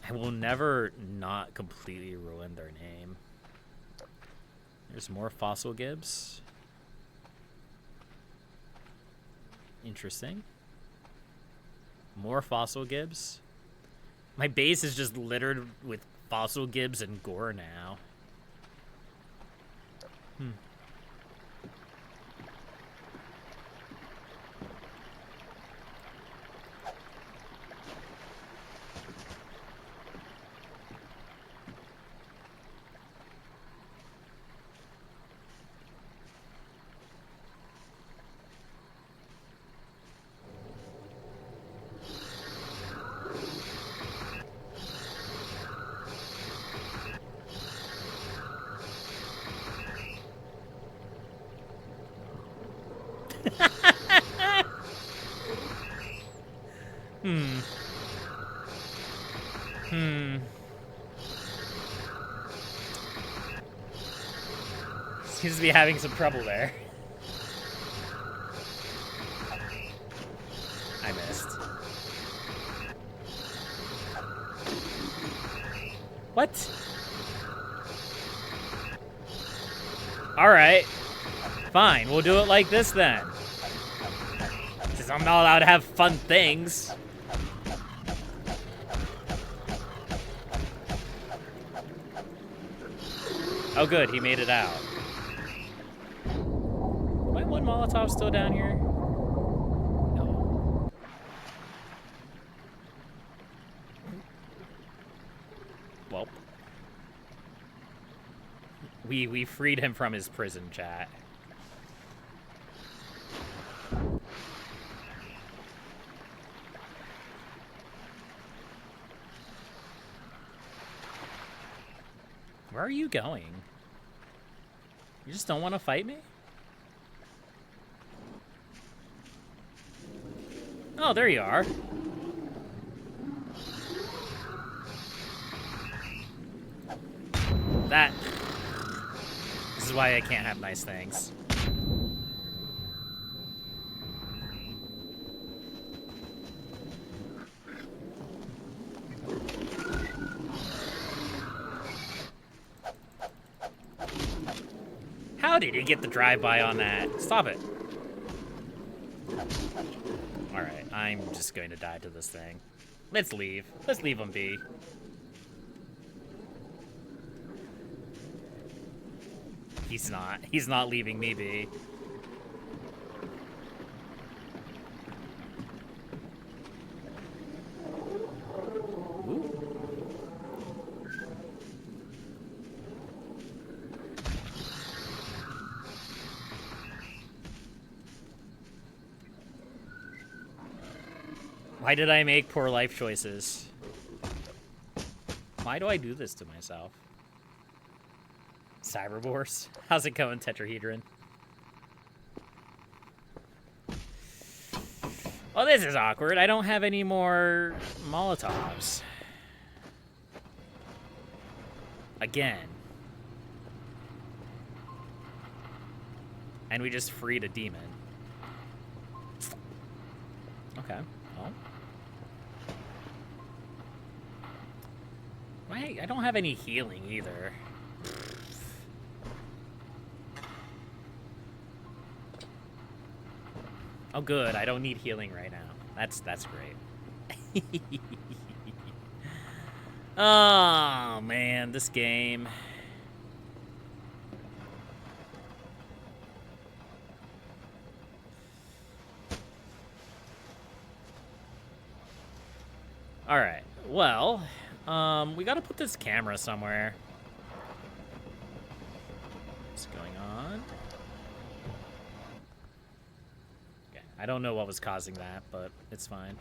I will never not completely ruin their name. There's more fossil gibbs. Interesting. More fossil gibbs. My base is just littered with fossil gibbs and gore now. Hmm. Seems to be having some trouble there. I missed. What? Alright. Fine, we'll do it like this then. Since I'm not allowed to have fun things. Oh good, he made it out. My one Molotov still down here? No. Well. We freed him from his prison, chat. Where are you going? You just don't want to fight me? Oh, there you are. That... This is why I can't have nice things. How did he get the drive-by on that? Stop it. Alright, I'm just going to die to this thing. Let's leave. Let's leave him be. He's not. He's not leaving me be. Why did I make poor life choices? Why do I do this to myself? Cyberbores? How's it going, Tetrahedron? Oh, this is awkward. I don't have any more Molotovs. Again. And we just freed a demon. Okay. Well. I don't have any healing either. Oh, good. I don't need healing right now. That's great. Oh, man. This game. All right. Well, we got to put this camera somewhere. What's going on? Okay. I don't know what was causing that, but it's fine.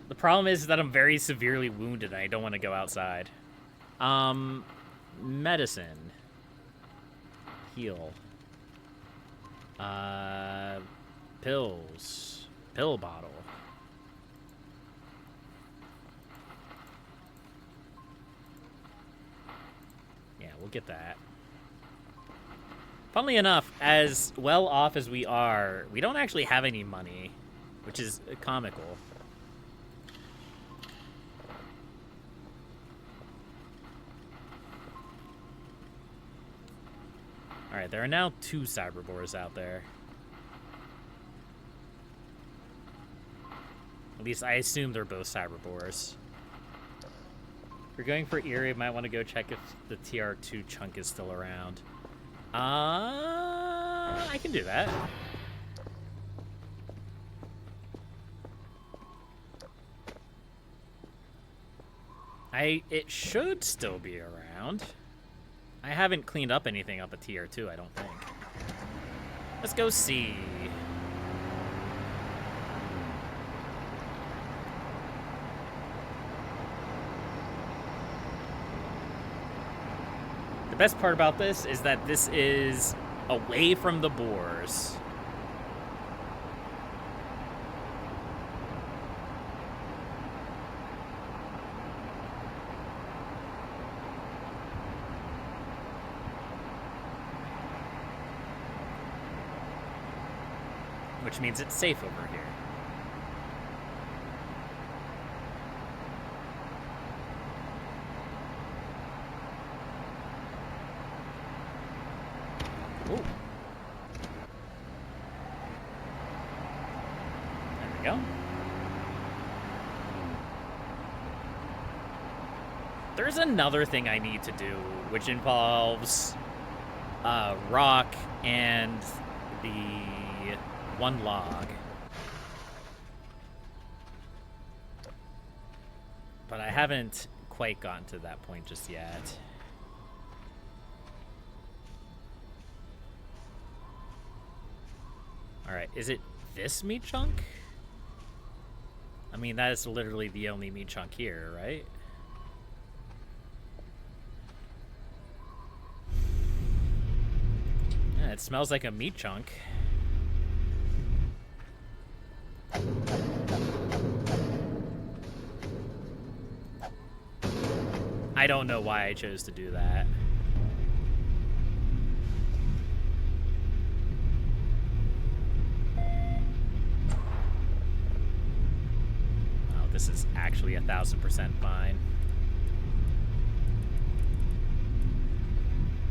The problem is that I'm very severely wounded and I don't want to go outside. Medicine. Heal. Pills. Pill bottle. Yeah, we'll get that. Funnily enough, as well off as we are, we don't actually have any money, which is comical. Alright, there are now 2 cyberbores out there. At least I assume they're both cyberbores. If you're going for Eerie, you might want to go check if the TR2 chunk is still around. I can do that. It should still be around. I haven't cleaned up anything up at tier 2, I don't think. Let's go see. The best part about this is that this is away from the boars. Which means it's safe over here. Ooh. There we go. There's another thing I need to do, which involves rock and the one log. But I haven't quite gotten to that point just yet. Alright, is it this meat chunk? I mean, that is literally the only meat chunk here, right? Yeah, it smells like a meat chunk. I don't know why I chose to do that. Oh, this is actually 1000% fine.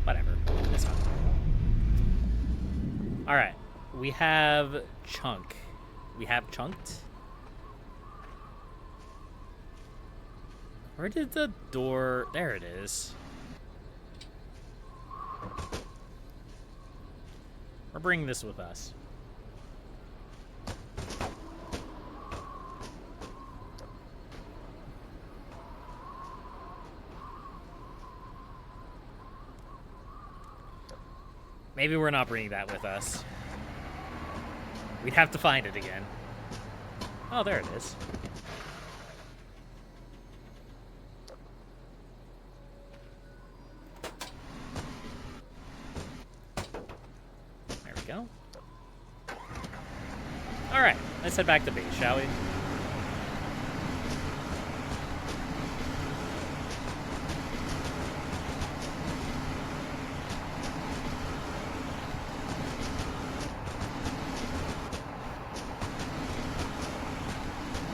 Whatever, it's fine. Alright, we have chunk. We have chunked. Where did the door... There it is. We're bringing this with us. Maybe we're not bringing that with us. We'd have to find it again. Oh, there it is. Go. Alright, let's head back to base, shall we?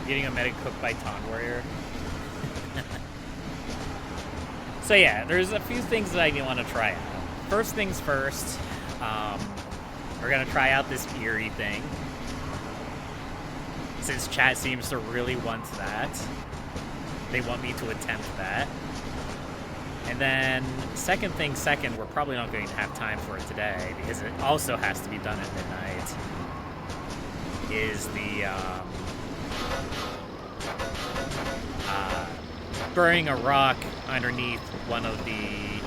Getting a medic cooked by Taunt Warrior. So yeah, there's a few things that I want to try out. First things first, we're gonna try out this eerie thing, since chat seems to really want that. They want me to attempt that. And then, second thing second, we're probably not going to have time for it today, because it also has to be done at midnight, is the, burying a rock underneath one of the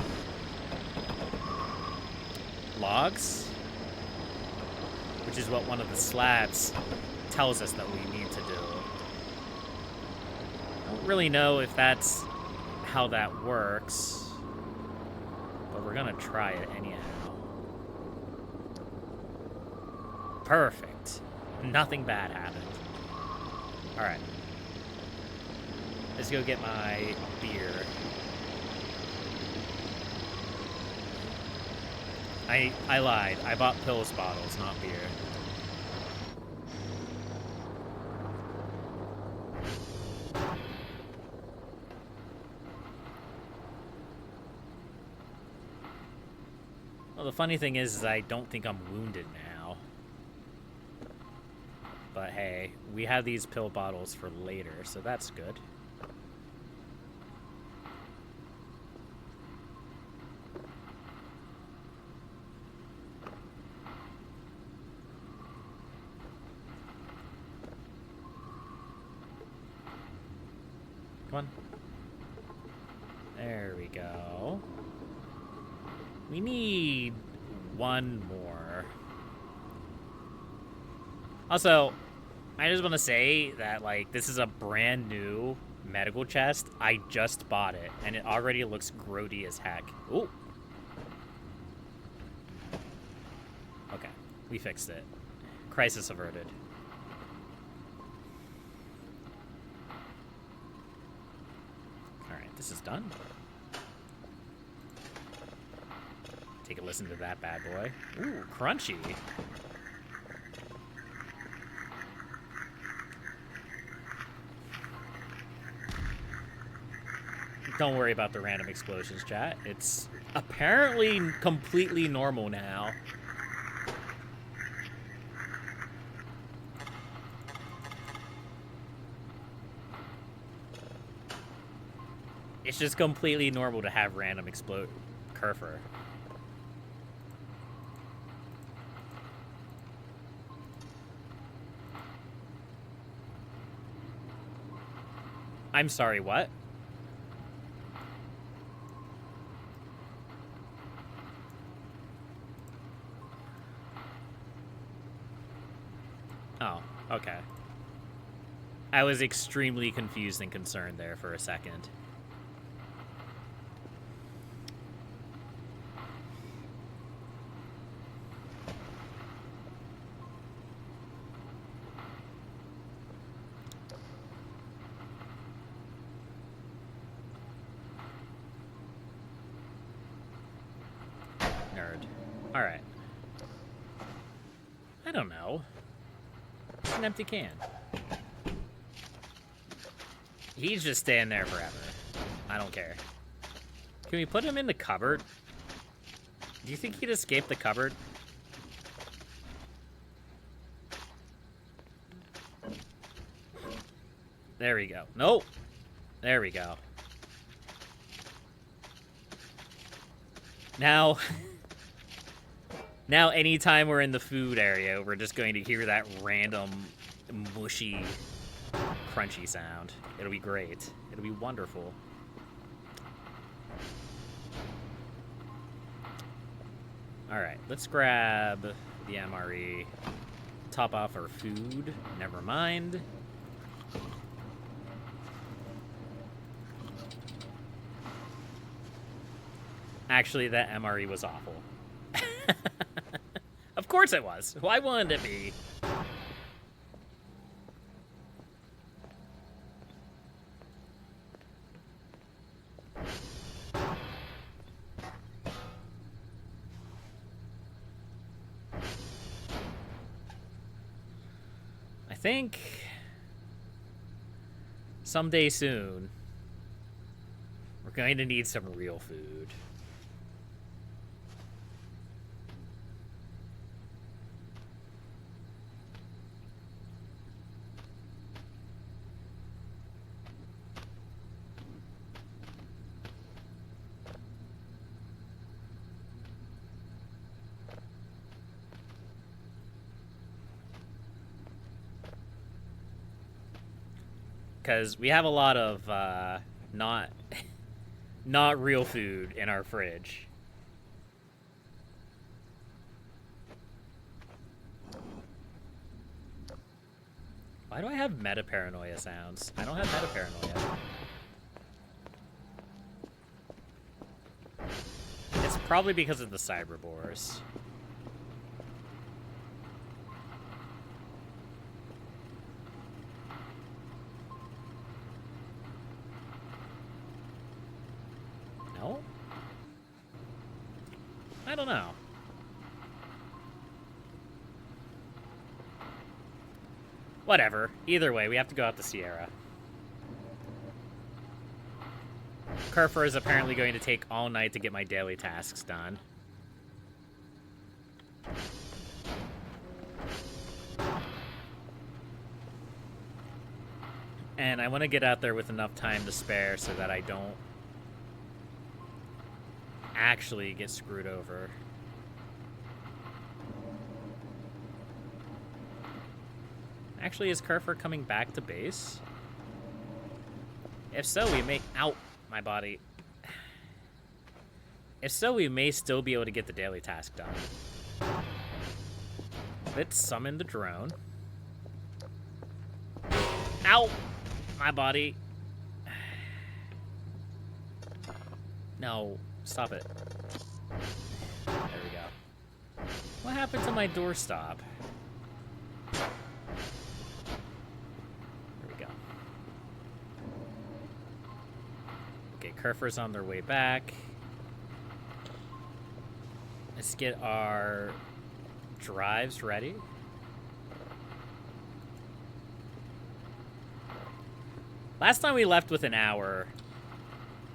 logs, which is what one of the slats tells us that we need to do. I don't really know if that's how that works, but we're gonna try it anyhow. Perfect. Nothing bad happened. Alright. Let's go get my beer. I lied. I bought pills bottles, not beer. Well, the funny thing is I don't think I'm wounded now. But hey, we have these pill bottles for later, so that's good. Come on. There we go. We need one more. Also, I just want to say that, like, this is a brand new medical chest. I just bought it, and it already looks grody as heck. Ooh. We fixed it. Crisis averted. Alright, this is done. Take a listen to that bad boy. Ooh, crunchy. Don't worry about the random explosions, chat. It's apparently completely normal now. It's just completely normal to have random explode Kerfer. I'm sorry, what? Oh, okay. I was extremely confused and concerned there for a second. Nerd. Alright. I don't know. It's an empty can. He's just staying there forever. I don't care. Can we put him in the cupboard? Do you think he'd escape the cupboard? There we go. Nope. There we go. Now... Now, anytime we're in the food area, we're just going to hear that random, mushy, crunchy sound. It'll be great. It'll be wonderful. Alright, let's grab the MRE. Top off our food. Never mind. Actually, that MRE was awful. Of course it was. Why wouldn't it be? I think someday soon we're going to need some real food. Because we have a lot of not real food in our fridge. Why do I have meta-paranoia sounds? I don't have meta-paranoia. It's probably because of the cyberbores. No? I don't know. Whatever. Either way, we have to go out to Sierra. Kerfer is apparently going to take all night to get my daily tasks done. And I want to get out there with enough time to spare so that I don't actually get screwed over. Actually, is Kerfer coming back to base? If so, we may... Ow! My body. If so, we may still be able to get the daily task done. Let's summon the drone. Ow! My body. No. Stop it. There we go. What happened to my doorstop? There we go. Okay, Kerfer's on their way back. Let's get our drives ready. Last time we left with an hour,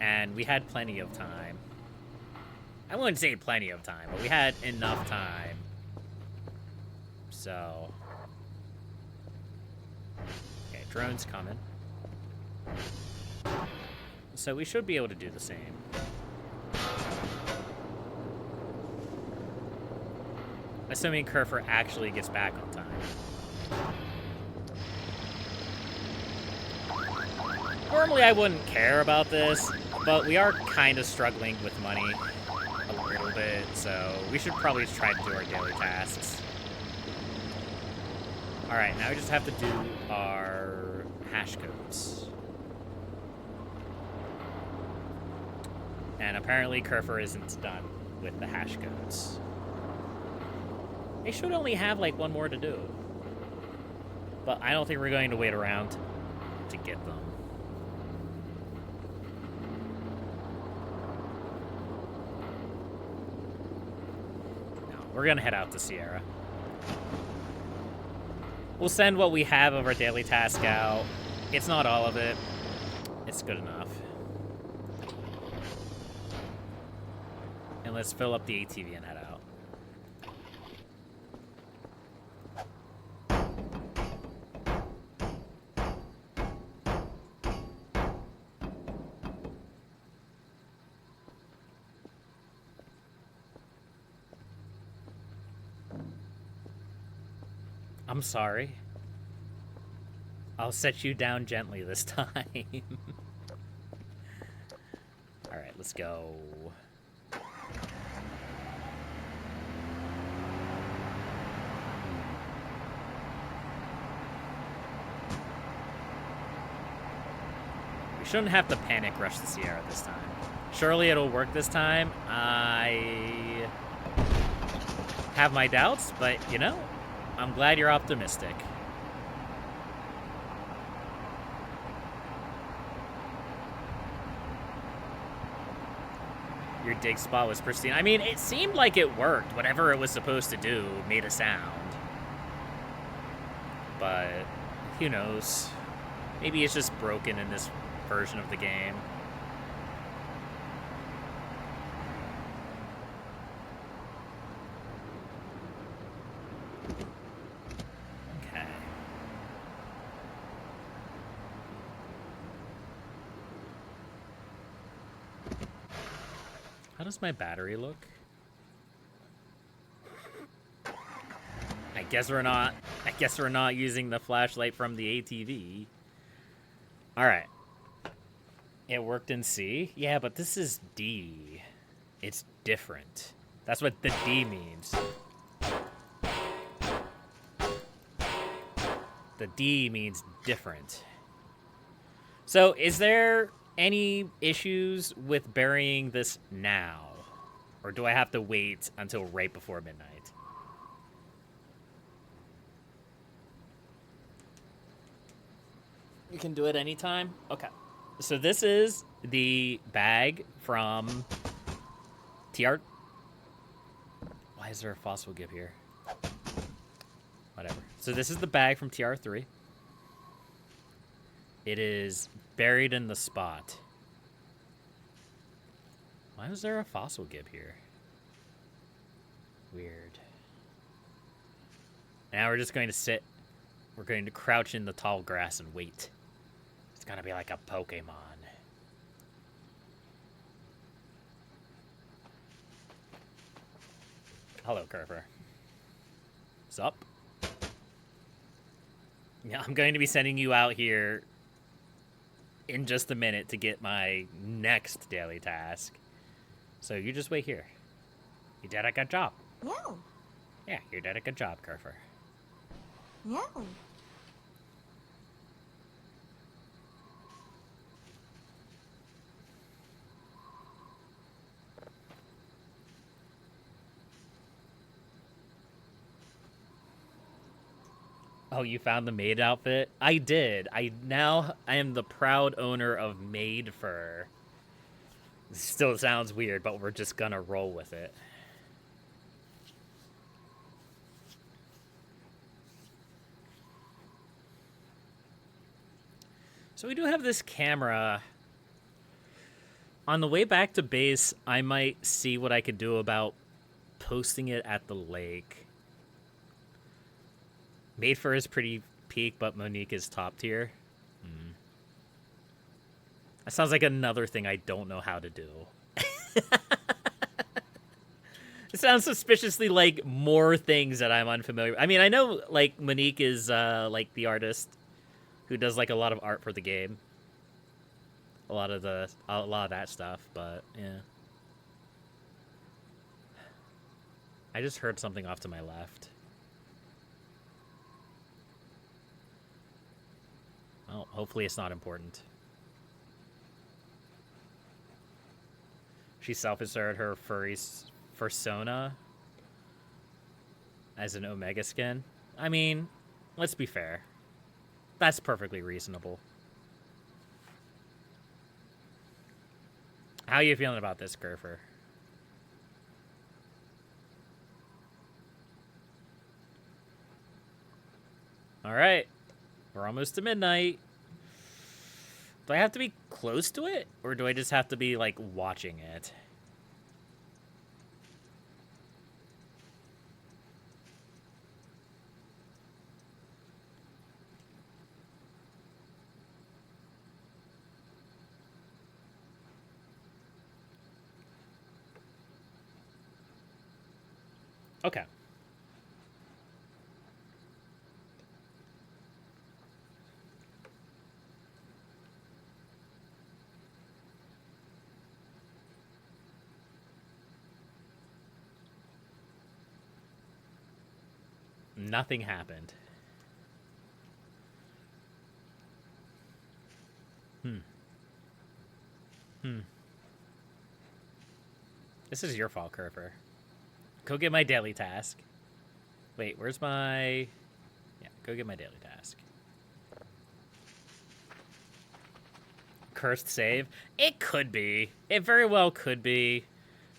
and we had plenty of time. I wouldn't say plenty of time, but we had enough time. So... Okay, drone's coming. So we should be able to do the same. Assuming Kerfer actually gets back on time. Normally I wouldn't care about this, but we are kind of struggling with money a little bit, so we should probably try to do our daily tasks. Alright, now we just have to do our hash codes. And apparently Kerfer isn't done with the hash codes. They should only have like one more to do. But I don't think we're going to wait around to get them. No, we're gonna head out to Sierra. We'll send what we have of our daily task out. It's not all of it. It's good enough. And let's fill up the ATV and head out. I'm sorry. I'll set you down gently this time. Alright, let's go. We shouldn't have to panic rush the Sierra this time. Surely it'll work this time. I have my doubts, but you know, I'm glad you're optimistic. Your dig spot was pristine. I mean, it seemed like it worked. Whatever it was supposed to do made a sound. But who knows? Maybe it's just broken in this version of the game. Okay. How does my battery look? I guess we're not using the flashlight from the ATV. All right. It worked in C? Yeah, but this is D. It's different. That's what the D means. The D means different. So, is there any issues with burying this now? Or do I have to wait until right before midnight? You can do it anytime? Okay. So this is the bag from TR... Why is there a fossil gib here? Whatever. So this is the bag from TR3. It is buried in the spot. Why was there a fossil gib here? Weird. Now we're just going to sit. We're going to crouch in the tall grass and wait. It's gonna be like a Pokemon. Hello, Kerfer. What's up? Yeah, I'm going to be sending you out here in just a minute to get my next daily task. So you just wait here. You did a good job. Yeah. Yeah, you did a good job, Kerfer. Yeah. Oh, you found the maid outfit? I did. I am the proud owner of maid fur. Still sounds weird, but we're just gonna roll with it. So we do have this camera. On the way back to base, I might see what I could do about posting it at the lake. Maid fur is pretty peak, but Monique is top tier. That sounds like another thing I don't know how to do. It sounds suspiciously like more things that I'm unfamiliar with. I mean, I know like Monique is like the artist who does like a lot of art for the game. A lot of that stuff, but yeah. I just heard something off to my left. Well, hopefully it's not important. She self-inserted her furry fursona as an Omega skin. I mean, let's be fair. That's perfectly reasonable. How are you feeling about this, Gurfer? All right. We're almost to midnight. Do I have to be close to it? Or do I just have to be, like, watching it? Okay. Nothing happened. This is your fault, Curfer. Go get my daily task. Wait, where's my... Yeah, go get my daily task. Cursed save? It could be. It very well could be.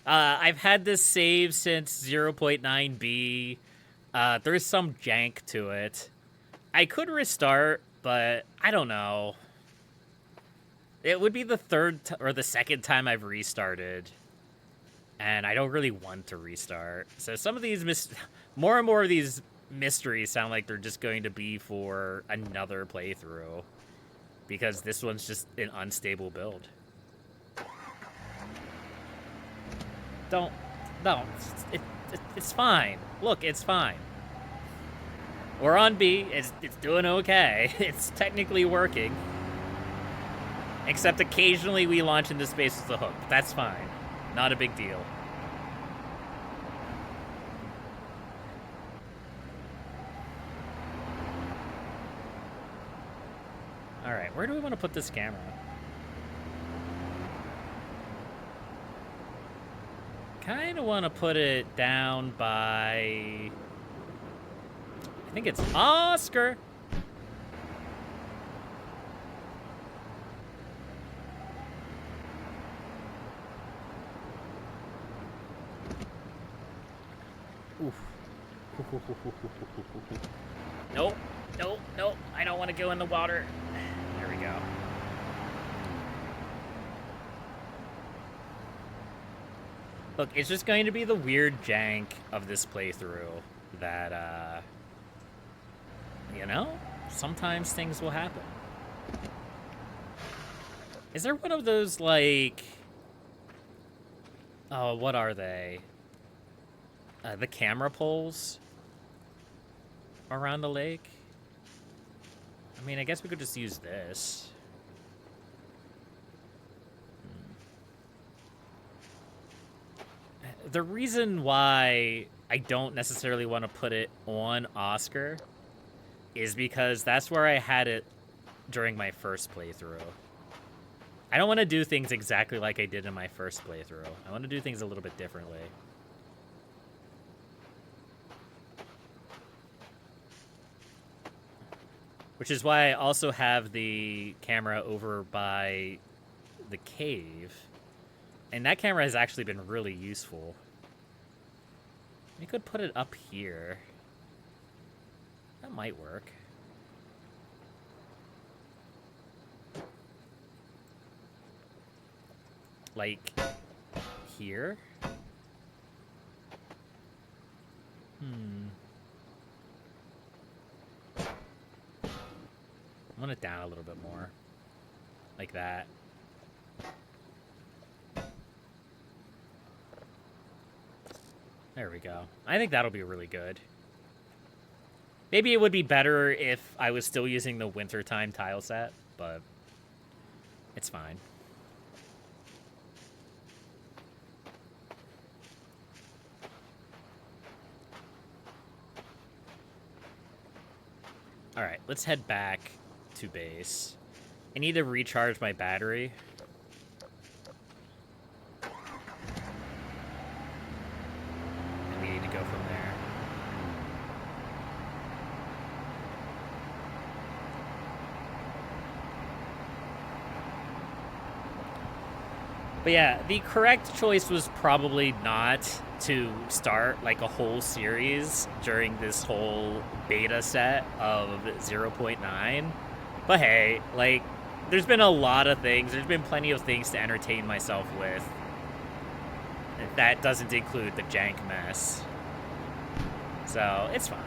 I've had this save since 0.9b. There's some jank to it. I could restart, but I don't know. It would be the or the second time I've restarted. And I don't really want to restart. So some of these, more and more of these mysteries sound like they're just going to be for another playthrough. Because this one's just an unstable build. No, it's fine. Look, it's fine. We're on B, it's doing okay. It's technically working. Except occasionally we launch into space with the hook. That's fine. Not a big deal. Alright, where do we want to put this camera? Kind of want to put it down by... I think it's Oscar! Oof. Nope. Nope. Nope. I don't want to go in the water. There we go. Look, it's just going to be the weird jank of this playthrough that, you know, sometimes things will happen. Is there one of those, like... Oh, what are they? The camera poles around the lake. I mean, I guess we could just use this. The reason why I don't necessarily want to put it on Oscar is because that's where I had it during my first playthrough. I don't want to do things exactly like I did in my first playthrough. I want to do things a little bit differently. Which is why I also have the camera over by the cave. And that camera has actually been really useful. We could put it up here. That might work. Like, here? I want it down a little bit more. Like that. There we go. I think that'll be really good. Maybe it would be better if I was still using the wintertime tile set, but it's fine. Alright, let's head back to base. I need to recharge my battery. And we need to go from there. But yeah, the correct choice was probably not to start like a whole series during this whole beta set of 0.9. But hey, like, there's been a lot of things. There's been plenty of things to entertain myself with. That doesn't include the jank mess. So, it's fine.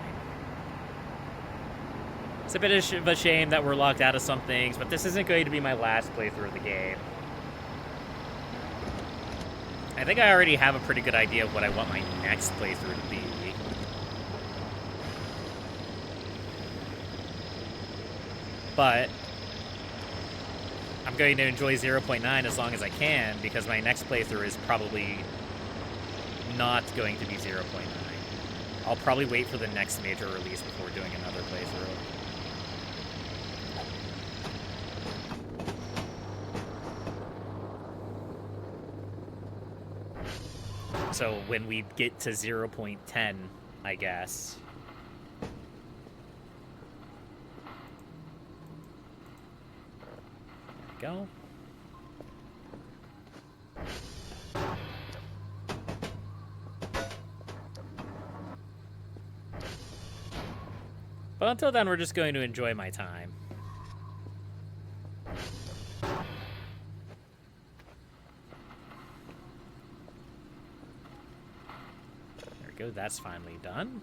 It's a bit of a shame that we're locked out of some things, but this isn't going to be my last playthrough of the game. I think I already have a pretty good idea of what I want my next playthrough to be. But I'm going to enjoy 0.9 as long as I can, because my next playthrough is probably not going to be 0.9. I'll probably wait for the next major release before doing another playthrough. So when we get to 0.10, I guess. There we go. But until then, we're just going to enjoy my time. Go, that's finally done.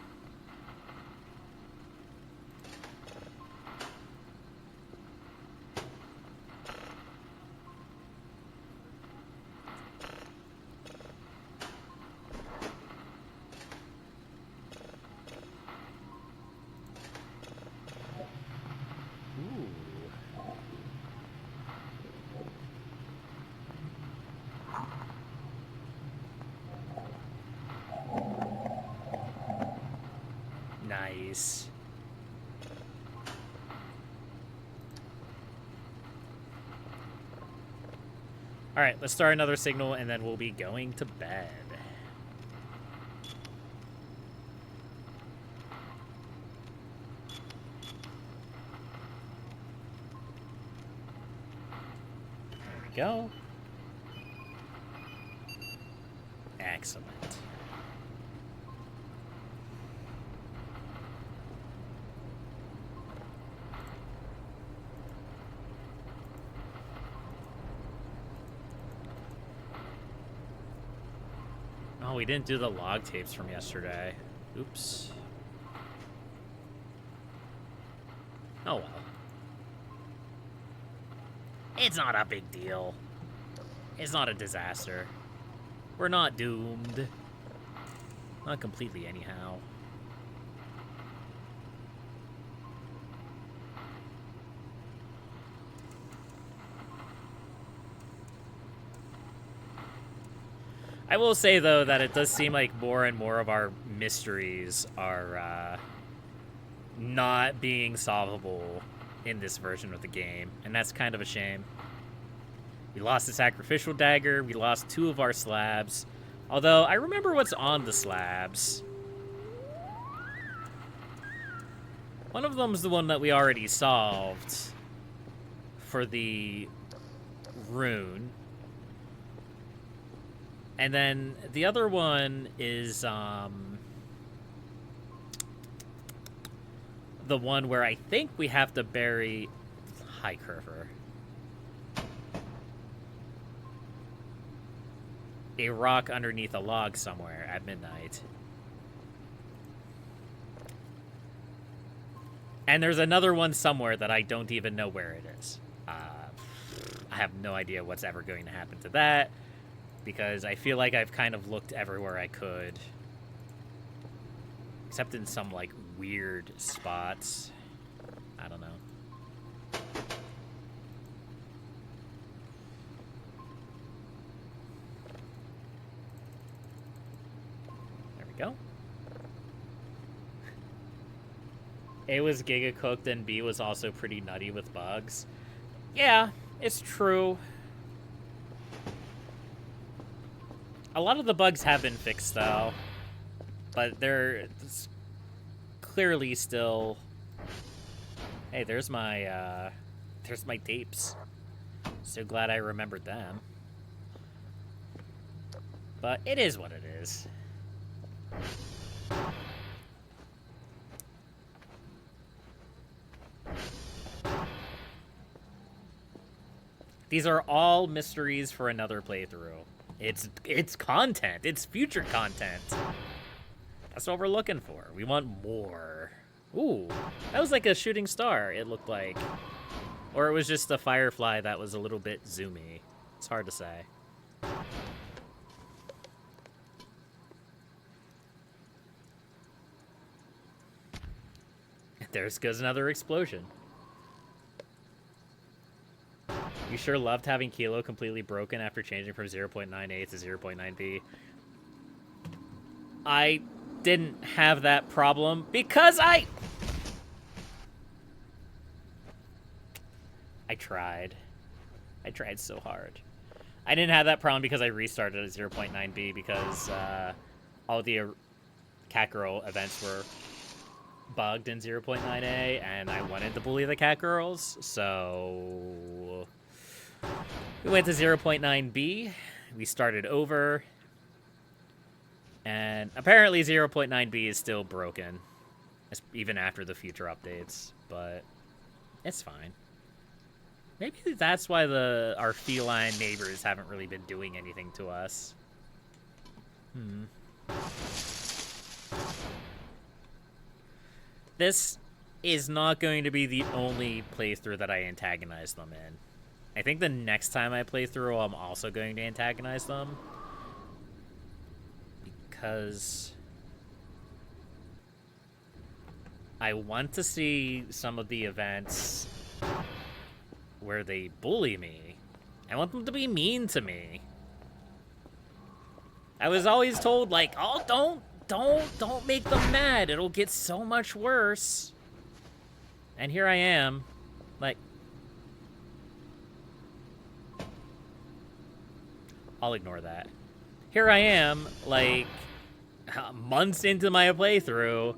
Ooh. Nice. All right, let's start another signal, and then we'll be going to bed. There we go. Excellent. Oh, we didn't do the log tapes from yesterday. Oops. Oh well. It's not a big deal. It's not a disaster. We're not doomed. Not completely, anyhow. I will say, though, that it does seem like more and more of our mysteries are not being solvable in this version of the game, and that's kind of a shame. We lost the sacrificial dagger, we lost 2 of our slabs, although I remember what's on the slabs. One of them's the one that we already solved for the rune. And then the other one is the one where I think we have to bury High Curver. A rock underneath a log somewhere at midnight. And there's another one somewhere that I don't even know where it is. I have no idea what's ever going to happen to that, because I feel like I've kind of looked everywhere I could. Except in some, like, weird spots. I don't know. There we go. A was giga cooked and B was also pretty nutty with bugs. Yeah, it's true. A lot of the bugs have been fixed, though. But they're clearly still... Hey, there's my tapes. So glad I remembered them. But it is what it is. These are all mysteries for another playthrough. It's content. It's future content. That's what we're looking for. We want more. Ooh, that was like a shooting star, it looked like. Or it was just a firefly that was a little bit zoomy. It's hard to say. There goes another explosion. You sure loved having Kilo completely broken after changing from 0.98 to 0.9B. I didn't have that problem because I tried. I tried so hard. I didn't have that problem because I restarted at 0.9B because all the cat girl events were bugged in 0.9A, and I wanted to bully the cat girls, so we went to 0.9B. We started over, and apparently 0.9B is still broken, even after the future updates, but it's fine. Maybe that's why our feline neighbors haven't really been doing anything to us. This is not going to be the only playthrough that I antagonize them in. I think the next time I play through, I'm also going to antagonize them. Because I want to see some of the events where they bully me. I want them to be mean to me. I was always told, like, oh, don't make them mad. It'll get so much worse. And here I am, like, I'll ignore that. Here I am, like, months into my playthrough,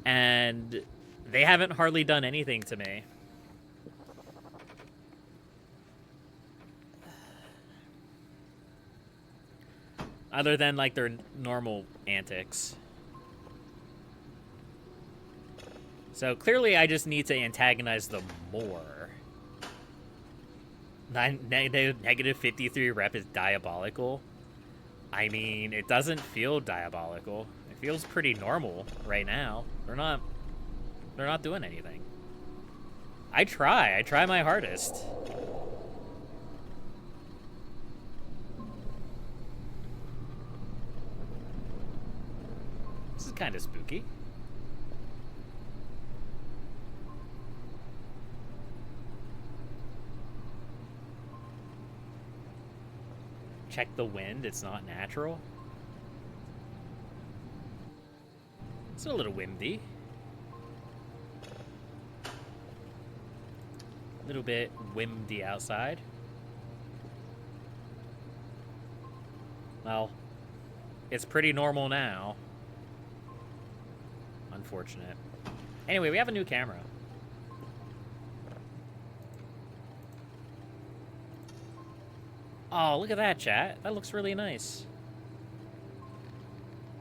and they haven't hardly done anything to me. Other than, like, their normal antics. So, clearly I just need to antagonize them more. Negative 53 rep is diabolical. I mean, it doesn't feel diabolical. It feels pretty normal right now. They're not doing anything. I try my hardest. This is kind of spooky. Check the wind, it's not natural. It's a little windy. A little bit windy outside. Well, it's pretty normal now. Unfortunate. Anyway, we have a new camera. Oh, look at that, chat. That looks really nice.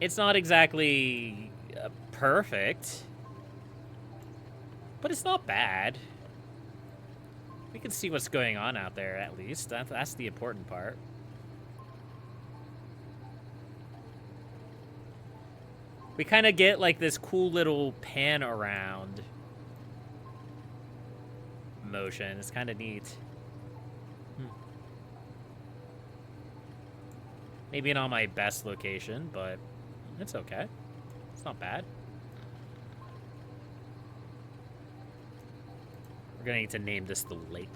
It's not exactly perfect, but it's not bad. We can see what's going on out there, at least. That's the important part. We kind of get, like, this cool little pan around motion. It's kind of neat. Maybe not my best location, but it's okay. It's not bad. We're gonna need to name this the lake.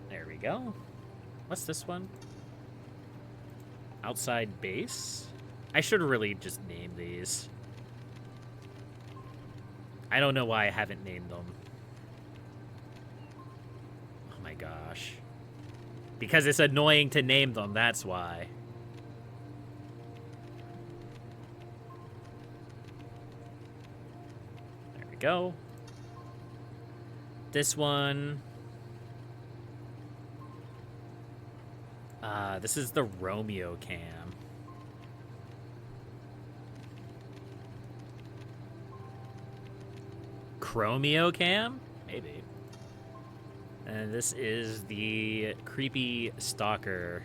There we go. What's this one? Outside base? I should really just name these. I don't know why I haven't named them. Oh my gosh. Because it's annoying to name them, that's why. There we go. This one... this is the Romeo cam. Chromeo cam? Maybe. And this is the creepy stalker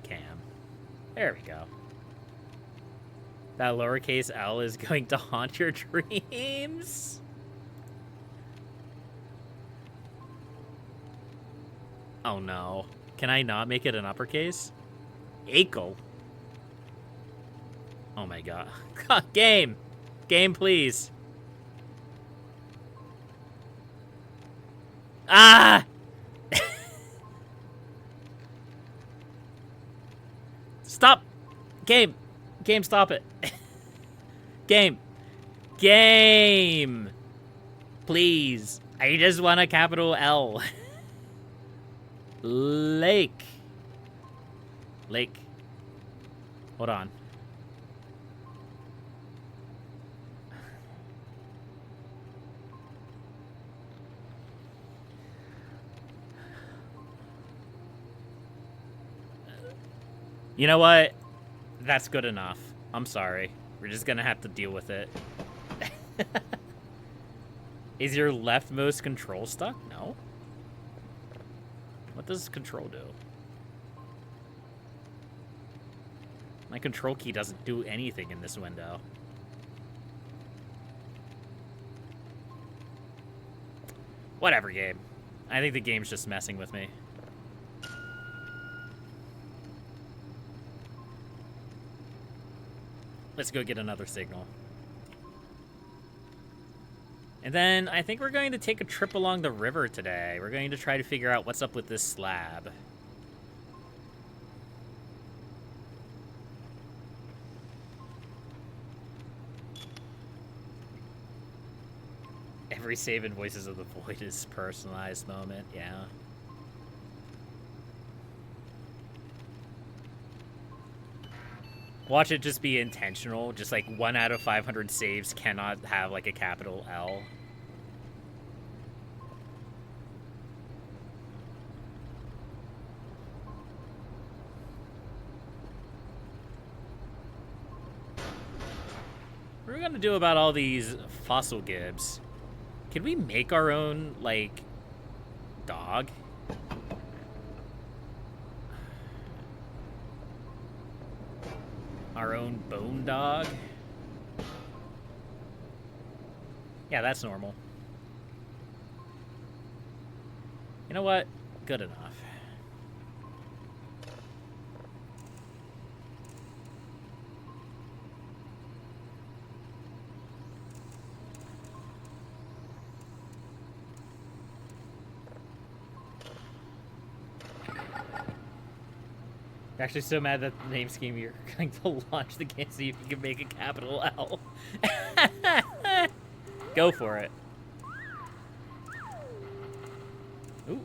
cam. There we go. That lowercase L is going to haunt your dreams. Oh no. Can I not make it an uppercase? Akel. Oh my god. Game! Game, please. Ah! Stop! Game! Game, stop it. Game! Game! Please. I just want a capital L. Lake. Lake. Hold on. You know what? That's good enough. I'm sorry. We're just gonna have to deal with it. Is your leftmost control stuck? No. What does control do? My control key doesn't do anything in this window. Whatever, game. I think the game's just messing with me. Let's go get another signal. And then I think we're going to take a trip along the river today. We're going to try to figure out what's up with this slab. Every save in Voices of the Void is personalized moment, yeah. Watch it just be intentional. Just like 1 out of 500 saves cannot have like a capital L. What are we gonna do about all these fossil gibbs? Can we make our own, like, dog? Our own bone dog? Yeah, that's normal. You know what? Good enough. Actually so mad that the name scheme you're going to launch the game so you can make a capital L. Go for it. Ooh.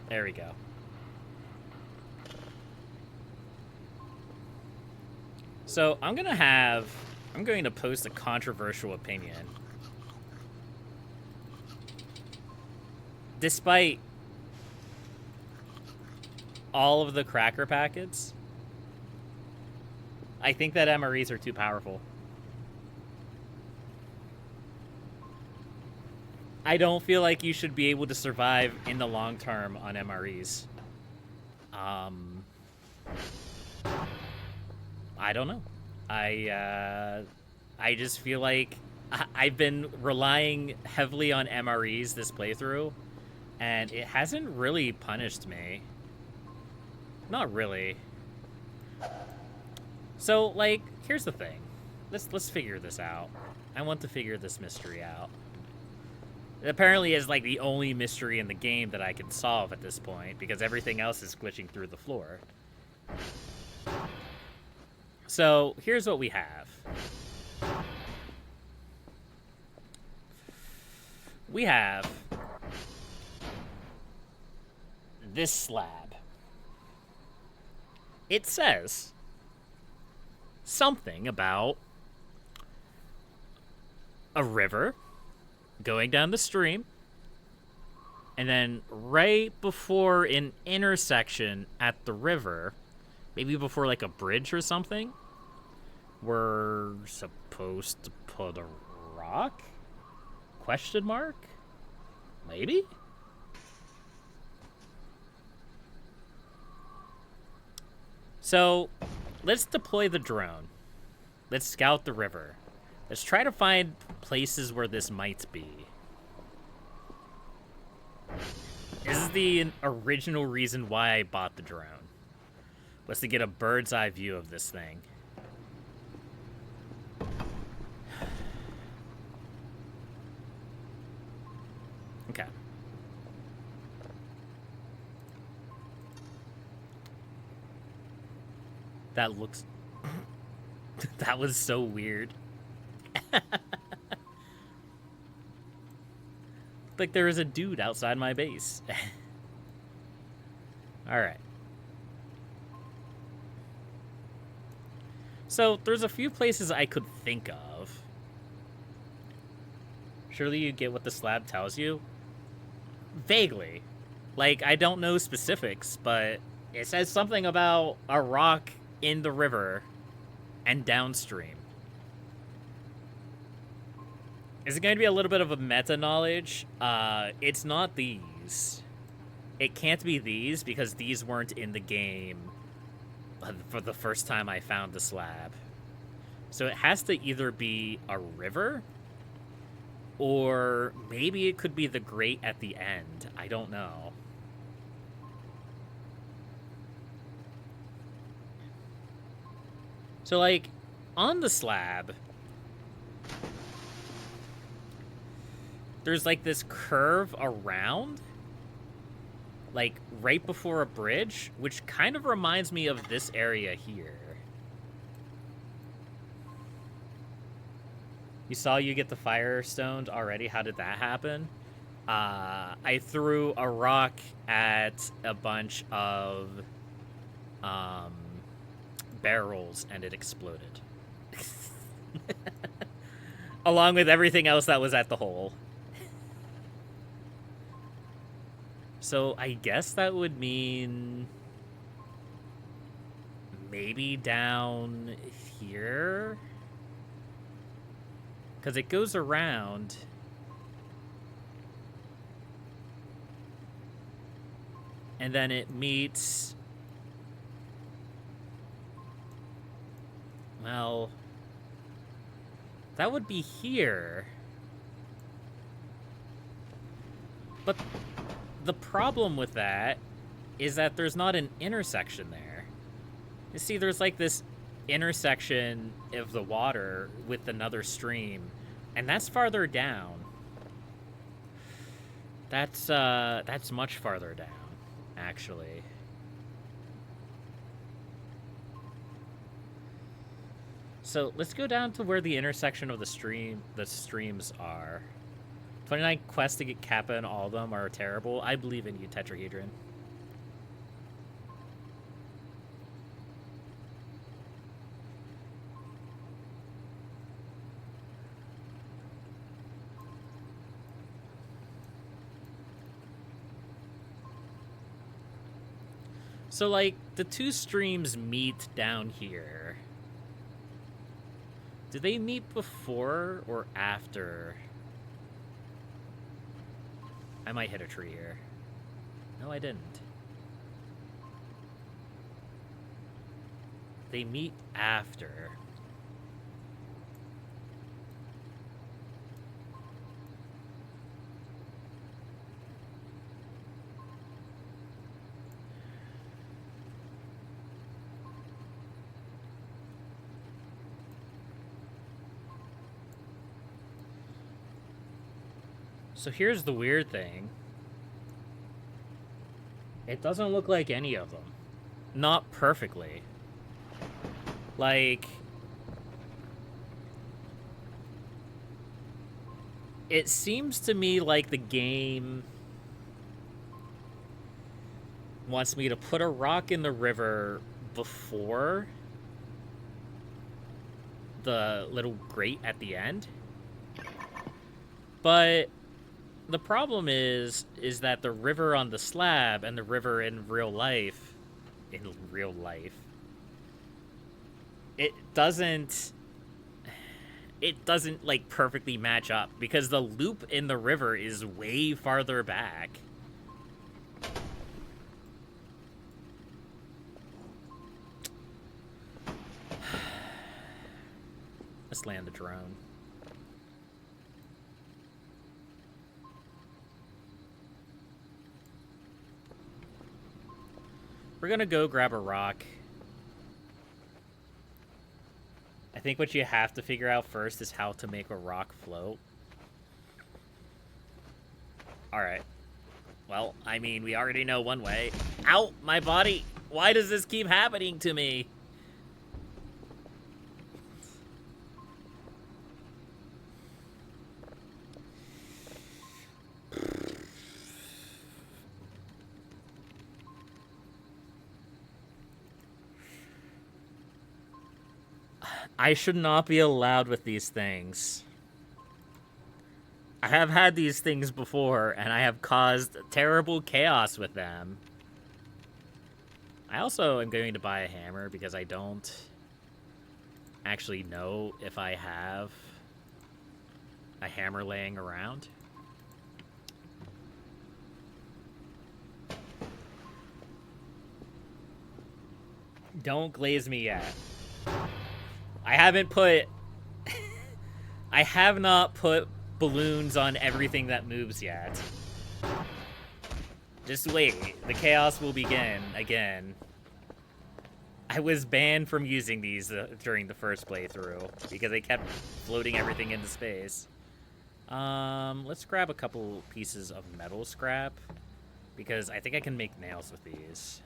There we go. So I'm going to post a controversial opinion. Despite all of the cracker packets, I think that MREs are too powerful. I don't feel like you should be able to survive in the long term on MREs. I don't know. I just feel like I've been relying heavily on MREs this playthrough, and it hasn't really punished me. Not really. So, like, here's the thing. Let's figure this out. I want to figure this mystery out. It apparently is like the only mystery in the game that I can solve at this point, because everything else is glitching through the floor. So, here's what we have. We have this slab. It says something about a river going down the stream, and then right before an intersection at the river, maybe before like a bridge or something, we're supposed to put a rock? Question mark? Maybe? So, let's deploy the drone. Let's scout the river. Let's try to find places where this might be. This is the original reason why I bought the drone. Was to get a bird's eye view of this thing. Okay. That looks... that was so weird. Like there is a dude outside my base. Alright. So, there's a few places I could think of. Surely you get what the slab tells you? Vaguely. Like, I don't know specifics, but it says something about a rock in the river and downstream. Is it going to be a little bit of a meta-knowledge? It's not these. It can't be these, because these weren't in the game for the first time I found the slab. So it has to either be a river, or maybe it could be the grate at the end. I don't know. So, like, on the slab, there's, like, this curve around, like, right before a bridge, which kind of reminds me of this area here. You saw you get the Firestoned already? How did that happen? I threw a rock at a bunch of barrels, and it exploded. Along with everything else that was at the hole. So I guess that would mean maybe down here? Because it goes around. And then it meets... Well... That would be here. But the problem with that is that there's not an intersection there. You see, there's like this intersection of the water with another stream, and that's farther down. That's much farther down, actually. So let's go down to where the intersection of the streams are. 29 quests to get Kappa and all of them are terrible. I believe in you, Tetrahedron. So, like, the two streams meet down here. Do they meet before or after? I might hit a tree here. No, I didn't. They meet after. So here's the weird thing. It doesn't look like any of them. Not perfectly. Like, it seems to me like the game wants me to put a rock in the river before the little grate at the end. But the problem is that the river on the slab and the river in real life, it doesn't like perfectly match up because the loop in the river is way farther back. Let's land the drone. We're gonna go grab a rock. I think what you have to figure out first is how to make a rock float. Alright. Well, I mean, we already know one way. Ow! My body! Why does this keep happening to me? I should not be allowed with these things. I have had these things before, and I have caused terrible chaos with them. I also am going to buy a hammer because I don't actually know if I have a hammer laying around. Don't glaze me yet. I haven't put... I have not put balloons on everything that moves yet. Just wait. The chaos will begin again. I was banned from using these during the first playthrough because they kept floating everything into space. Let's grab a couple pieces of metal scrap because I think I can make nails with these.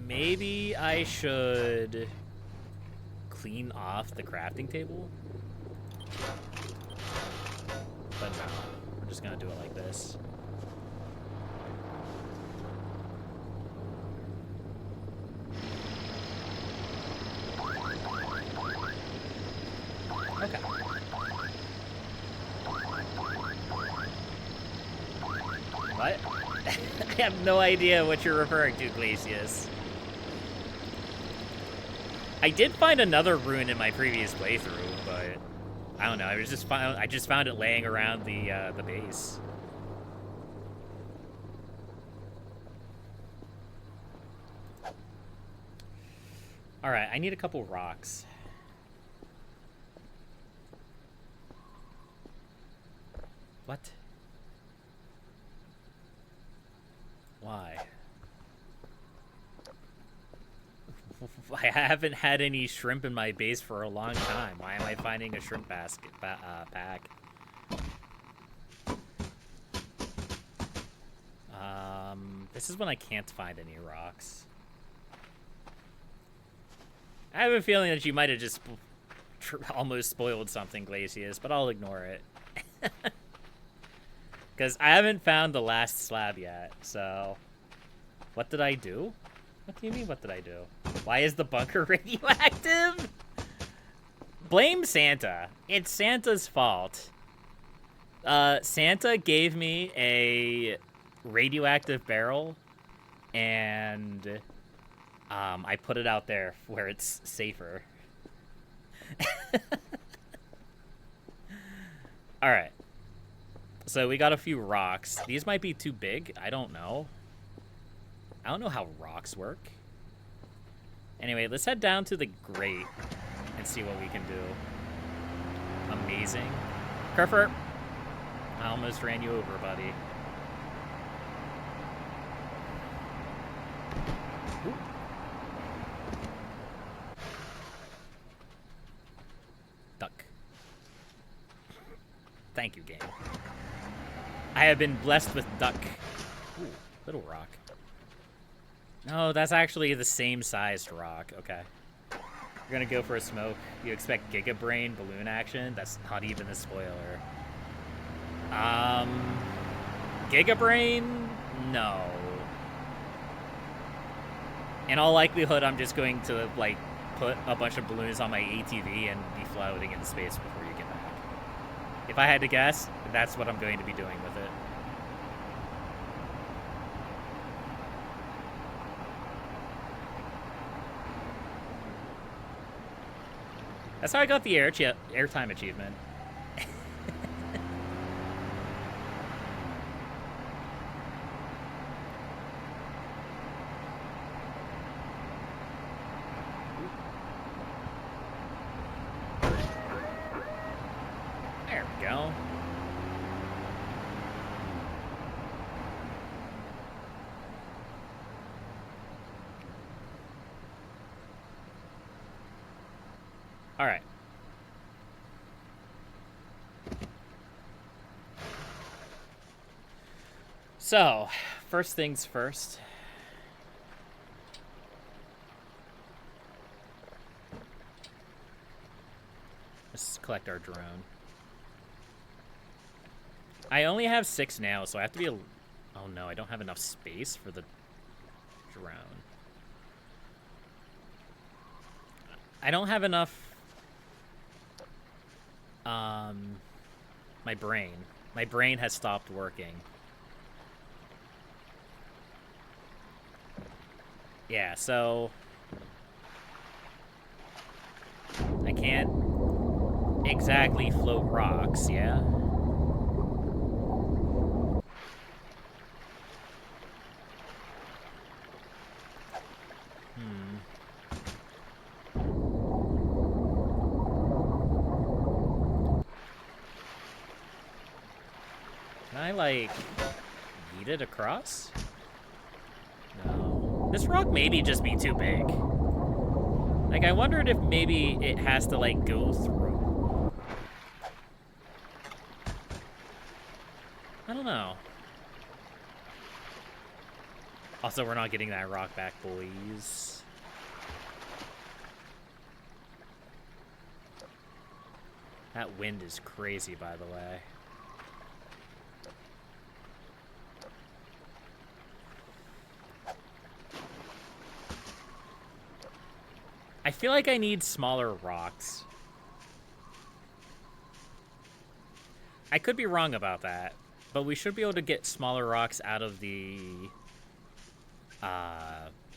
Maybe I should clean off the crafting table. But no, we're just gonna do it like this. Okay. What? I have no idea what you're referring to, Glacius. I did find another rune in my previous playthrough, but I don't know. I just found it laying around the base. All right, I need a couple rocks. What? Why? I haven't had any shrimp in my base for a long time. Why am I finding a shrimp basket pack? This is when I can't find any rocks. I have a feeling that you might have just almost spoiled something, Glacius, but I'll ignore it. Because I haven't found the last slab yet, so... What did I do? What do you mean, what did I do? Why is the bunker radioactive? Blame Santa. It's Santa's fault. Santa gave me a radioactive barrel, and I put it out there where it's safer. All right. So we got a few rocks. These might be too big. I don't know. I don't know how rocks work. Anyway, let's head down to the grate and see what we can do. Amazing. Kerfer, I almost ran you over, buddy. Ooh. Duck. Thank you, game. I have been blessed with duck. Ooh, little rock. No, that's actually the same sized rock. Okay. You're gonna go for a smoke. You expect Giga Brain balloon action? That's not even the spoiler. Giga Brain? No. In all likelihood, I'm just going to, like, put a bunch of balloons on my ATV and be floating in space before you get back. If I had to guess, that's what I'm going to be doing with it. That's how I got the airtime achievement. There we go. All right. So, first things first. Let's collect our drone. I only have 6 now, so I have to be oh no, I don't have enough space for the drone. I don't have enough my brain has stopped working. Yeah, so I can't exactly float rocks, yeah? Can I, like, yeet it across? No. This rock maybe just be too big. Like, I wondered if maybe it has to, like, go through. I don't know. Also, we're not getting that rock back, boys. That wind is crazy, by the way. I feel like I need smaller rocks. I could be wrong about that, but we should be able to get smaller rocks out of the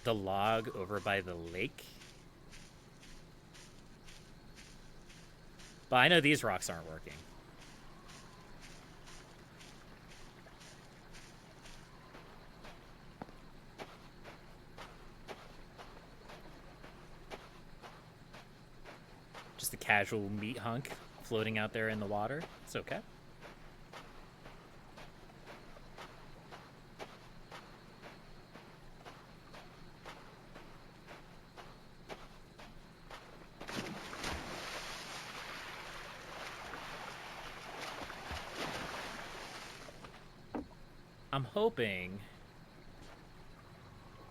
log over by the lake. But I know these rocks aren't working. Just a casual meat hunk floating out there in the water. It's okay. I'm hoping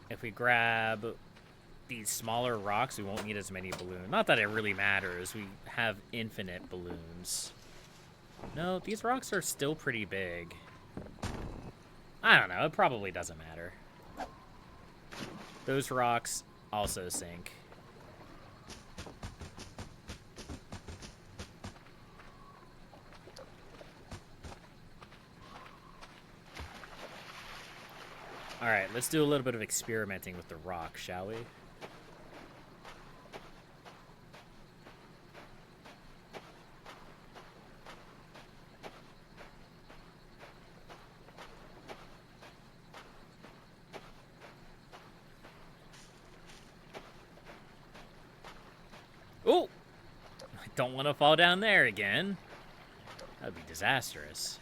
if we grab these smaller rocks, we won't need as many balloons. Not that it really matters. We have infinite balloons. No, these rocks are still pretty big. I don't know. It probably doesn't matter. Those rocks also sink. Alright, let's do a little bit of experimenting with the rock, shall we? Ooh! I don't want to fall down there again. That would be disastrous.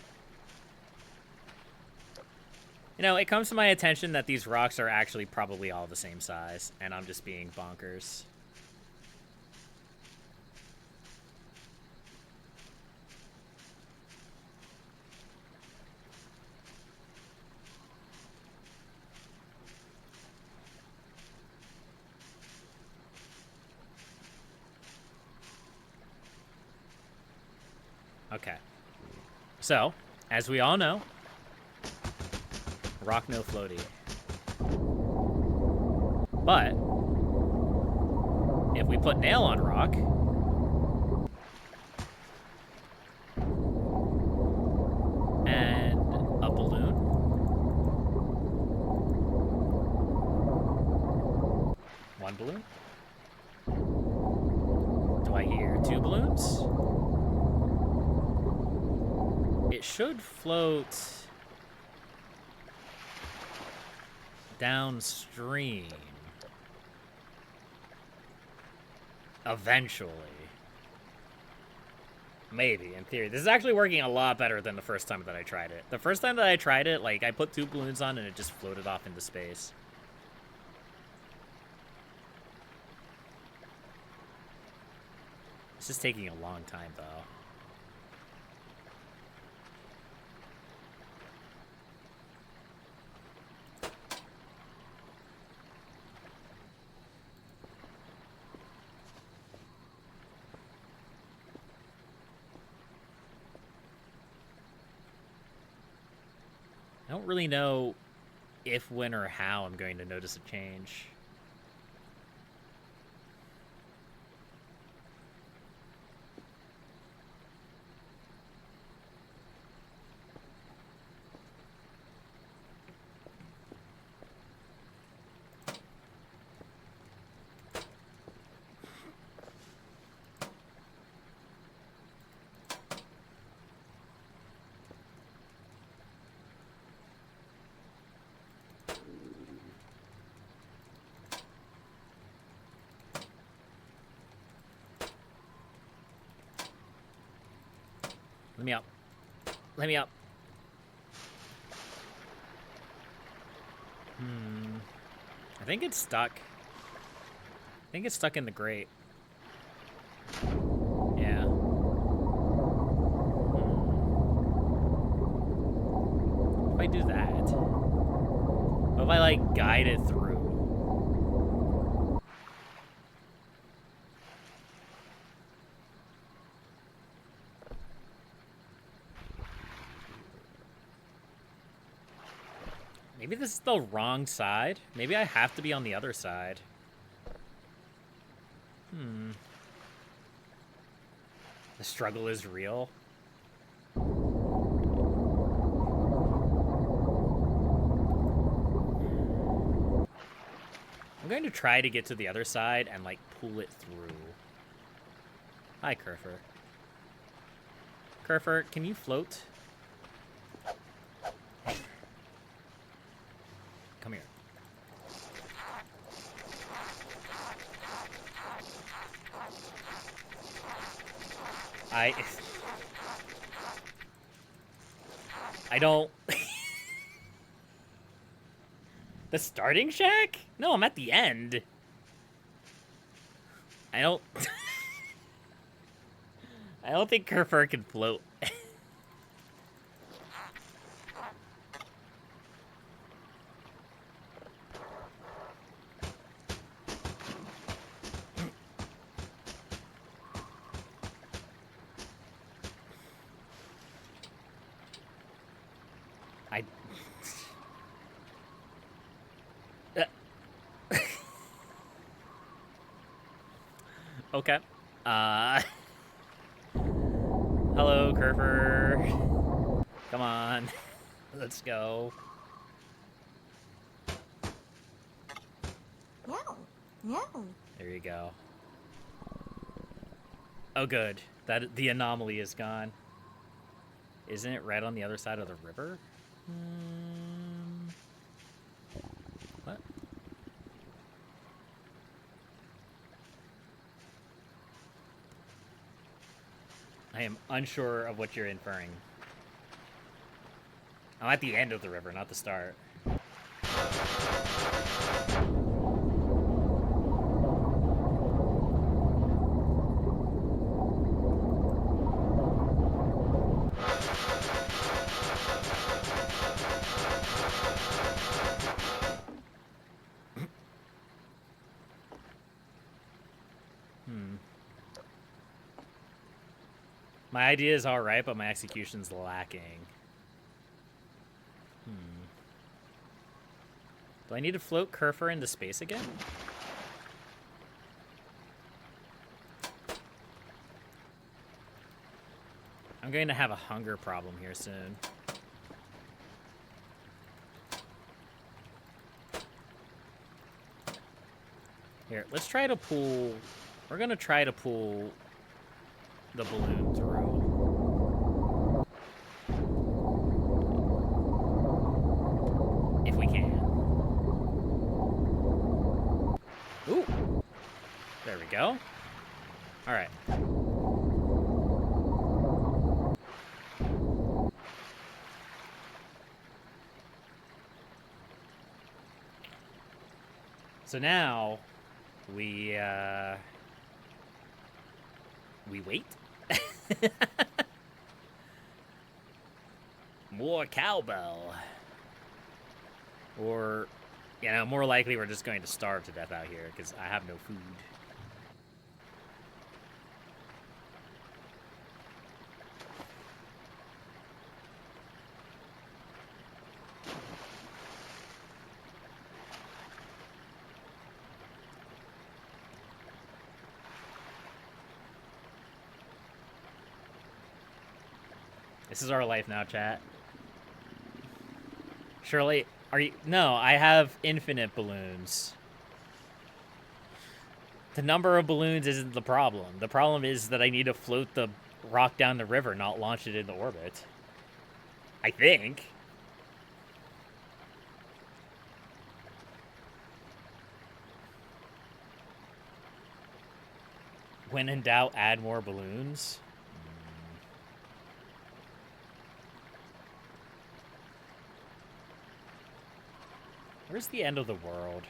You know, it comes to my attention that these rocks are actually probably all the same size, and I'm just being bonkers. Okay. So, as we all know, rock no floaty. But if we put nail on rock, and a balloon, one balloon, do I hear two balloons? It should float downstream. Eventually. Maybe, in theory. This is actually working a lot better than the first time that I tried it. The first time that I tried it, like, I put two balloons on and it just floated off into space. It's just taking a long time, though. I don't really know if, when, or how I'm going to notice a change. Let me up. Let me up. I think it's stuck. I think it's stuck in the grate. Yeah. If I do that? What if I, like, guide it through? Maybe this is the wrong side. Maybe I have to be on the other side. The struggle is real. I'm going to try to get to the other side and, like, pull it through. Hi, Kerfer. Kerfer, can you float? Come here. I don't... The starting shack? No, I'm at the end. I don't... I don't think Kerfer can float. Okay. Hello, Kerfer. Come on. Let's go. Yeah. There you go. Oh, good. That the anomaly is gone. Isn't it right on the other side of the river? What? I am unsure of what you're inferring. I'm at the end of the river, not the start. My idea is alright, but my execution's lacking. Do I need to float Kerfer into space again? I'm going to have a hunger problem here soon. Here, let's try to pull... We're going to try to pull the balloon through. If we can. Ooh! There we go. Alright. So now, we wait? More cowbell. Or, you know, more likely we're just going to starve to death out here, because I have no food. This is our life now, chat. Shirley, are you... No, I have infinite balloons. The number of balloons isn't the problem. The problem is that I need to float the rock down the river, not launch it into orbit. I think. When in doubt, add more balloons. Where's the end of the world?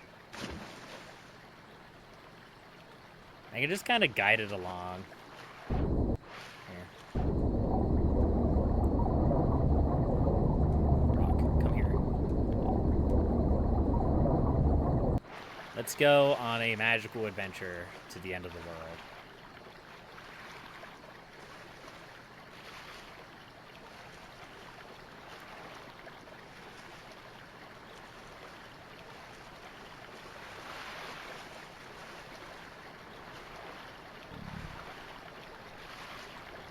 I can just kind of guide it along. Here. Rock, come here. Let's go on a magical adventure to the end of the world.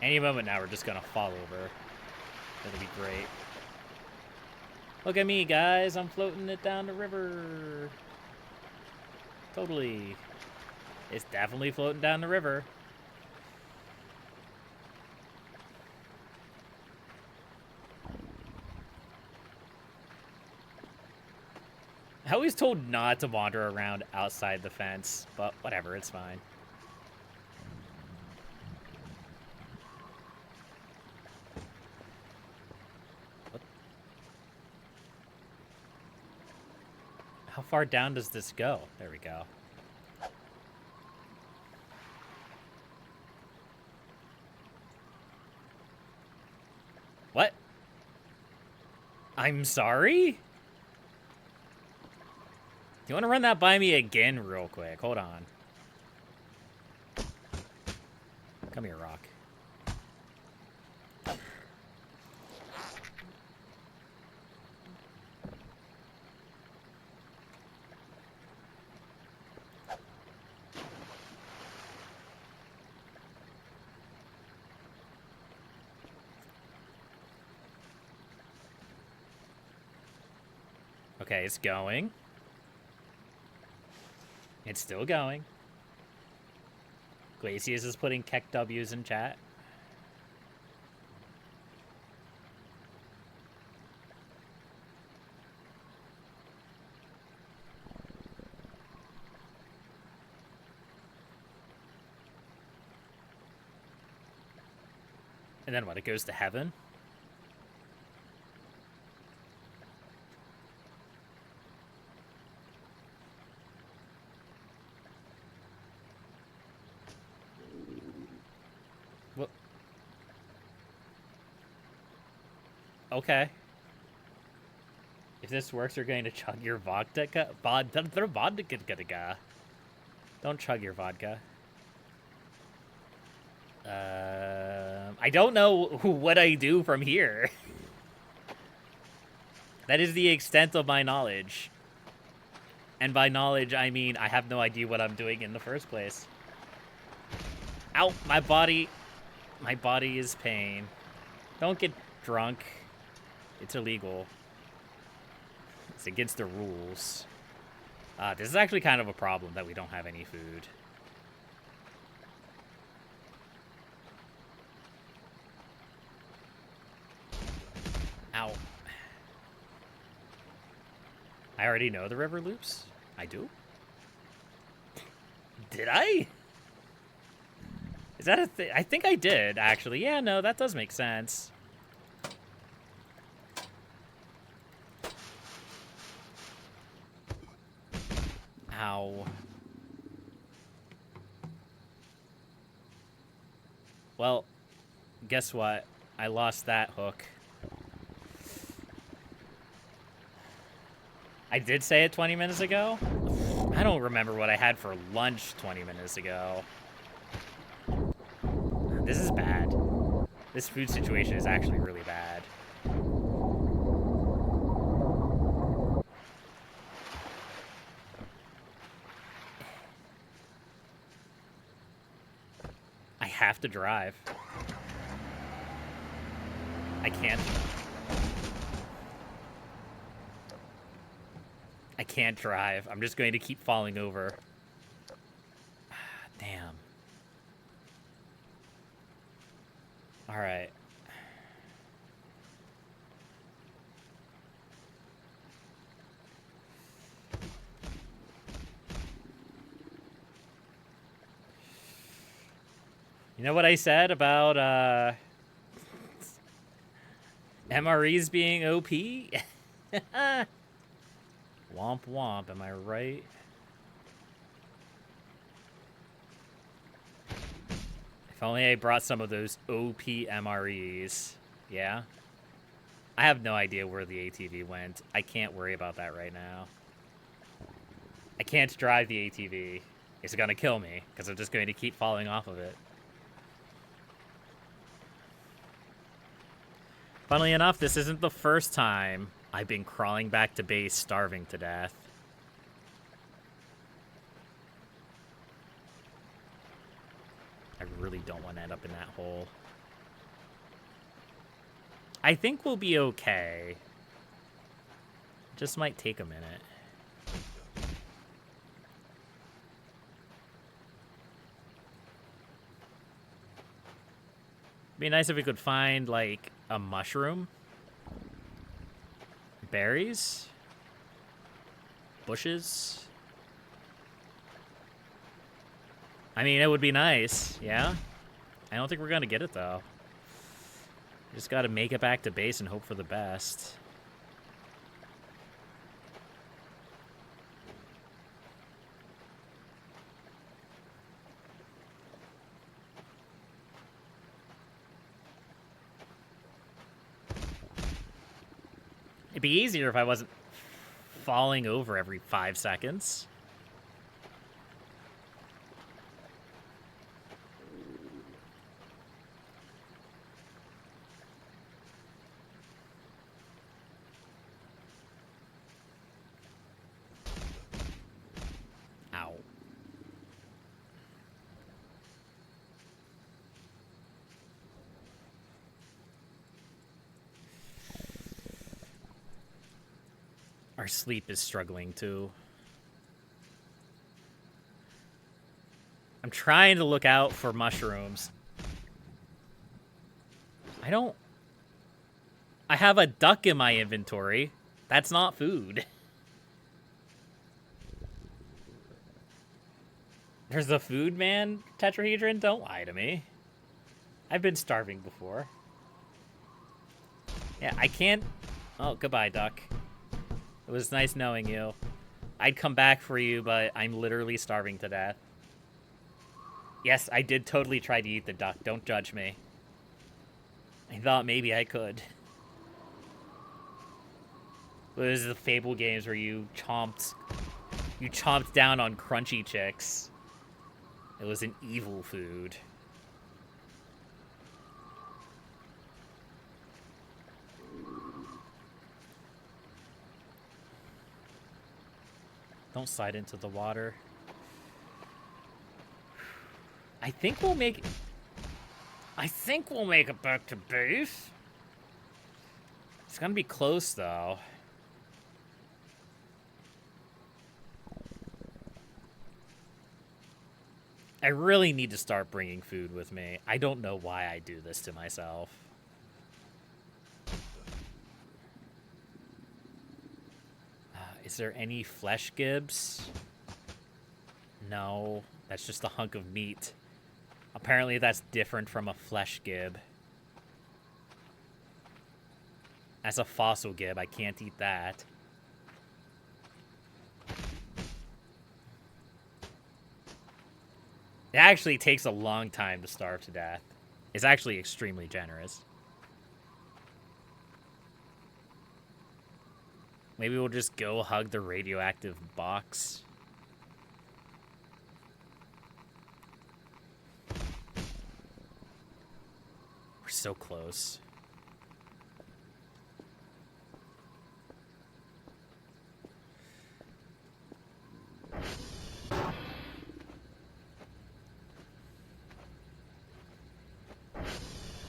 Any moment now, we're just gonna fall over. That'll be great. Look at me, guys. I'm floating it down the river. Totally. It's definitely floating down the river. I was told not to wander around outside the fence, but whatever, it's fine. How far down does this go? There we go. What? I'm sorry? Do you want to run that by me again real quick? Hold on. Come here, Rock. Okay, it's going. It's still going. Glacius is putting Keck W's in chat. And then what? It goes to heaven? What? Okay. If this works, you're going to chug your vodka. Vodka. Don't chug your vodka. I don't know what I do from here. That is the extent of my knowledge. And by knowledge, I mean I have no idea what I'm doing in the first place. Ow, my body is pain. Don't get drunk. It's illegal. It's against the rules. This is actually kind of a problem that we don't have any food. Ow. I already know the river loops. I do? Did I? Is that a thing? I think I did, actually. Yeah, no, that does make sense. Ow. Well, guess what? I lost that hook. I did say it 20 minutes ago? I don't remember what I had for lunch 20 minutes ago. This is bad. This food situation is actually really bad. I have to drive. I can't. I can't drive. I'm just going to keep falling over. Damn. All right. You know what I said about MREs being OP? Womp womp, am I right? If only I brought some of those OP MREs. Yeah? I have no idea where the ATV went. I can't worry about that right now. I can't drive the ATV. It's gonna kill me, because I'm just going to keep falling off of it. Funnily enough, this isn't the first time I've been crawling back to base starving to death. I really don't want to end up in that hole. I think we'll be okay. Just might take a minute. Be nice if we could find, like, a mushroom. Berries. Bushes. I mean, it would be nice, yeah? I don't think we're gonna get it, though. Just gotta make it back to base and hope for the best. It'd be easier if I wasn't falling over every 5 seconds. Ow. Our sleep is struggling too. I'm trying to look out for mushrooms. I have a duck in my inventory. That's not food. There's a food man tetrahedron? Don't lie to me. I've been starving before. Yeah, I can't... Oh, goodbye, duck. It was nice knowing you. I'd come back for you, but I'm literally starving to death. Yes, I did totally try to eat the duck. Don't judge me. I thought maybe I could. Those are the Fable games where you chomped down on crunchy chicks. It was an evil food. Don't slide into the water. I think we'll make it back to base. It's gonna be close, though. I really need to start bringing food with me. I don't know why I do this to myself. Is there any flesh gibs? No, that's just a hunk of meat. Apparently that's different from a flesh gib. As a fossil gib, I can't eat that. It actually takes a long time to starve to death. It's actually extremely generous. Maybe we'll just go hug the radioactive box. We're so close.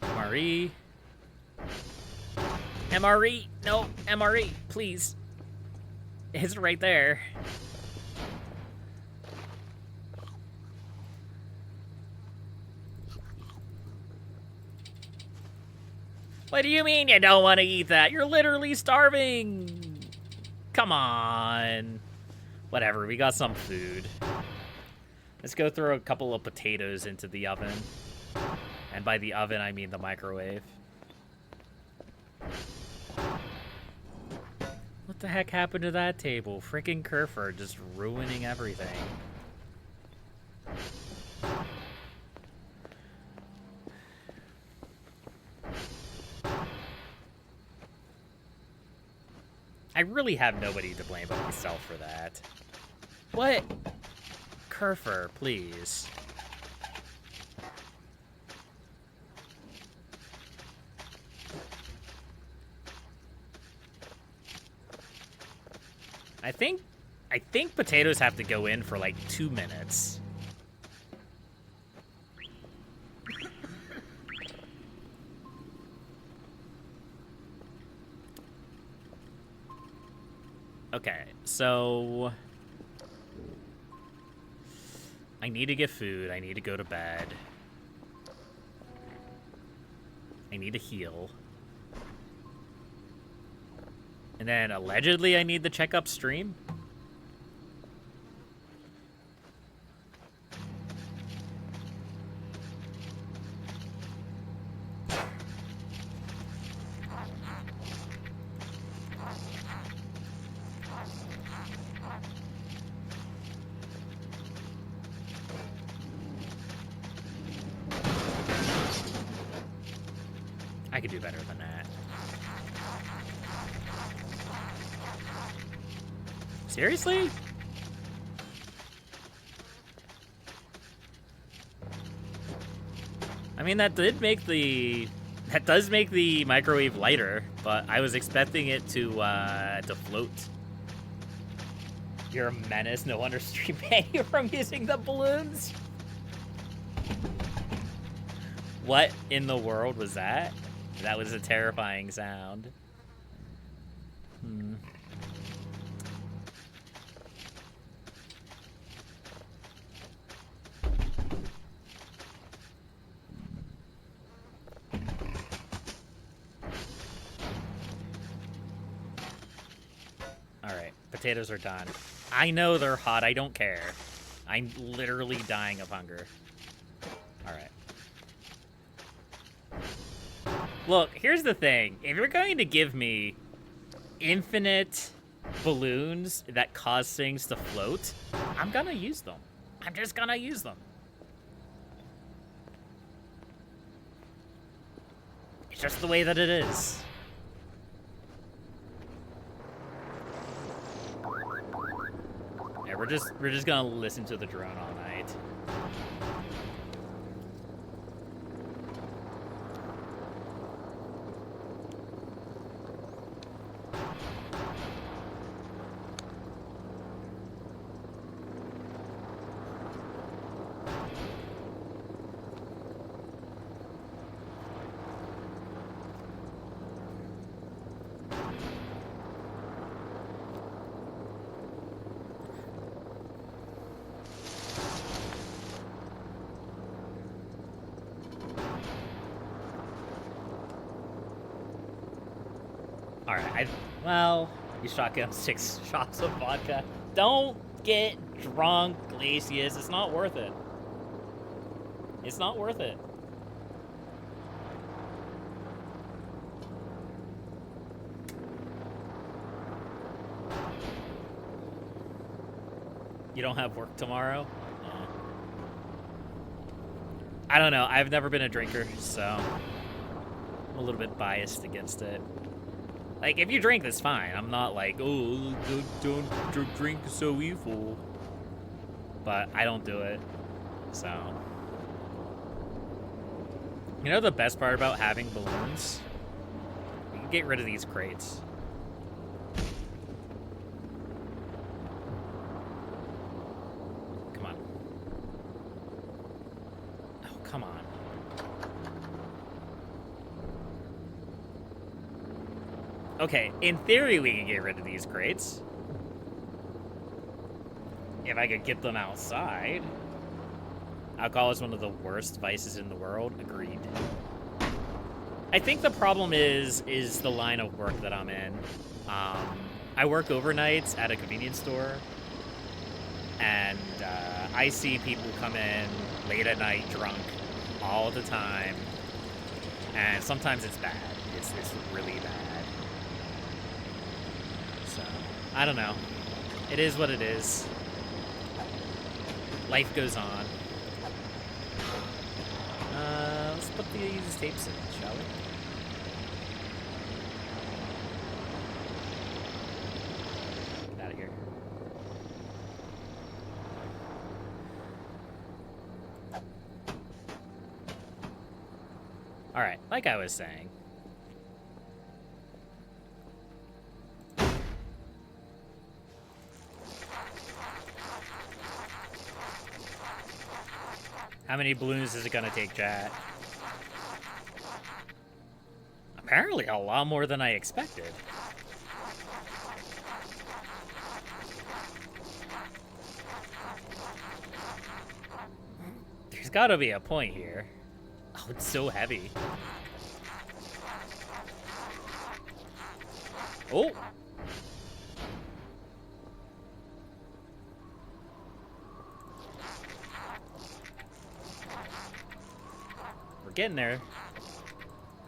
MRE. MRE! No, MRE, please. It's right there. What do you mean you don't want to eat that? You're literally starving. Come on. Whatever, we got some food. Let's go throw a couple of potatoes into the oven. And by the oven, I mean the microwave. What the heck happened to that table? Freaking Kerfer just ruining everything. I really have nobody to blame but myself for that. What? Kerfer, please. I think potatoes have to go in for like 2 minutes. Okay, so I need to get food. I need to go to bed. I need to heal. And then allegedly I need to check upstream. I could do better than that. Seriously? I mean, that does make the microwave lighter, but I was expecting it to float. You're a menace. No wonder stream banned you from using the balloons. What in the world was that? That was a terrifying sound. Potatoes are done. I know they're hot. I don't care. I'm literally dying of hunger. All right. Look, here's the thing. If you're going to give me infinite balloons that cause things to float, I'm gonna use them. I'm just gonna use them. It's just the way that it is. Yeah, we're just gonna listen to the drone all night. Alright, well, you shotgun 6 shots of vodka. Don't get drunk, Glacius. It's not worth it. It's not worth it. You don't have work tomorrow? I don't know. I've never been a drinker, so I'm a little bit biased against it. Like, if you drink, that's fine. I'm not like, oh, don't drink so evil. But I don't do it, so. You know the best part about having balloons? You can get rid of these crates. Come on. Oh, come on. Okay, in theory we can get rid of these crates. If I could get them outside. Alcohol is one of the worst vices in the world. Agreed. I think the problem is the line of work that I'm in. I work overnights at a convenience store. And I see people come in late at night drunk all the time. And sometimes it's bad. It's really bad. So, I don't know. It is what it is. Life goes on. Let's put these tapes in, shall we? Get out of here. Alright, like I was saying. How many balloons is it gonna take, chat? Apparently a lot more than I expected. There's gotta be a point here. Oh, it's so heavy. Oh! We're getting there.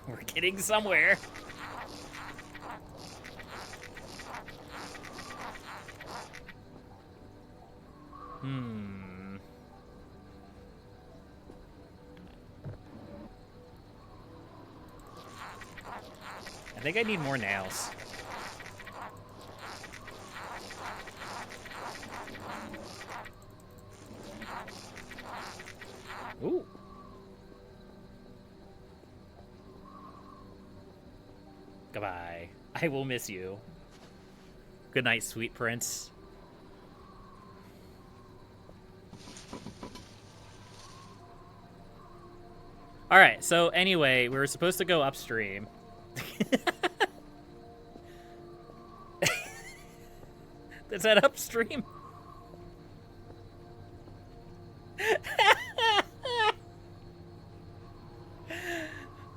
We're getting somewhere. I think I need more nails. Ooh. Goodbye. I will miss you. Good night, sweet prince. Alright, so anyway, we were supposed to go upstream. Is that upstream?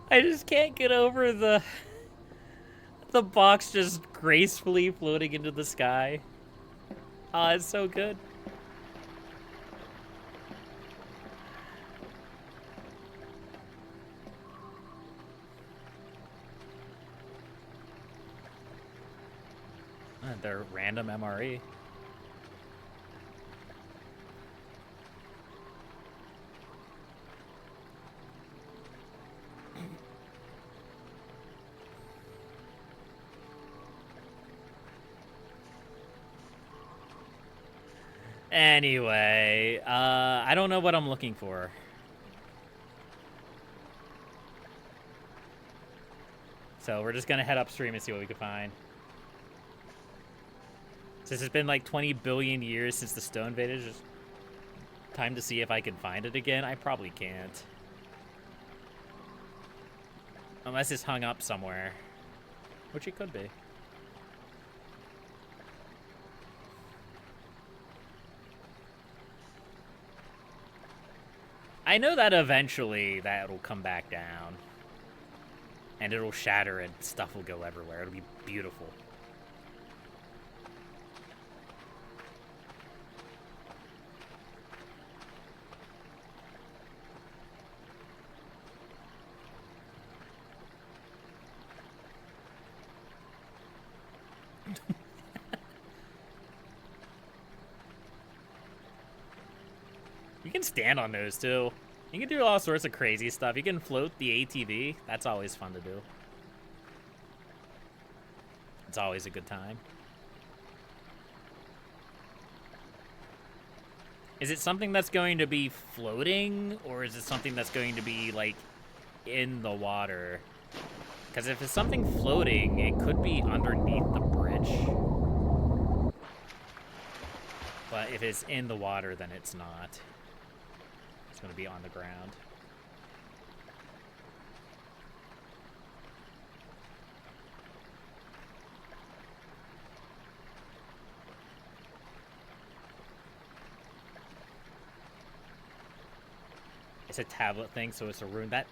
I just can't get over the box just gracefully floating into the sky. Oh, it's so good. They're random MRE. Anyway, I don't know what I'm looking for. So we're just gonna head upstream and see what we can find. Since it's been like 20 billion years since the stone vintage, it's time to see if I can find it again. I probably can't. Unless it's hung up somewhere. Which it could be. I know that eventually that'll come back down. And it'll shatter and stuff will go everywhere. It'll be beautiful. You can stand on those too. You can do all sorts of crazy stuff. You can float the ATV. That's always fun to do. It's always a good time. Is it something that's going to be floating, or is it something that's going to be, like, in the water? Because if it's something floating, it could be underneath the bridge. But if it's in the water, then it's not. It's going to be on the ground. It's a tablet thing, so it's a rune. That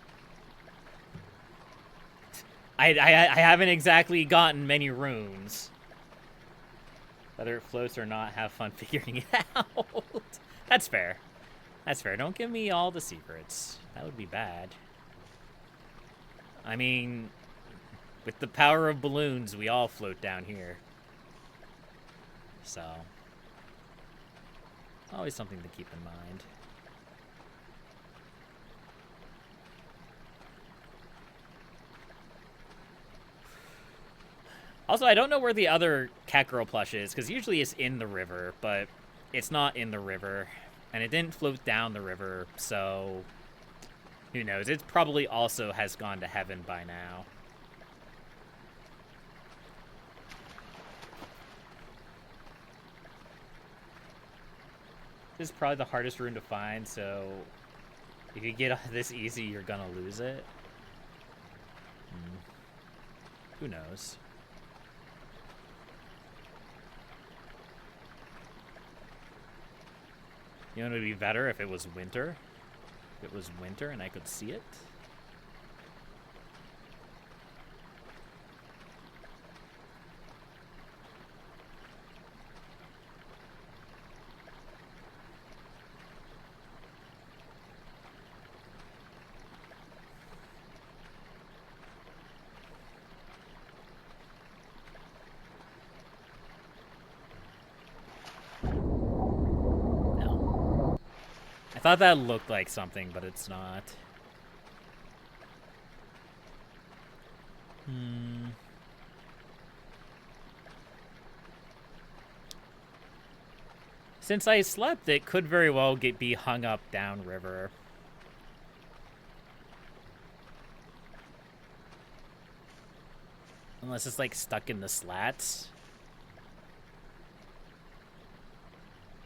I haven't exactly gotten many runes. Whether it floats or not, have fun figuring it out. That's fair. That's fair. Don't give me all the secrets. That would be bad. I mean, with the power of balloons, we all float down here. So, always something to keep in mind. Also, I don't know where the other cat girl plush is, because usually it's in the river, but it's not in the river. And it didn't float down the river, so who knows? It probably also has gone to heaven by now. This is probably the hardest rune to find, so if you get this easy, you're gonna lose it. Who knows? You know, it would be better if it was winter. If it was winter and I could see it. I thought that looked like something, but it's not. Since I slept, it could very well be hung up downriver. Unless it's like stuck in the slats.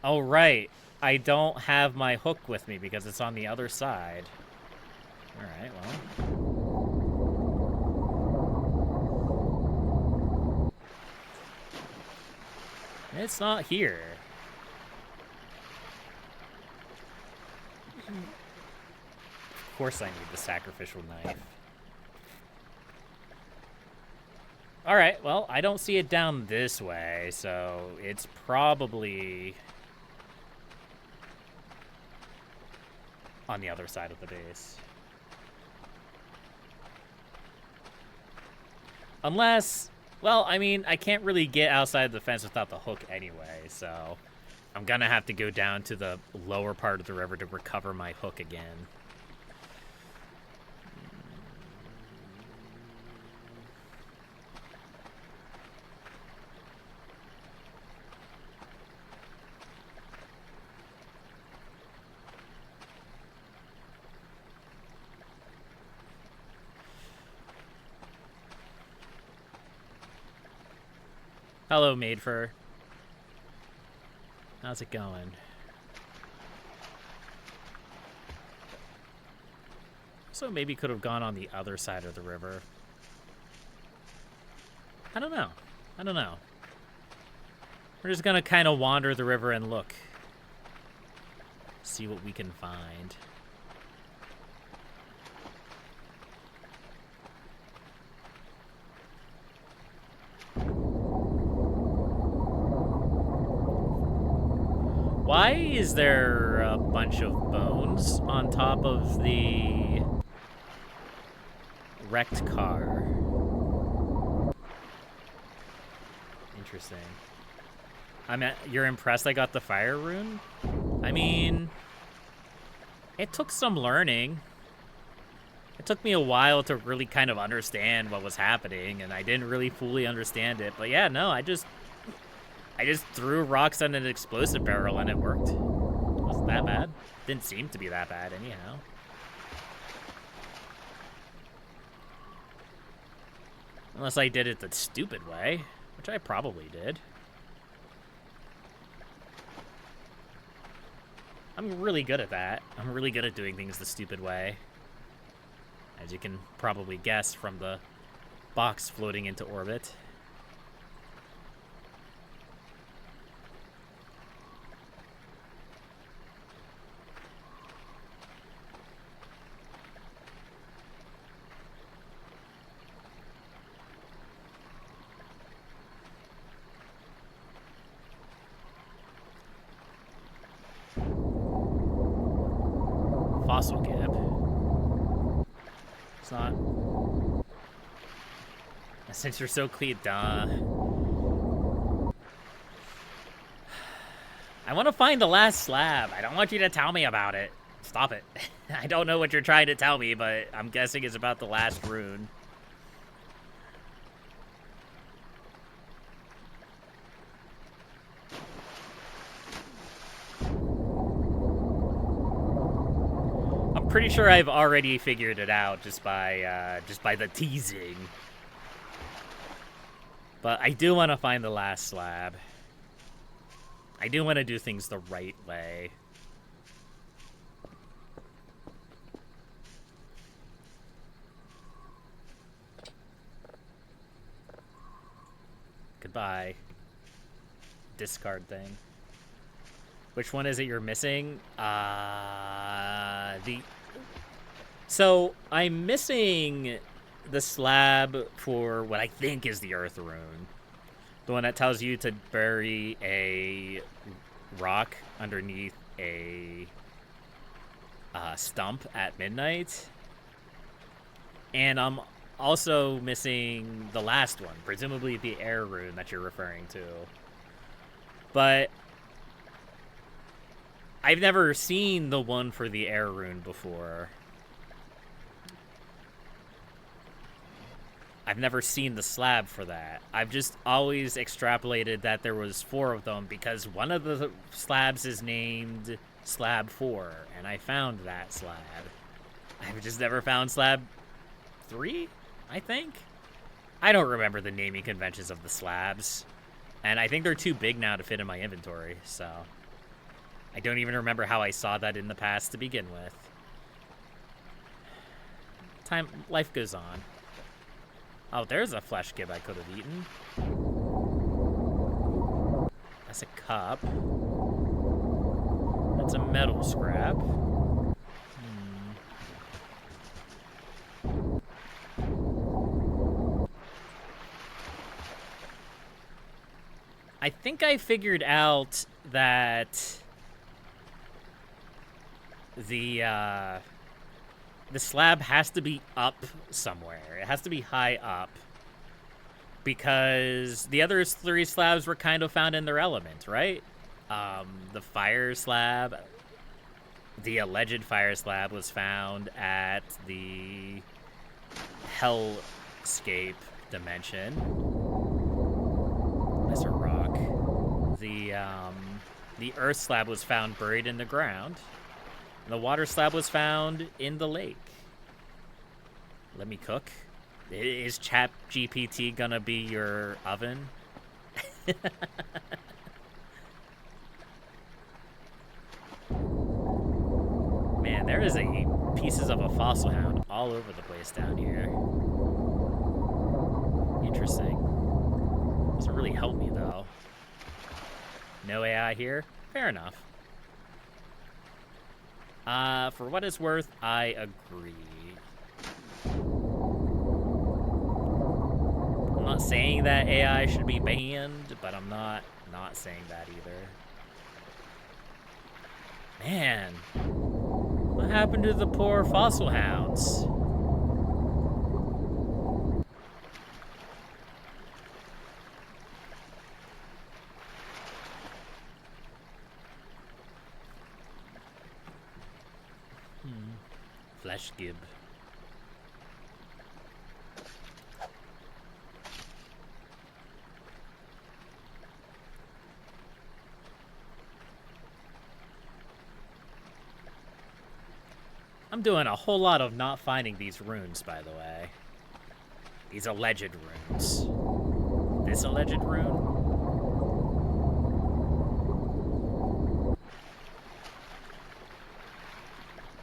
Oh, right. I don't have my hook with me because it's on the other side. Alright, well. It's not here. Of course I need the sacrificial knife. Alright, well, I don't see it down this way, so it's probably on the other side of the base. Unless, well, I mean, I can't really get outside the fence without the hook anyway, so I'm gonna have to go down to the lower part of the river to recover my hook again. Hello, Maidfur. How's it going? So maybe could have gone on the other side of the river. I don't know. I don't know. We're just gonna kind of wander the river and look. See what we can find. Why is there a bunch of bones on top of the wrecked car? Interesting. You're impressed I got the fire rune? I mean, it took some learning. It took me a while to really kind of understand what was happening, and I didn't really fully understand it. But yeah, no, I just threw rocks on an explosive barrel and it worked. It wasn't that bad. Didn't seem to be that bad anyhow. Unless I did it the stupid way, which I probably did. I'm really good at that. I'm really good at doing things the stupid way. As you can probably guess from the box floating into orbit. Fossil gib. It's not. Since you're so clean, duh. I want to find the last slab. I don't want you to tell me about it. Stop it. I don't know what you're trying to tell me, but I'm guessing it's about the last rune. I'm pretty sure I've already figured it out just by the teasing. But I do want to find the last slab. I do want to do things the right way. Goodbye. Discard thing. Which one is it you're missing? So, I'm missing the slab for what I think is the Earth Rune. The one that tells you to bury a rock underneath a stump at midnight. And I'm also missing the last one, presumably the air rune that you're referring to. But I've never seen the one for the air rune before. I've never seen the slab for that. I've just always extrapolated that there was 4 of them because one of the slabs is named Slab 4, and I found that slab. I've just never found Slab 3, I think? I don't remember the naming conventions of the slabs. And I think they're too big now to fit in my inventory, so I don't even remember how I saw that in the past to begin with. Life goes on. Oh, there's a flesh gib I could have eaten. That's a cup. That's a metal scrap. I think I figured out that the slab has to be up somewhere. It has to be high up. Because the other 3 slabs were kind of found in their element, right? The fire slab, the alleged fire slab was found at the hellscape dimension. There's a rock. The earth slab was found buried in the ground. The water slab was found in the lake. Let me cook. Is ChatGPT gonna be your oven? Man, there is pieces of a fossil hound all over the place down here. Interesting. Doesn't really help me though. No AI here? Fair enough. For what it's worth, I agree. I'm not saying that AI should be banned, but I'm not saying that either. Man, what happened to the poor fossil hounds? Flesh gib. I'm doing a whole lot of not finding these runes, by the way. These alleged runes. This alleged rune?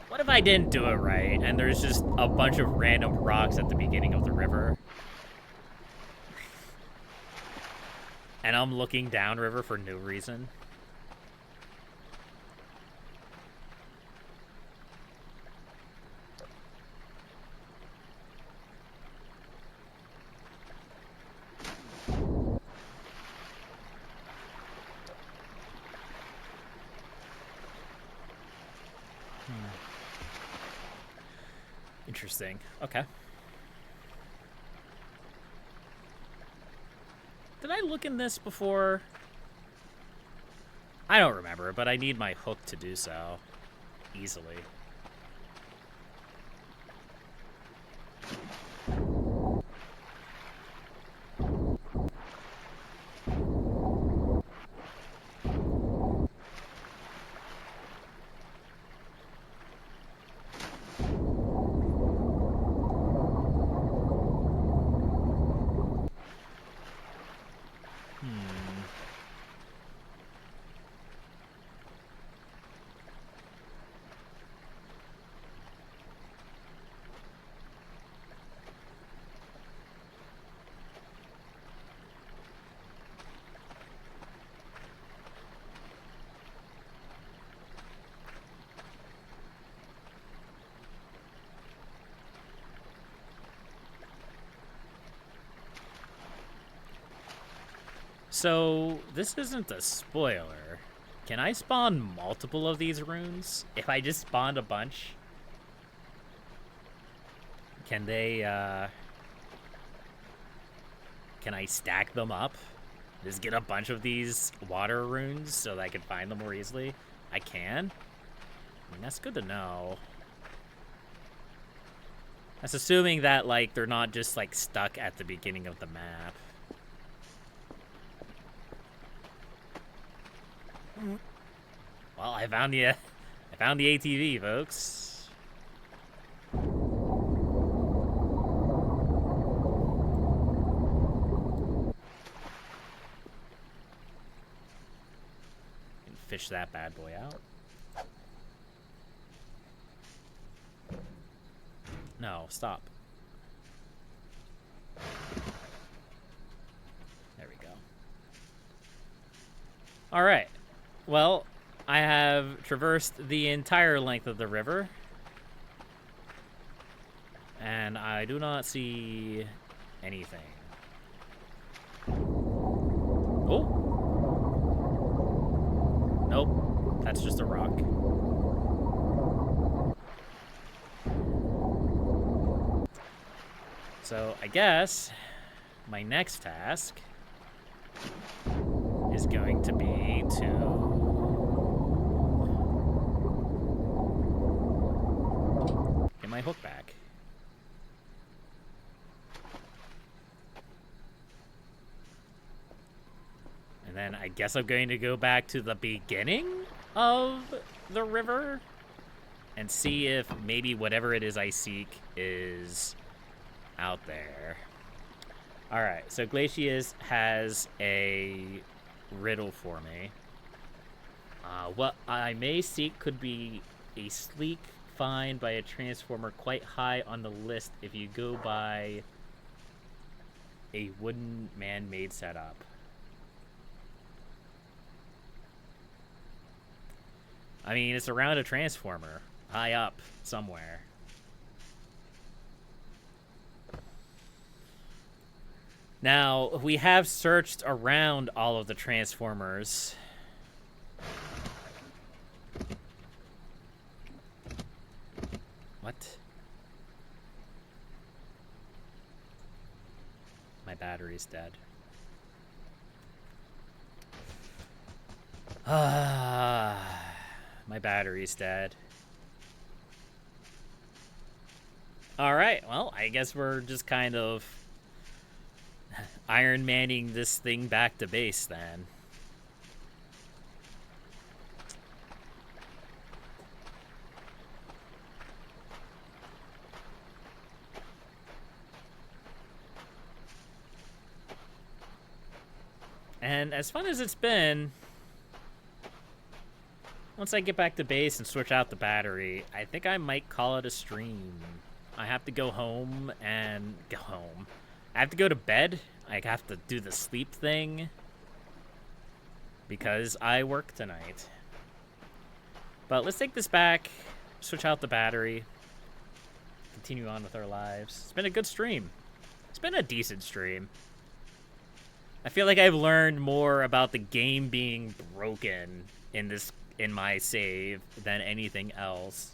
What if I didn't do it right, and there's just a bunch of random rocks at the beginning of the river? And I'm looking downriver for no reason? Interesting. Okay. Did I look in this before? I don't remember, but I need my hook to do so easily. So, this isn't a spoiler. Can I spawn multiple of these runes? If I just spawned a bunch, can they, can I stack them up? Just get a bunch of these water runes so that I can find them more easily? I can? I mean, that's good to know. That's assuming that, like, they're not just, like, stuck at the beginning of the map. Well, I found the ATV, folks. And fish that bad boy out. No, stop. There we go. All right. Well, I have traversed the entire length of the river, and I do not see anything. Oh, Nope, that's just a rock. So I guess my next task is going to be to get my hook back. And then I guess I'm going to go back to the beginning of the river and see if maybe whatever it is I seek is out there. All right, so Glacius has a riddle for me. What I may seek could be a sleek find by a transformer quite high on the list if you go by a wooden man-made setup. I mean, it's around a transformer, high up somewhere. Now, we have searched around all of the transformers. What? My battery's dead. My battery's dead. Alright, well, I guess we're just kind of Iron Manning this thing back to base then. And as fun as it's been, once I get back to base and switch out the battery, I think I might call it a stream. I have to go home and go home. I have to go to bed. I have to do the sleep thing because I work tonight. But let's take this back, switch out the battery, continue on with our lives. It's been a good stream. It's been a decent stream. I feel like I've learned more about the game being broken in my save than anything else.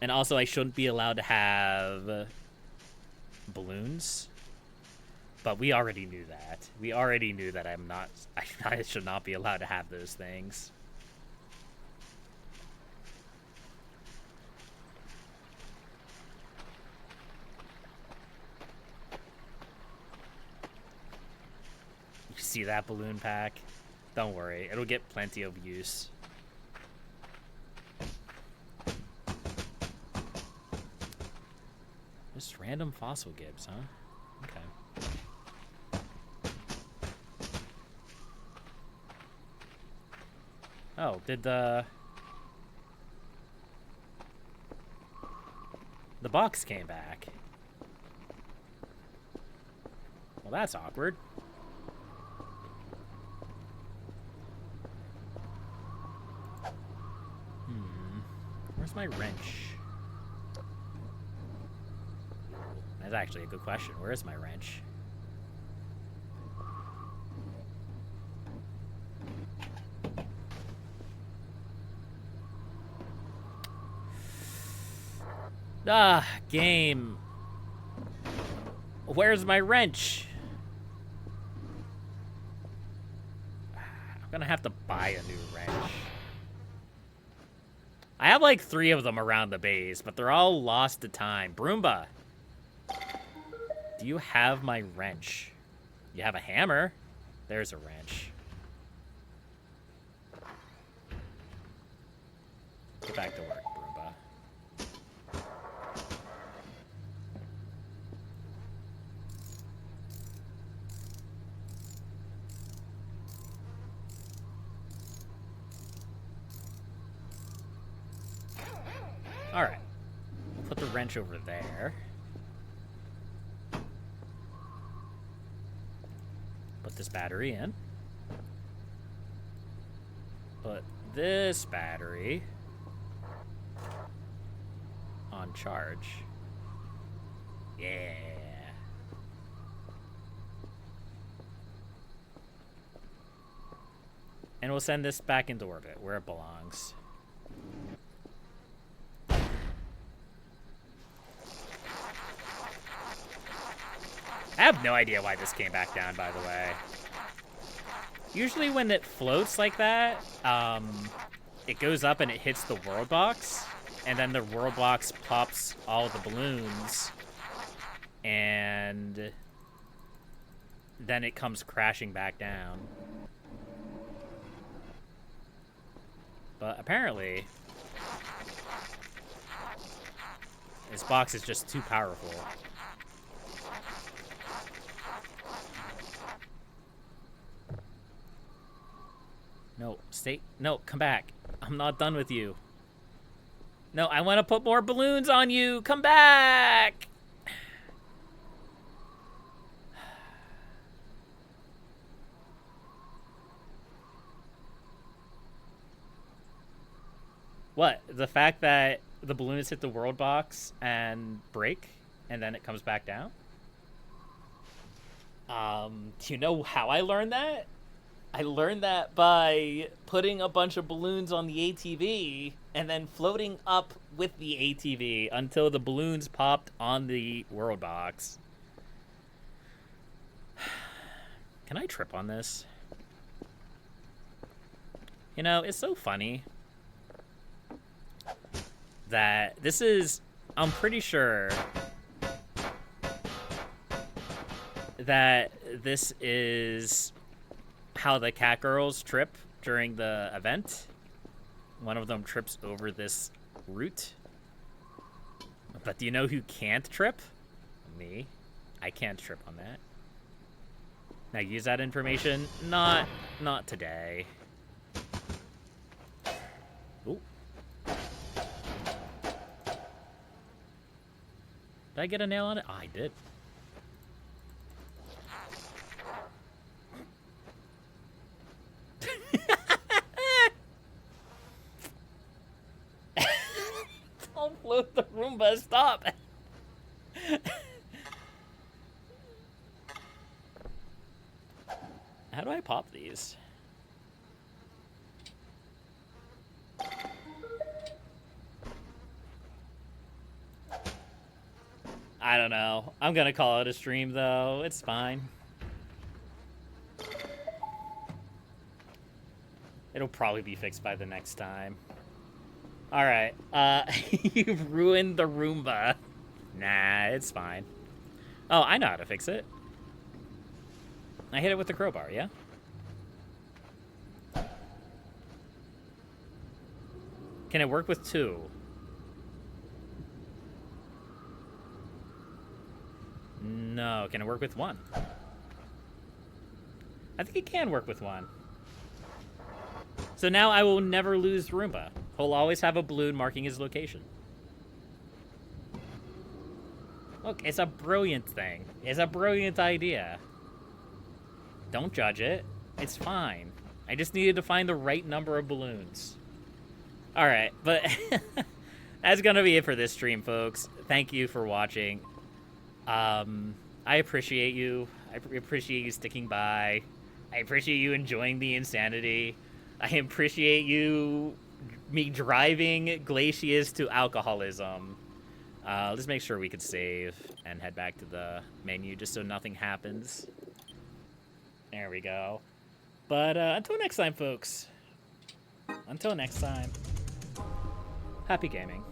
And also, I shouldn't be allowed to have balloons. But we already knew that. We already knew that I should not be allowed to have those things. You see that balloon pack? Don't worry, it'll get plenty of use. Just random fossil gibs, huh? Okay. Oh, did the box came back? Well, that's awkward. Where's my wrench? That's actually a good question. Where is my wrench? Game. Where's my wrench? I'm gonna have to buy a new wrench. I have like 3 of them around the base, but they're all lost to time. Broomba, do you have my wrench? You have a hammer. There's a wrench. Get back to work, Broomba. All right. We'll put the wrench over there. Put this battery in. Put this battery on charge. Yeah. And we'll send this back into orbit, where it belongs. I have no idea why this came back down, by the way. Usually when it floats like that, it goes up and it hits the world box, and then the world box pops all the balloons, and then it comes crashing back down. But apparently, this box is just too powerful. No, stay. No, come back. I'm not done with you. No, I want to put more balloons on you. Come back. What? The fact that the balloons hit the world box and break, and then it comes back down? Do you know how I learned that? I learned that by putting a bunch of balloons on the ATV and then floating up with the ATV until the balloons popped on the world box. Can I trip on this? You know, it's so funny that this is, I'm pretty sure that this is how the cat girls trip during the event. One of them trips over this route. But do you know who can't trip? Me. I can't trip on that. Now use that information? Not today. Ooh. Did I get a nail on it? Oh, I did. Don't float the Roomba, stop! How do I pop these? I don't know. I'm gonna call it a stream, though. It's fine. It'll probably be fixed by the next time. Alright, you've ruined the Roomba. Nah, it's fine. Oh, I know how to fix it. I hit it with the crowbar, yeah? Can it work with two? No, can it work with one? I think it can work with one. So now I will never lose Roomba. He'll always have a balloon marking his location. Look, it's a brilliant thing. It's a brilliant idea. Don't judge it. It's fine. I just needed to find the right number of balloons. Alright, but that's gonna be it for this stream, folks. Thank you for watching. I appreciate you. I appreciate you sticking by. I appreciate you enjoying the insanity. I appreciate me driving Glacius to alcoholism. Let's make sure we could save and head back to the menu just so nothing happens. There we go. But until next time, folks. Until next time. Happy gaming.